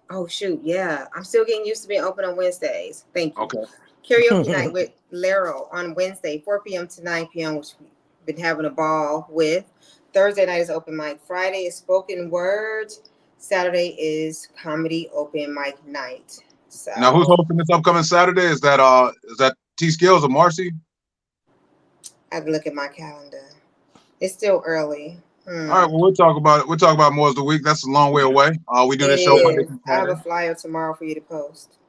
Oh shoot, yeah. I'm still getting used to being open on Wednesdays. Thank you. Okay. Karaoke night with Laro on Wednesday, 4 p.m. to 9 p.m., which we've been having a ball with. Thursday night is open mic. Friday is spoken word. Saturday is comedy open mic night. So now, who's hosting this upcoming Saturday? Is that T Skills or Marcy? I have to look at my calendar. It's still early. All right, well, we'll talk about it. We'll talk about more as the week. That's a long way away. We do this show Monday through I have Friday. a flyer tomorrow for you to post.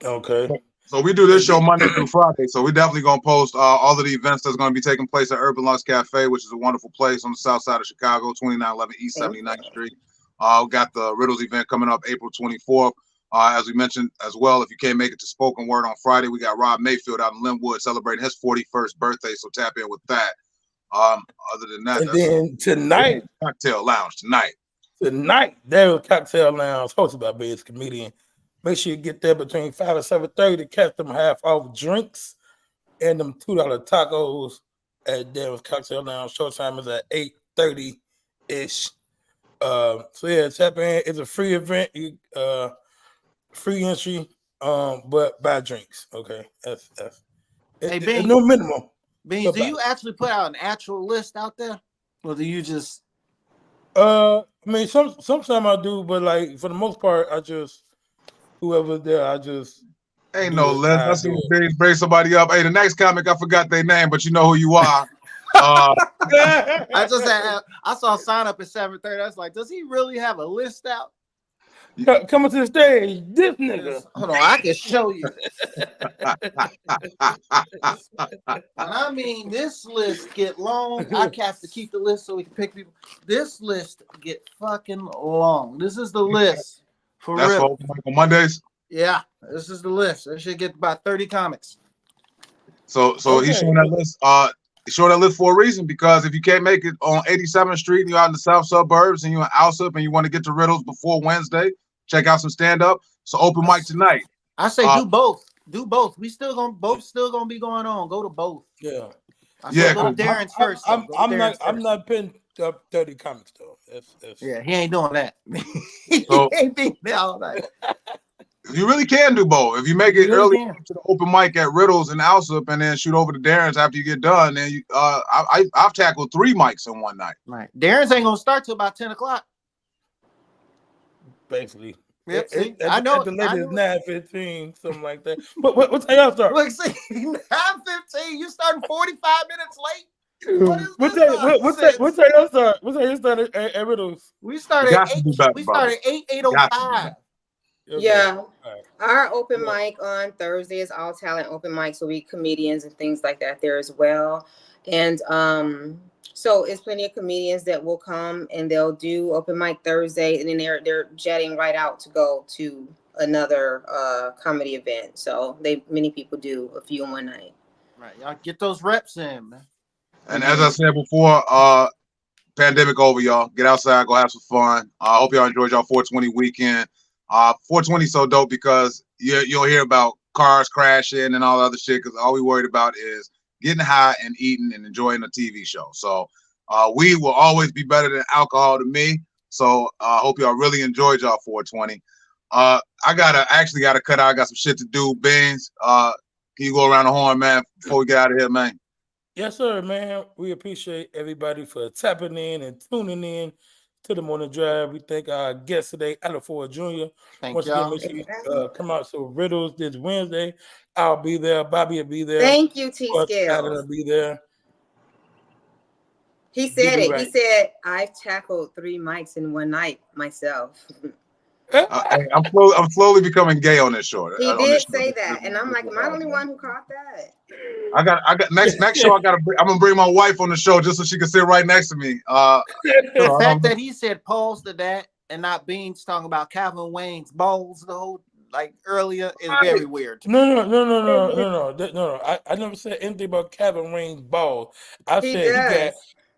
Okay. So we do this show Monday through Friday. So we're definitely going to post all of the events that's going to be taking place at Urban Lunch Cafe, which is a wonderful place on the south side of Chicago, 2911 East 79th Street. We got the Riddles event coming up April 24th. As we mentioned as well, if you can't make it to spoken word on Friday, we got Rob Mayfield out in Linwood celebrating his 41st birthday. So tap in with that. Other than that, and then tonight, Cocktail Lounge tonight, there was Cocktail Lounge hosted by Biz Comedian. Make sure you get there between 5 and 7:30 to catch them half off drinks and them $2 tacos at David's Cocktail Lounge. Showtime is at 8:30 ish. So yeah, tap in. It's a free event. Free entry, but buy drinks. Okay, that's Hey, it's no minimum. Beans, do you actually put out an actual list out there, or do you just? I mean, sometimes I do, but like for the most part, I just whoever's there, I just ain't no list. I see Beans bring somebody up. Hey, the next comic, I forgot their name, but you know who you are. I saw a sign up at 7:30. I was like, does he really have a list out? Coming to the stage, this nigga. Hold on, I can show you. And I mean, this list get long. I have to keep the list so we can pick people. This list get fucking long. This is the list for That's real. for open mic on Mondays. Yeah, this is the list. It should get about 30 comics. So he's showing that list. He's showing that list for a reason, because if you can't make it on 87th Street and you're out in the south suburbs and you're in Alsop and you want to get to Riddles before Wednesday, check out some stand-up. So open mic tonight. I say do both. Do both. We still gonna be going on. Go to both. Yeah. Go to Darren's first. I'm not putting up 30 comics though. That's yeah, he ain't doing that. He ain't being there all night. You really can do both. If you make it early to the open mic at Riddles and Alsop and then shoot over to Darren's after you get done, then you, I've tackled 3 mics in one night. Right. Darren's ain't gonna start till about 10 o'clock. Basically. Yep, I know. At the latest 9:15, something like that. What time y'all start? Look, see, 9:15. You starting 45 minutes late. What time y'all start? What time you start at Riddles? We started at 8. We started 8:05. Yeah. Our open mic on Thursday is all talent open mic, so we comedians and things like that there as well. And so it's plenty of comedians that will come and they'll do open mic Thursday, and then they're jetting right out to go to another comedy event. So many people do a few in one night. Right, y'all get those reps in, man. And as I said before, pandemic over, y'all. Get outside, go have some fun. I hope y'all enjoyed y'all 420 weekend. 420 so dope because you'll hear about cars crashing and all the other shit, because all we worried about is getting high and eating and enjoying a TV show. So weed will always be better than alcohol to me. So I hope y'all really enjoyed y'all 420. I actually gotta cut out. I got some shit to do. Beans, can you go around the horn, man, before we get out of here, man? Yes, sir, man. We appreciate everybody for tapping in and tuning in to the Morning Drive. We thank our guest today, Adam Ford Jr. Once again, make sure you come out to Riddles this Wednesday. I'll be there. Bobby will be there. Thank you, T Adam Scales. will be there. He said it. Right. He said, I've tackled 3 mics in one night myself. I'm slowly becoming gay on this show. He did say that, and I'm like, am I the only one who caught that? I got next show. I'm gonna bring my wife on the show just so she can sit right next to me. The fact that he said pause to that and not Beans talking about Calvin Wayne's balls the whole like earlier is very weird. No. I never said anything about Calvin Wayne's balls. I said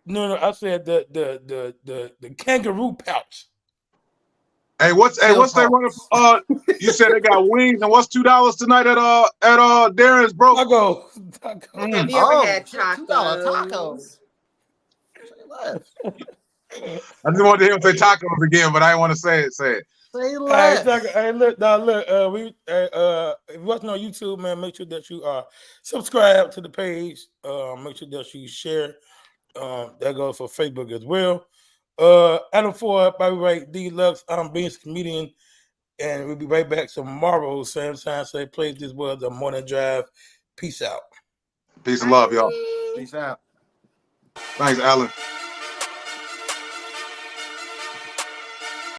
he got I said the kangaroo pouch. What's they running? You said they got wings, and what's $2 tonight at Darren's, bro? Taco. Have you ever had tacos? I just wanted to hear him say tacos again, but I didn't want to say it. Say less. Hey, look. If you're watching on YouTube, man, make sure that you subscribe to the page. Make sure that you share. That goes for Facebook as well. Adam Ford, Bobby Wright, D-Lux, I'm Beans Comedian, and we'll be right back tomorrow, same time, same place. This was the Morning Drive. Peace out. Peace and love, y'all. Peace out. Thanks, Alan.